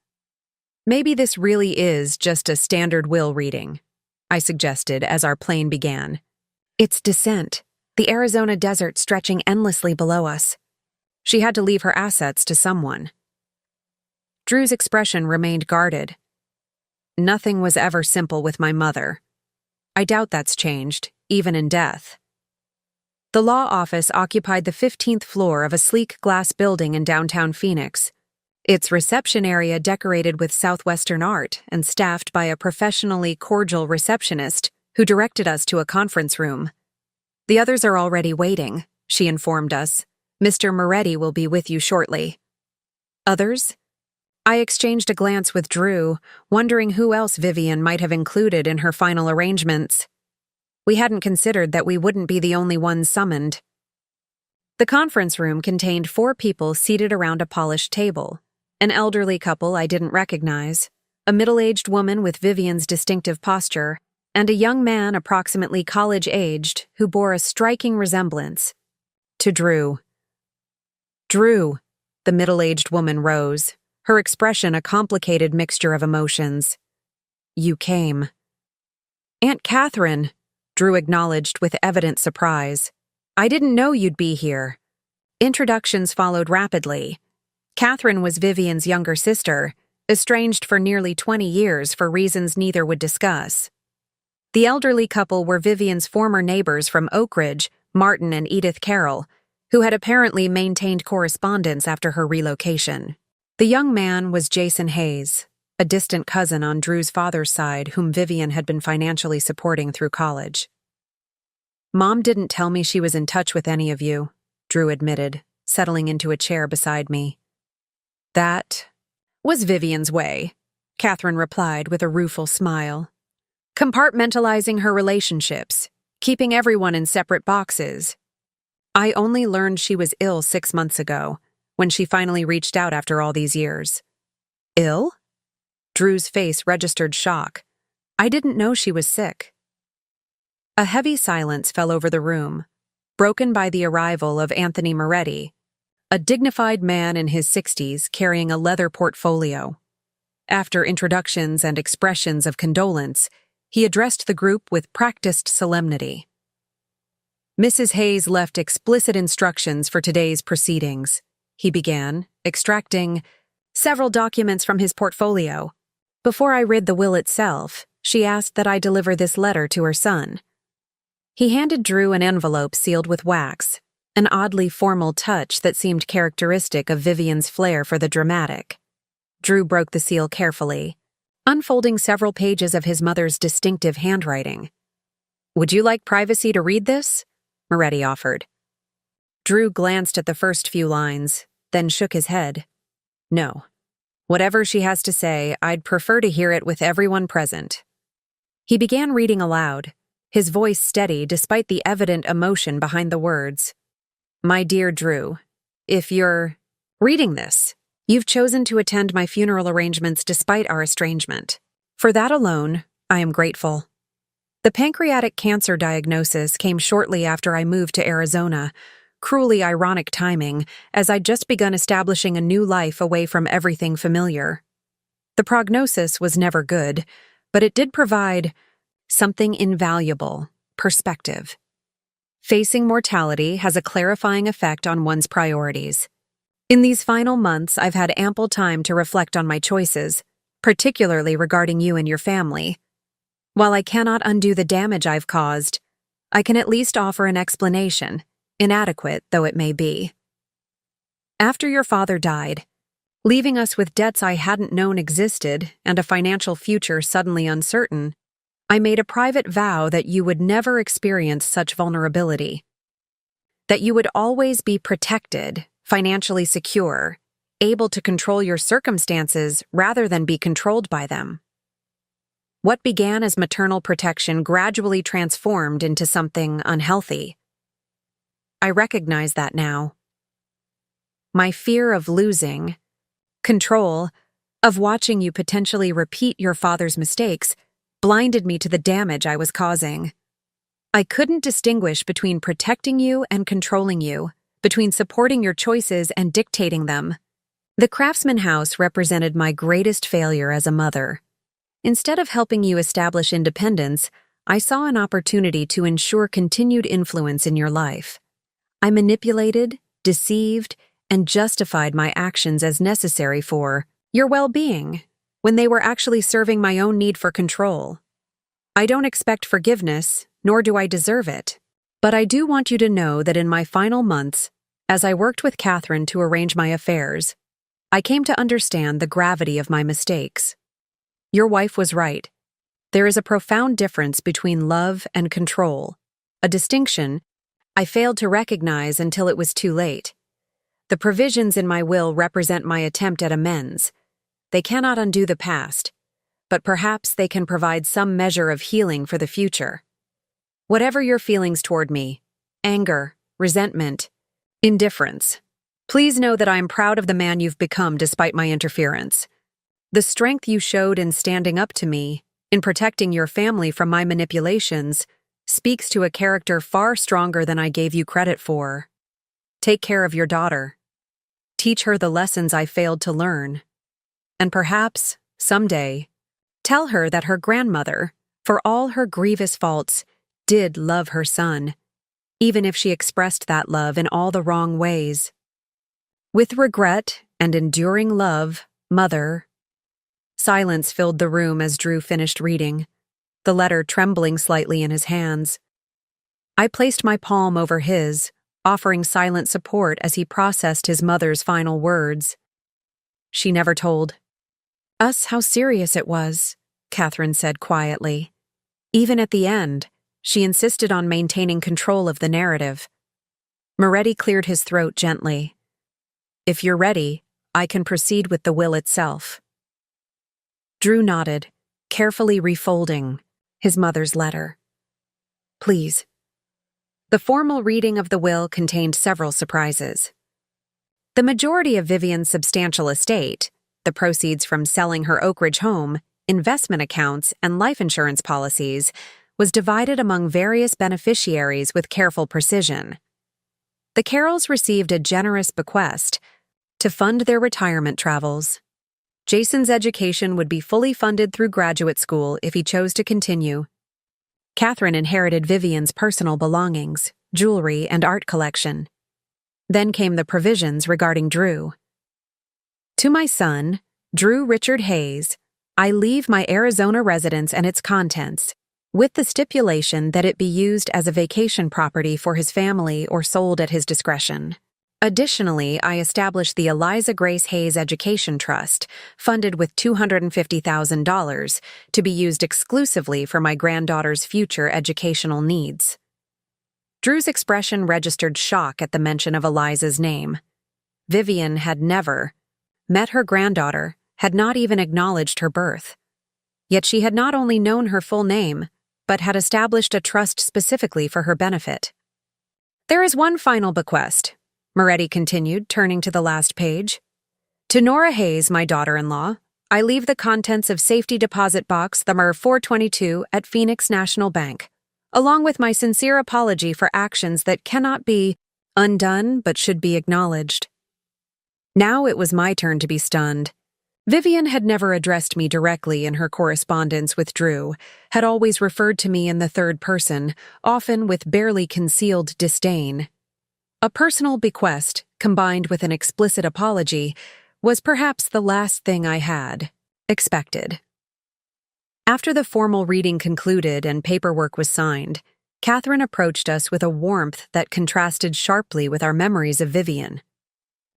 Maybe this really is just a standard will reading, I suggested as our plane began. It's descent, the Arizona desert stretching endlessly below us. She had to leave her assets to someone. Drew's expression remained guarded. Nothing was ever simple with my mother. I doubt that's changed, even in death. The law office occupied the 15th floor of a sleek glass building in downtown Phoenix, its reception area decorated with Southwestern art and staffed by a professionally cordial receptionist who directed us to a conference room. The others are already waiting, she informed us. Mr. Moretti will be with you shortly. Others? I exchanged a glance with Drew, wondering who else Vivian might have included in her final arrangements. We hadn't considered that we wouldn't be the only ones summoned. The conference room contained 4 people seated around a polished table. An elderly couple I didn't recognize, a middle-aged woman with Vivian's distinctive posture, and a young man approximately college-aged who bore a striking resemblance to Drew. Drew, the middle-aged woman rose, her expression a complicated mixture of emotions. You came. Aunt Catherine, Drew acknowledged with evident surprise. I didn't know you'd be here. Introductions followed rapidly. Catherine was Vivian's younger sister, estranged for nearly 20 years for reasons neither would discuss. The elderly couple were Vivian's former neighbors from Oak Ridge, Martin and Edith Carroll, who had apparently maintained correspondence after her relocation. The young man was Jason Hayes, a distant cousin on Drew's father's side whom Vivian had been financially supporting through college. Mom didn't tell me she was in touch with any of you, Drew admitted, settling into a chair beside me. That was Vivian's way, Catherine replied with a rueful smile. Compartmentalizing her relationships, keeping everyone in separate boxes. I only learned she was ill 6 months ago, when she finally reached out after all these years. Ill? Drew's face registered shock. I didn't know she was sick. A heavy silence fell over the room, broken by the arrival of Anthony Moretti, a dignified man in his 60s carrying a leather portfolio. After introductions and expressions of condolence, he addressed the group with practiced solemnity. Mrs. Hayes left explicit instructions for today's proceedings, he began, extracting several documents from his portfolio. Before I read the will itself, she asked that I deliver this letter to her son. He handed Drew an envelope sealed with wax, an oddly formal touch that seemed characteristic of Vivian's flair for the dramatic. Drew broke the seal carefully, unfolding several pages of his mother's distinctive handwriting. Would you like privacy to read this? Moretti offered. Drew glanced at the first few lines, then shook his head. No. Whatever she has to say, I'd prefer to hear it with everyone present. He began reading aloud, his voice steady despite the evident emotion behind the words. My dear Drew, if you're reading this, you've chosen to attend my funeral arrangements despite our estrangement. For that alone, I am grateful. The pancreatic cancer diagnosis came shortly after I moved to Arizona, cruelly ironic timing, as I'd just begun establishing a new life away from everything familiar. The prognosis was never good, but it did provide something invaluable: perspective. Facing mortality has a clarifying effect on one's priorities. In these final months, I've had ample time to reflect on my choices, particularly regarding you and your family. While I cannot undo the damage I've caused, I can at least offer an explanation, inadequate though it may be. After your father died, leaving us with debts I hadn't known existed and a financial future suddenly uncertain, I made a private vow that you would never experience such vulnerability. That you would always be protected, financially secure, able to control your circumstances rather than be controlled by them. What began as maternal protection gradually transformed into something unhealthy. I recognize that now. My fear of losing control, of watching you potentially repeat your father's mistakes, blinded me to the damage I was causing. I couldn't distinguish between protecting you and controlling you, between supporting your choices and dictating them. The Craftsman House represented my greatest failure as a mother. Instead of helping you establish independence, I saw an opportunity to ensure continued influence in your life. I manipulated, deceived, and justified my actions as necessary for your well-being, when they were actually serving my own need for control. I don't expect forgiveness, nor do I deserve it. But I do want you to know that in my final months, as I worked with Catherine to arrange my affairs, I came to understand the gravity of my mistakes. Your wife was right. There is a profound difference between love and control, a distinction I failed to recognize until it was too late. The provisions in my will represent my attempt at amends. They cannot undo the past, but perhaps they can provide some measure of healing for the future. Whatever your feelings toward me, anger, resentment, indifference, please know that I am proud of the man you've become despite my interference. The strength you showed in standing up to me, in protecting your family from my manipulations, speaks to a character far stronger than I gave you credit for. Take care of your daughter. Teach her the lessons I failed to learn. And perhaps, someday, tell her that her grandmother, for all her grievous faults, did love her son, even if she expressed that love in all the wrong ways. With regret and enduring love, Mother. Silence filled the room as Drew finished reading, the letter trembling slightly in his hands. I placed my palm over his, offering silent support as he processed his mother's final words. She never told. Us how serious it was, Catherine said quietly. Even at the end, she insisted on maintaining control of the narrative. Moretti cleared his throat gently. If you're ready, I can proceed with the will itself. Drew nodded, carefully refolding his mother's letter. Please. The formal reading of the will contained several surprises. The majority of Vivian's substantial estate, the proceeds from selling her Oak Ridge home, investment accounts, and life insurance policies, was divided among various beneficiaries with careful precision. The Carrolls received a generous bequest to fund their retirement travels. Jason's education would be fully funded through graduate school if he chose to continue. Catherine inherited Vivian's personal belongings, jewelry, and art collection. Then came the provisions regarding Drew. To my son, Drew Richard Hayes, I leave my Arizona residence and its contents, with the stipulation that it be used as a vacation property for his family or sold at his discretion. Additionally, I established the Eliza Grace Hayes Education Trust, funded with $250,000, to be used exclusively for my granddaughter's future educational needs. Drew's expression registered shock at the mention of Eliza's name. Vivian had never met her granddaughter, had not even acknowledged her birth. Yet she had not only known her full name, but had established a trust specifically for her benefit. There is one final bequest, Moretti continued, turning to the last page. To Nora Hayes, my daughter-in-law, I leave the contents of safety deposit box number 422 at Phoenix National Bank, along with my sincere apology for actions that cannot be undone but should be acknowledged. Now it was my turn to be stunned. Vivian had never addressed me directly in her correspondence with Drew, had always referred to me in the third person, often with barely concealed disdain. A personal bequest, combined with an explicit apology, was perhaps the last thing I had expected. After the formal reading concluded and paperwork was signed, Catherine approached us with a warmth that contrasted sharply with our memories of Vivian.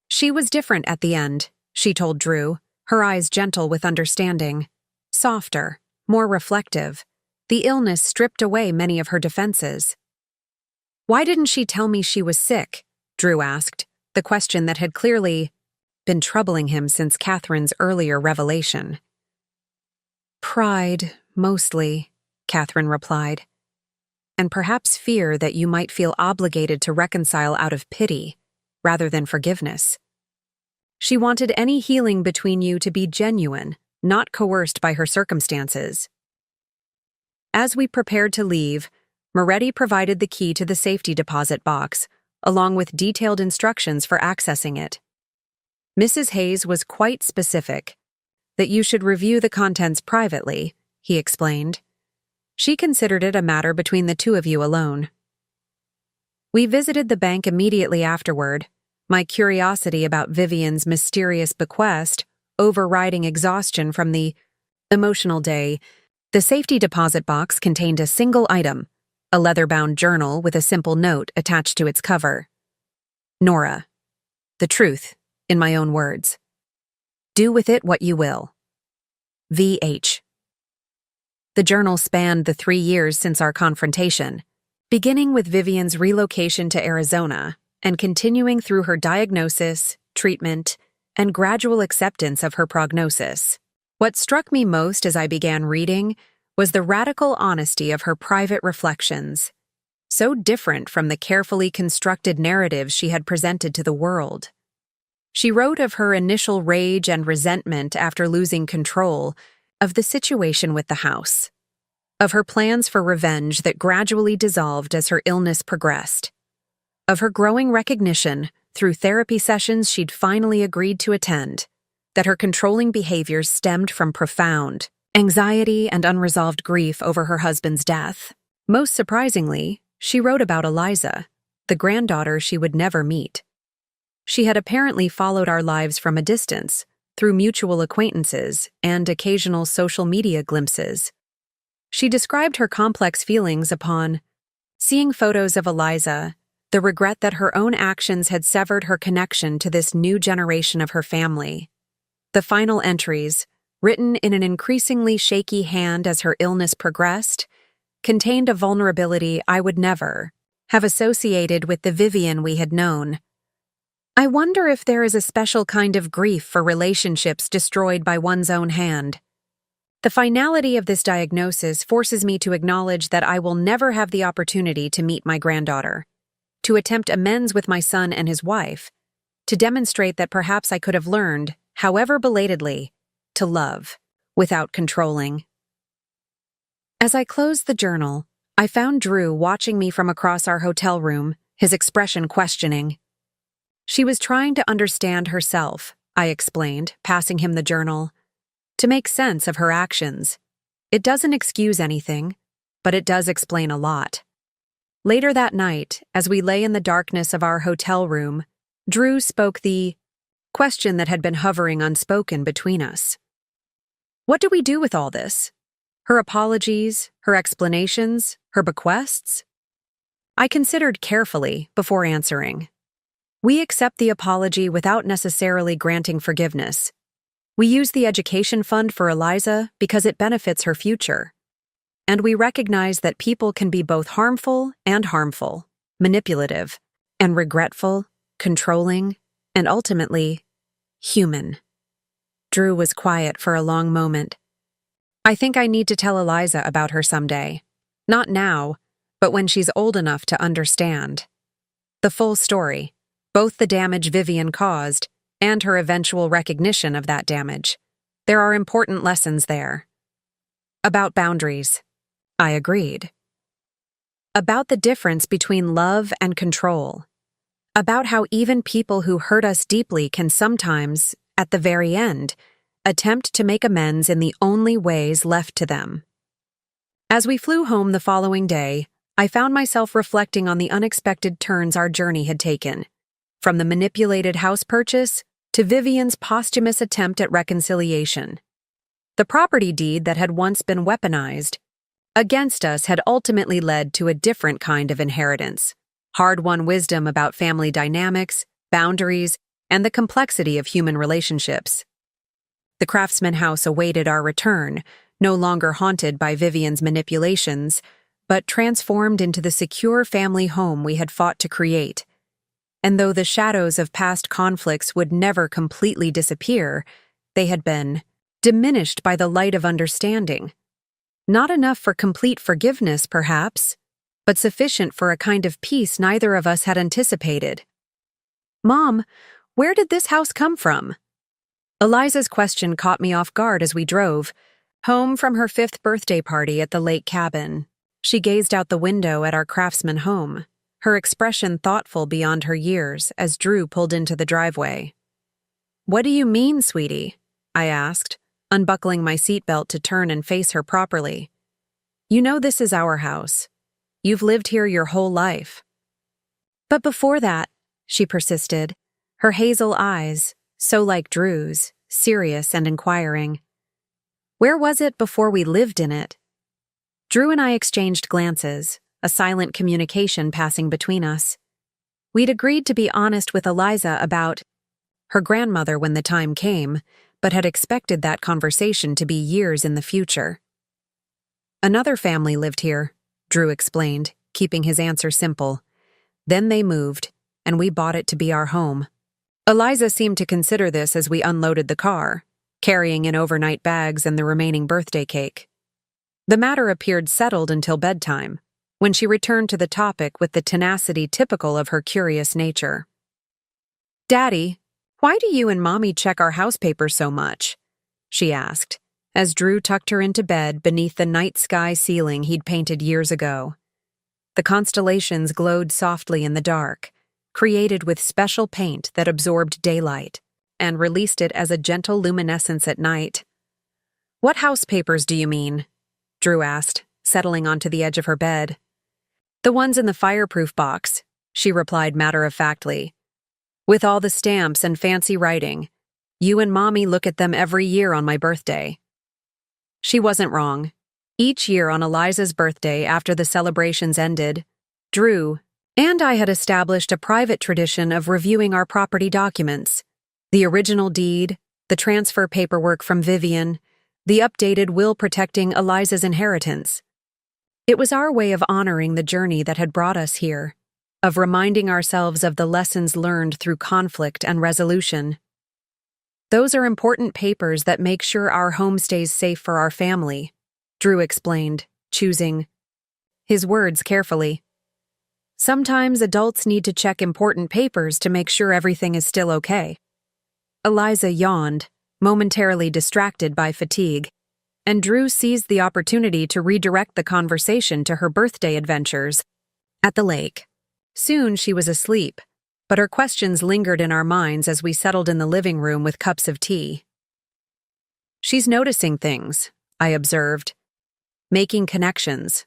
She was different at the end, she told Drew, her eyes gentle with understanding. Softer, more reflective. The illness stripped away many of her defenses. Why didn't she tell me she was sick? Drew asked, the question that had clearly been troubling him since Catherine's earlier revelation. Pride, mostly, Catherine replied, and perhaps fear that you might feel obligated to reconcile out of pity, rather than forgiveness. She wanted any healing between you to be genuine, not coerced by her circumstances. As we prepared to leave, Moretti provided the key to the safety deposit box, along with detailed instructions for accessing it. Mrs. Hayes was quite specific that you should review the contents privately, he explained. She considered it a matter between the two of you alone. We visited the bank immediately afterward, my curiosity about Vivian's mysterious bequest overriding exhaustion from the emotional day. The safety deposit box contained a single item, a leather-bound journal with a simple note attached to its cover. Nora. The truth, in my own words. Do with it what you will. V.H. The journal spanned the 3 years since our confrontation, beginning with Vivian's relocation to Arizona and continuing through her diagnosis, treatment, and gradual acceptance of her prognosis. What struck me most as I began reading was the radical honesty of her private reflections, so different from the carefully constructed narratives she had presented to the world. She wrote of her initial rage and resentment after losing control of the situation with the house, of her plans for revenge that gradually dissolved as her illness progressed, of her growing recognition, through therapy sessions she'd finally agreed to attend, that her controlling behaviors stemmed from profound anxiety and unresolved grief over her husband's death. Most surprisingly, she wrote about Eliza, the granddaughter she would never meet. She had apparently followed our lives from a distance, through mutual acquaintances and occasional social media glimpses. She described her complex feelings upon seeing photos of Eliza, the regret that her own actions had severed her connection to this new generation of her family. The final entries, written in an increasingly shaky hand as her illness progressed, contained a vulnerability I would never have associated with the Vivian we had known. I wonder if there is a special kind of grief for relationships destroyed by one's own hand. The finality of this diagnosis forces me to acknowledge that I will never have the opportunity to meet my granddaughter, to attempt amends with my son and his wife, to demonstrate that perhaps I could have learned, however belatedly, to love without controlling. As I closed the journal, I found Drew watching me from across our hotel room, his expression questioning. She was trying to understand herself, I explained, passing him the journal. To make sense of her actions. It doesn't excuse anything, but it does explain a lot. Later that night, as we lay in the darkness of our hotel room, Drew spoke the question that had been hovering unspoken between us. What do we do with all this? Her apologies, her explanations, her bequests? I considered carefully before answering. We accept the apology without necessarily granting forgiveness. We use the education fund for Eliza because it benefits her future. And we recognize that people can be both harmful, manipulative, and regretful, controlling, and ultimately, human. Drew was quiet for a long moment. I think I need to tell Eliza about her someday. Not now, but when she's old enough to understand. The full story, both the damage Vivian caused and her eventual recognition of that damage. There are important lessons there. About boundaries. I agreed. About the difference between love and control. About how even people who hurt us deeply can sometimes, at the very end, attempt to make amends in the only ways left to them. As we flew home the following day, I found myself reflecting on the unexpected turns our journey had taken, from the manipulated house purchase to Vivian's posthumous attempt at reconciliation. The property deed that had once been weaponized against us had ultimately led to a different kind of inheritance, hard-won wisdom about family dynamics, boundaries, and the complexity of human relationships. The Craftsman house awaited our return, no longer haunted by Vivian's manipulations, but transformed into the secure family home we had fought to create. And though the shadows of past conflicts would never completely disappear, they had been diminished by the light of understanding. Not enough for complete forgiveness, perhaps, but sufficient for a kind of peace neither of us had anticipated. "Mom, where did this house come from?" Eliza's question caught me off guard as we drove, home from her 5th birthday party at the lake cabin. She gazed out the window at our Craftsman home, her expression thoughtful beyond her years as Drew pulled into the driveway. "What do you mean, sweetie?" I asked, unbuckling my seatbelt to turn and face her properly. "You know this is our house. You've lived here your whole life." "But before that," she persisted, her hazel eyes, so like Drew's, serious and inquiring. "Where was it before we lived in it?" Drew and I exchanged glances, a silent communication passing between us. We'd agreed to be honest with Eliza about her grandmother when the time came, but had expected that conversation to be years in the future. "Another family lived here," Drew explained, keeping his answer simple. "Then they moved, and we bought it to be our home." Eliza seemed to consider this as we unloaded the car, carrying in overnight bags and the remaining birthday cake. The matter appeared settled until bedtime, when she returned to the topic with the tenacity typical of her curious nature. "Daddy, why do you and Mommy check our house papers so much?" she asked, as Drew tucked her into bed beneath the night sky ceiling he'd painted years ago. The constellations glowed softly in the dark, created with special paint that absorbed daylight and released it as a gentle luminescence at night. "What house papers do you mean?" Drew asked, settling onto the edge of her bed. "The ones in the fireproof box," she replied matter-of-factly. "With all the stamps and fancy writing. You and Mommy look at them every year on my birthday." She wasn't wrong. Each year on Eliza's birthday after the celebrations ended, Drew and I had established a private tradition of reviewing our property documents, the original deed, the transfer paperwork from Vivian, the updated will protecting Eliza's inheritance. It was our way of honoring the journey that had brought us here, of reminding ourselves of the lessons learned through conflict and resolution. Those are important papers that make sure our home stays safe for our family, Drew explained, choosing his words carefully. Sometimes adults need to check important papers to make sure everything is still okay. Eliza yawned, momentarily distracted by fatigue, and Drew seized the opportunity to redirect the conversation to her birthday adventures at the lake. Soon she was asleep, but her questions lingered in our minds as we settled in the living room with cups of tea. "She's noticing things," I observed, "making connections."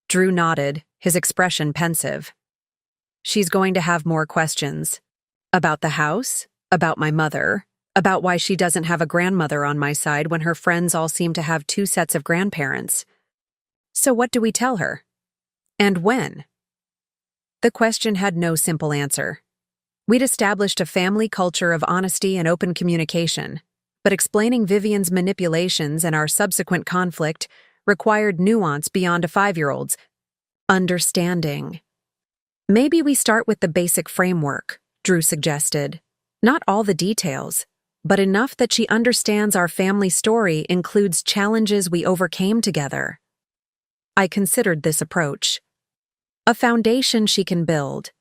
Drew nodded, his expression pensive. "She's going to have more questions. About the house, about my mother, about why she doesn't have a grandmother on my side when her friends all seem to have 2 sets of grandparents. So what do we tell her? And when?" The question had no simple answer. We'd established a family culture of honesty and open communication, but explaining Vivian's manipulations and our subsequent conflict required nuance beyond a 5-year-old's understanding. "Maybe we start with the basic framework," Drew suggested. "Not all the details, but enough that she understands our family story includes challenges we overcame together." I considered this approach. A foundation she can build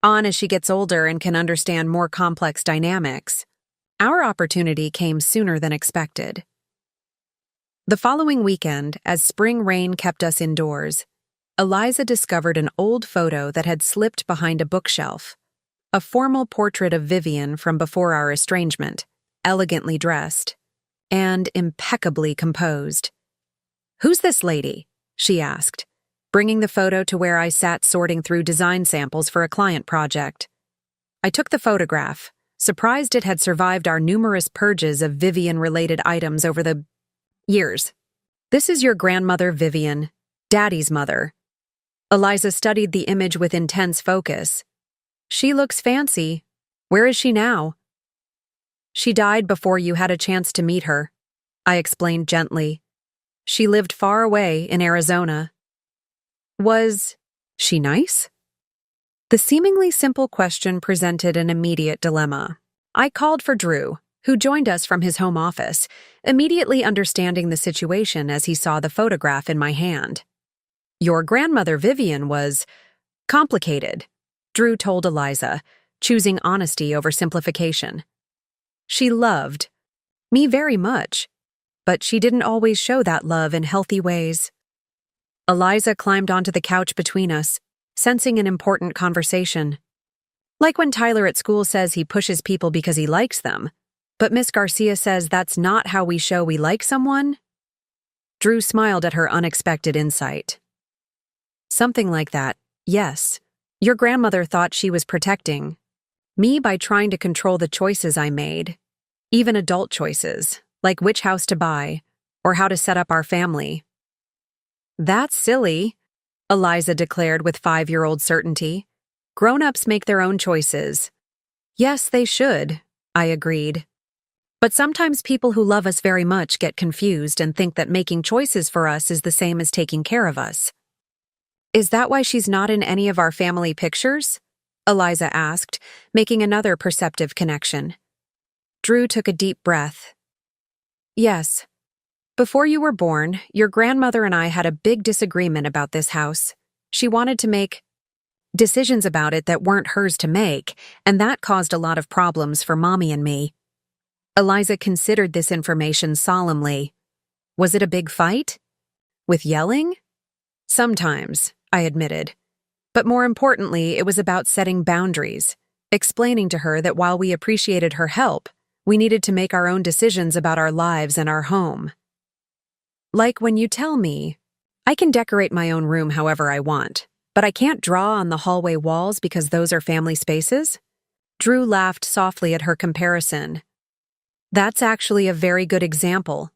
on as she gets older and can understand more complex dynamics. Our opportunity came sooner than expected. The following weekend, as spring rain kept us indoors, Eliza discovered an old photo that had slipped behind a bookshelf. A formal portrait of Vivian from before our estrangement, elegantly dressed and impeccably composed. "Who's this lady?" she asked, bringing the photo to where I sat sorting through design samples for a client project. I took the photograph, surprised it had survived our numerous purges of Vivian-related items over the years. "This is your grandmother, Vivian, Daddy's mother." Eliza studied the image with intense focus. "She looks fancy. Where is she now?" "She died before you had a chance to meet her," I explained gently. "She lived far away in Arizona." "Was she nice?" The seemingly simple question presented an immediate dilemma. I called for Drew, who joined us from his home office, immediately understanding the situation as he saw the photograph in my hand. "Your grandmother Vivian was complicated," Drew told Eliza, choosing honesty over simplification. "She loved me very much, but she didn't always show that love in healthy ways." Eliza climbed onto the couch between us, sensing an important conversation. "Like when Tyler at school says he pushes people because he likes them, but Miss Garcia says that's not how we show we like someone?" Drew smiled at her unexpected insight. "Something like that, yes. Your grandmother thought she was protecting me by trying to control the choices I made, even adult choices, like which house to buy or how to set up our family." "That's silly," Eliza declared with 5-year-old certainty. "Grown-ups make their own choices." "Yes, they should," I agreed. "But sometimes people who love us very much get confused and think that making choices for us is the same as taking care of us." "Is that why she's not in any of our family pictures?" Eliza asked, making another perceptive connection. Drew took a deep breath. "Yes. Before you were born, your grandmother and I had a big disagreement about this house. She wanted to make decisions about it that weren't hers to make, and that caused a lot of problems for Mommy and me." Eliza considered this information solemnly. "Was it a big fight? With yelling?" "Sometimes," I admitted. "But more importantly, it was about setting boundaries, explaining to her that while we appreciated her help, we needed to make our own decisions about our lives and our home. Like when you tell me, I can decorate my own room however I want, but I can't draw on the hallway walls because those are family spaces?" Drew laughed softly at her comparison. "That's actually a very good example.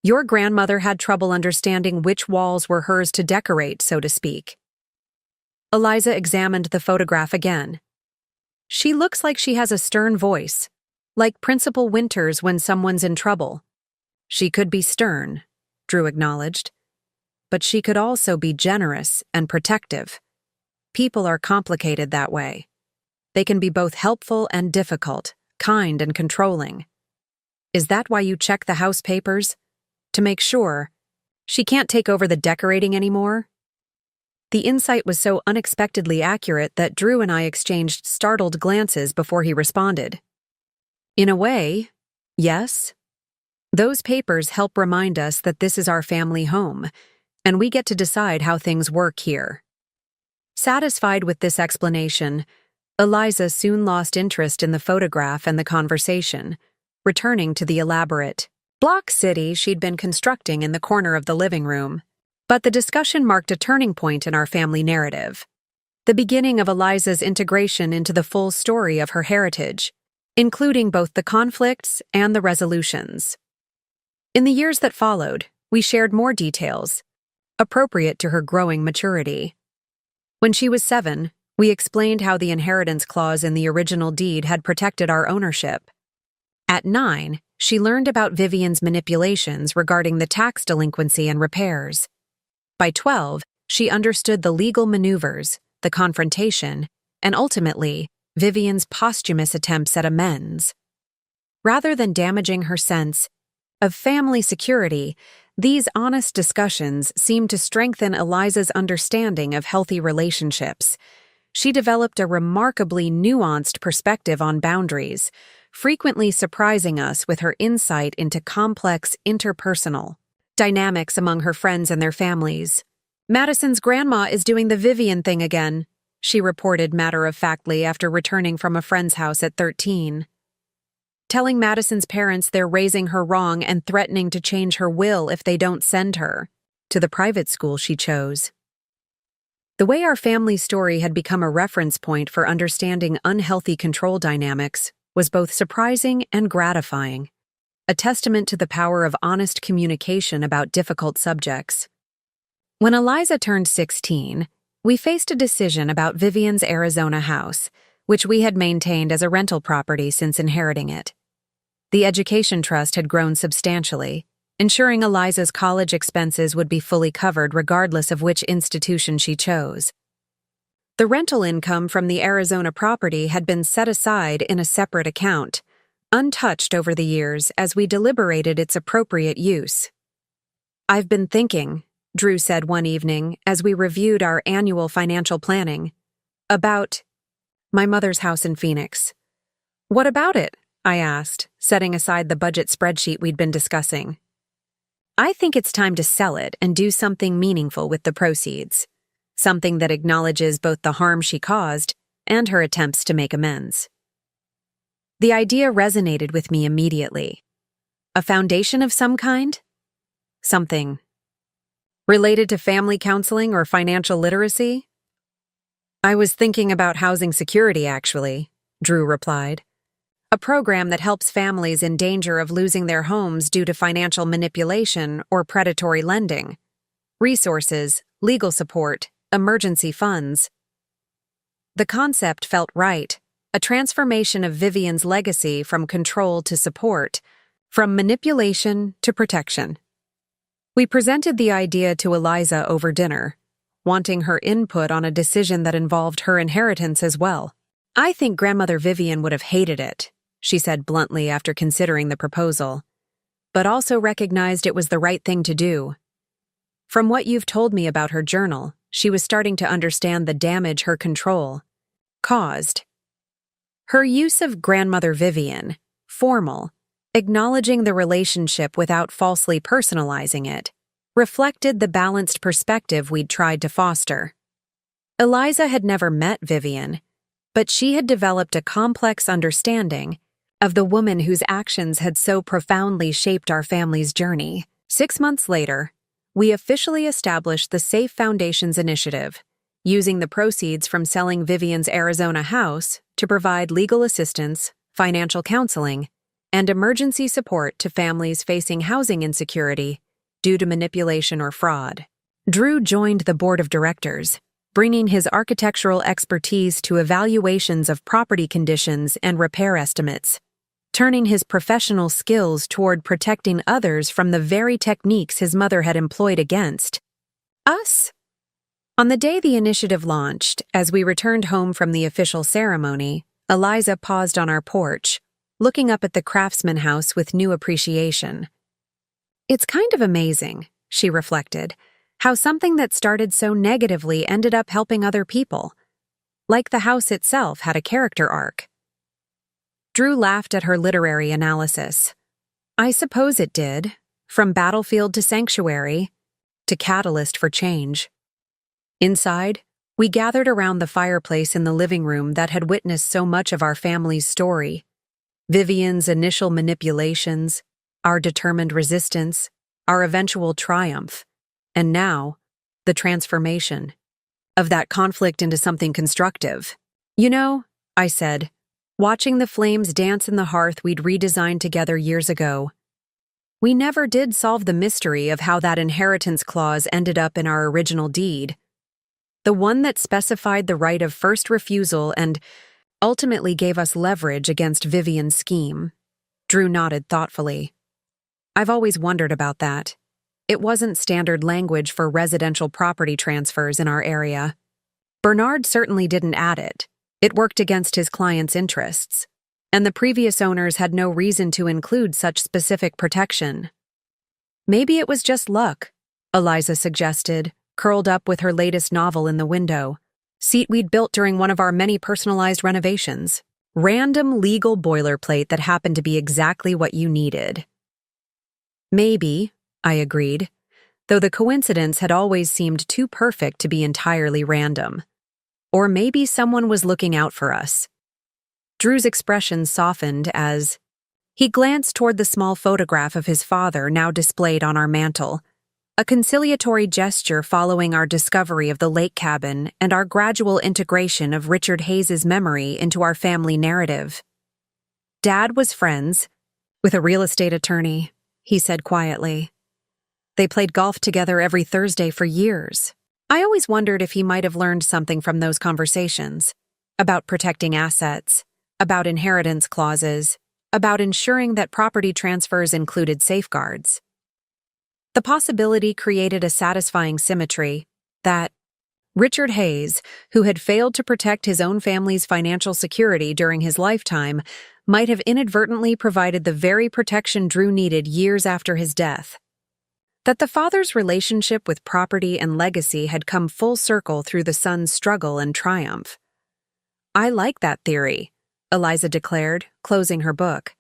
Your grandmother had trouble understanding which walls were hers to decorate, so to speak." Eliza examined the photograph again. "She looks like she has a stern voice, like Principal Winters when someone's in trouble. She could be stern, Drew acknowledged, but she could also be generous and protective. People are complicated that way. They can be both helpful and difficult, kind and controlling. Is that why you check the house papers? To make sure she can't take over the decorating anymore? The insight was so unexpectedly accurate that Drew and I exchanged startled glances before he responded. In a way, yes. Those papers help remind us that this is our family home, and we get to decide how things work here. Satisfied with this explanation, Eliza soon lost interest in the photograph and the conversation, returning to the elaborate block city she'd been constructing in the corner of the living room. But the discussion marked a turning point in our family narrative, the beginning of Eliza's integration into the full story of her heritage, including both the conflicts and the resolutions. In the years that followed, we shared more details, appropriate to her growing maturity. When she was 7, we explained how the inheritance clause in the original deed had protected our ownership. At 9, she learned about Vivian's manipulations regarding the tax delinquency and repairs. By 12, she understood the legal maneuvers, the confrontation, and ultimately, Vivian's posthumous attempts at amends. Rather than damaging her sense of family security, these honest discussions seemed to strengthen Eliza's understanding of healthy relationships. She developed a remarkably nuanced perspective on boundaries, frequently surprising us with her insight into complex interpersonal dynamics among her friends and their families. Madison's grandma is doing the Vivian thing again, she reported matter-of-factly after returning from a friend's house at 13. Telling Madison's parents they're raising her wrong and threatening to change her will if they don't send her to the private school she chose. The way our family story had become a reference point for understanding unhealthy control dynamics was both surprising and gratifying, a testament to the power of honest communication about difficult subjects. When Eliza turned 16, we faced a decision about Vivian's Arizona house, which we had maintained as a rental property since inheriting it. The education trust had grown substantially, ensuring Eliza's college expenses would be fully covered regardless of which institution she chose. The rental income from the Arizona property had been set aside in a separate account, untouched over the years as we deliberated its appropriate use. "I've been thinking," Drew said one evening as we reviewed our annual financial planning, "about my mother's house in Phoenix." "What about it?" I asked, setting aside the budget spreadsheet we'd been discussing. "I think it's time to sell it and do something meaningful with the proceeds. Something that acknowledges both the harm she caused and her attempts to make amends." The idea resonated with me immediately. A foundation of some kind? Something related to family counseling or financial literacy? "I was thinking about housing security, actually," Drew replied. "A program that helps families in danger of losing their homes due to financial manipulation or predatory lending. Resources, legal support, emergency funds." The concept felt right, a transformation of Vivian's legacy from control to support, from manipulation to protection. We presented the idea to Eliza over dinner, wanting her input on a decision that involved her inheritance as well. "I think Grandmother Vivian would have hated it," she said bluntly after considering the proposal, "but also recognized it was the right thing to do. From what you've told me about her journal, she was starting to understand the damage her control caused." Her use of Grandmother Vivian, formal, acknowledging the relationship without falsely personalizing it, reflected the balanced perspective we'd tried to foster. Eliza had never met Vivian, but she had developed a complex understanding of the woman whose actions had so profoundly shaped our family's journey. 6 months later, we officially established the Safe Foundations Initiative, using the proceeds from selling Vivian's Arizona house to provide legal assistance, financial counseling, and emergency support to families facing housing insecurity due to manipulation or fraud. Drew joined the board of directors, bringing his architectural expertise to evaluations of property conditions and repair estimates. turning his professional skills toward protecting others from the very techniques his mother had employed against us. On the day the initiative launched, as we returned home from the official ceremony, Eliza paused on our porch, looking up at the Craftsman house with new appreciation. It's kind of amazing, she reflected, how something that started so negatively ended up helping other people. Like the house itself had a character arc. Drew laughed at her literary analysis. I suppose it did, from battlefield to sanctuary, to catalyst for change. Inside, we gathered around the fireplace in the living room that had witnessed so much of our family's story. Vivian's initial manipulations, our determined resistance, our eventual triumph, and now, the transformation of that conflict into something constructive. You know, I said, watching the flames dance in the hearth we'd redesigned together years ago. We never did solve the mystery of how that inheritance clause ended up in our original deed. The one that specified the right of first refusal and ultimately gave us leverage against Vivian's scheme. Drew nodded thoughtfully. I've always wondered about that. It wasn't standard language for residential property transfers in our area. Bernard certainly didn't add it. It worked against his client's interests, and the previous owners had no reason to include such specific protection. Maybe it was just luck, Eliza suggested, curled up with her latest novel in the window. Seat we'd built during one of our many personalized renovations. Random legal boilerplate that happened to be exactly what you needed. Maybe, I agreed, though the coincidence had always seemed too perfect to be entirely random. Or maybe someone was looking out for us. Drew's expression softened as he glanced toward the small photograph of his father now displayed on our mantel, a conciliatory gesture following our discovery of the lake cabin and our gradual integration of Richard Hayes's memory into our family narrative. Dad was friends with a real estate attorney, he said quietly. They played golf together every Thursday for years. I always wondered if he might have learned something from those conversations, about protecting assets, about inheritance clauses, about ensuring that property transfers included safeguards. The possibility created a satisfying symmetry that Richard Hayes, who had failed to protect his own family's financial security during his lifetime, might have inadvertently provided the very protection Drew needed years after his death. That the father's relationship with property and legacy had come full circle through the son's struggle and triumph. I like that theory, Eliza declared, closing her book.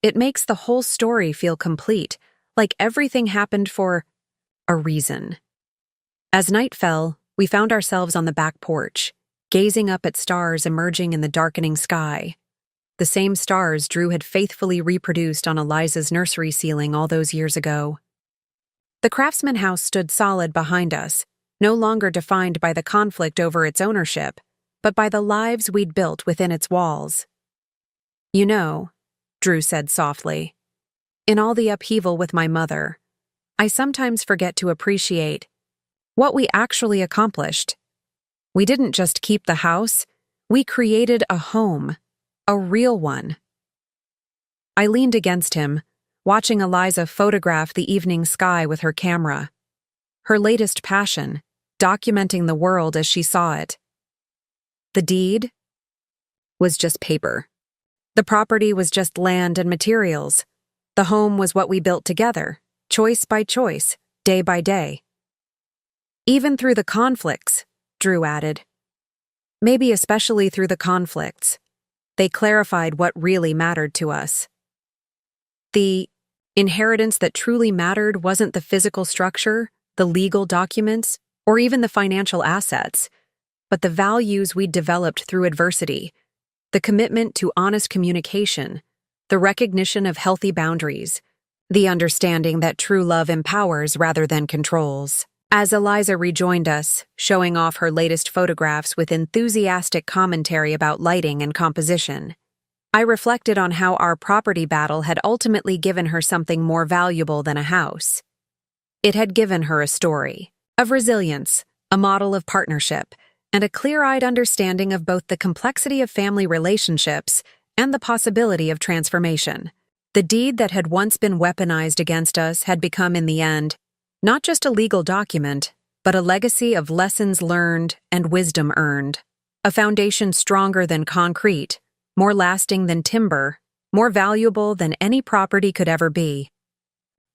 It makes the whole story feel complete, like everything happened for a reason. As night fell, we found ourselves on the back porch, gazing up at stars emerging in the darkening sky. The same stars Drew had faithfully reproduced on Eliza's nursery ceiling all those years ago. The Craftsman house stood solid behind us, no longer defined by the conflict over its ownership, but by the lives we'd built within its walls. You know, Drew said softly, in all the upheaval with my mother, I sometimes forget to appreciate what we actually accomplished. We didn't just keep the house, we created a home, a real one. I leaned against him, watching Eliza photograph the evening sky with her camera. Her latest passion, documenting the world as she saw it. The deed was just paper. The property was just land and materials. The home was what we built together, choice by choice, day by day. Even through the conflicts, Drew added. Maybe especially through the conflicts. They clarified what really mattered to us. The inheritance that truly mattered wasn't the physical structure, the legal documents, or even the financial assets, but the values we'd developed through adversity, the commitment to honest communication, the recognition of healthy boundaries, the understanding that true love empowers rather than controls. As Eliza rejoined us, showing off her latest photographs with enthusiastic commentary about lighting and composition, I reflected on how our property battle had ultimately given her something more valuable than a house. It had given her a story of resilience, a model of partnership, and a clear-eyed understanding of both the complexity of family relationships and the possibility of transformation. The deed that had once been weaponized against us had become, in the end, not just a legal document, but a legacy of lessons learned and wisdom earned. A foundation stronger than concrete, more lasting than timber, more valuable than any property could ever be.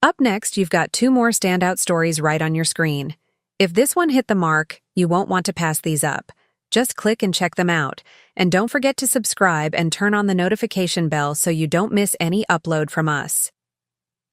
Up next, you've got 2 more standout stories right on your screen. If this one hit the mark, you won't want to pass these up. Just click and check them out. And don't forget to subscribe and turn on the notification bell so you don't miss any upload from us.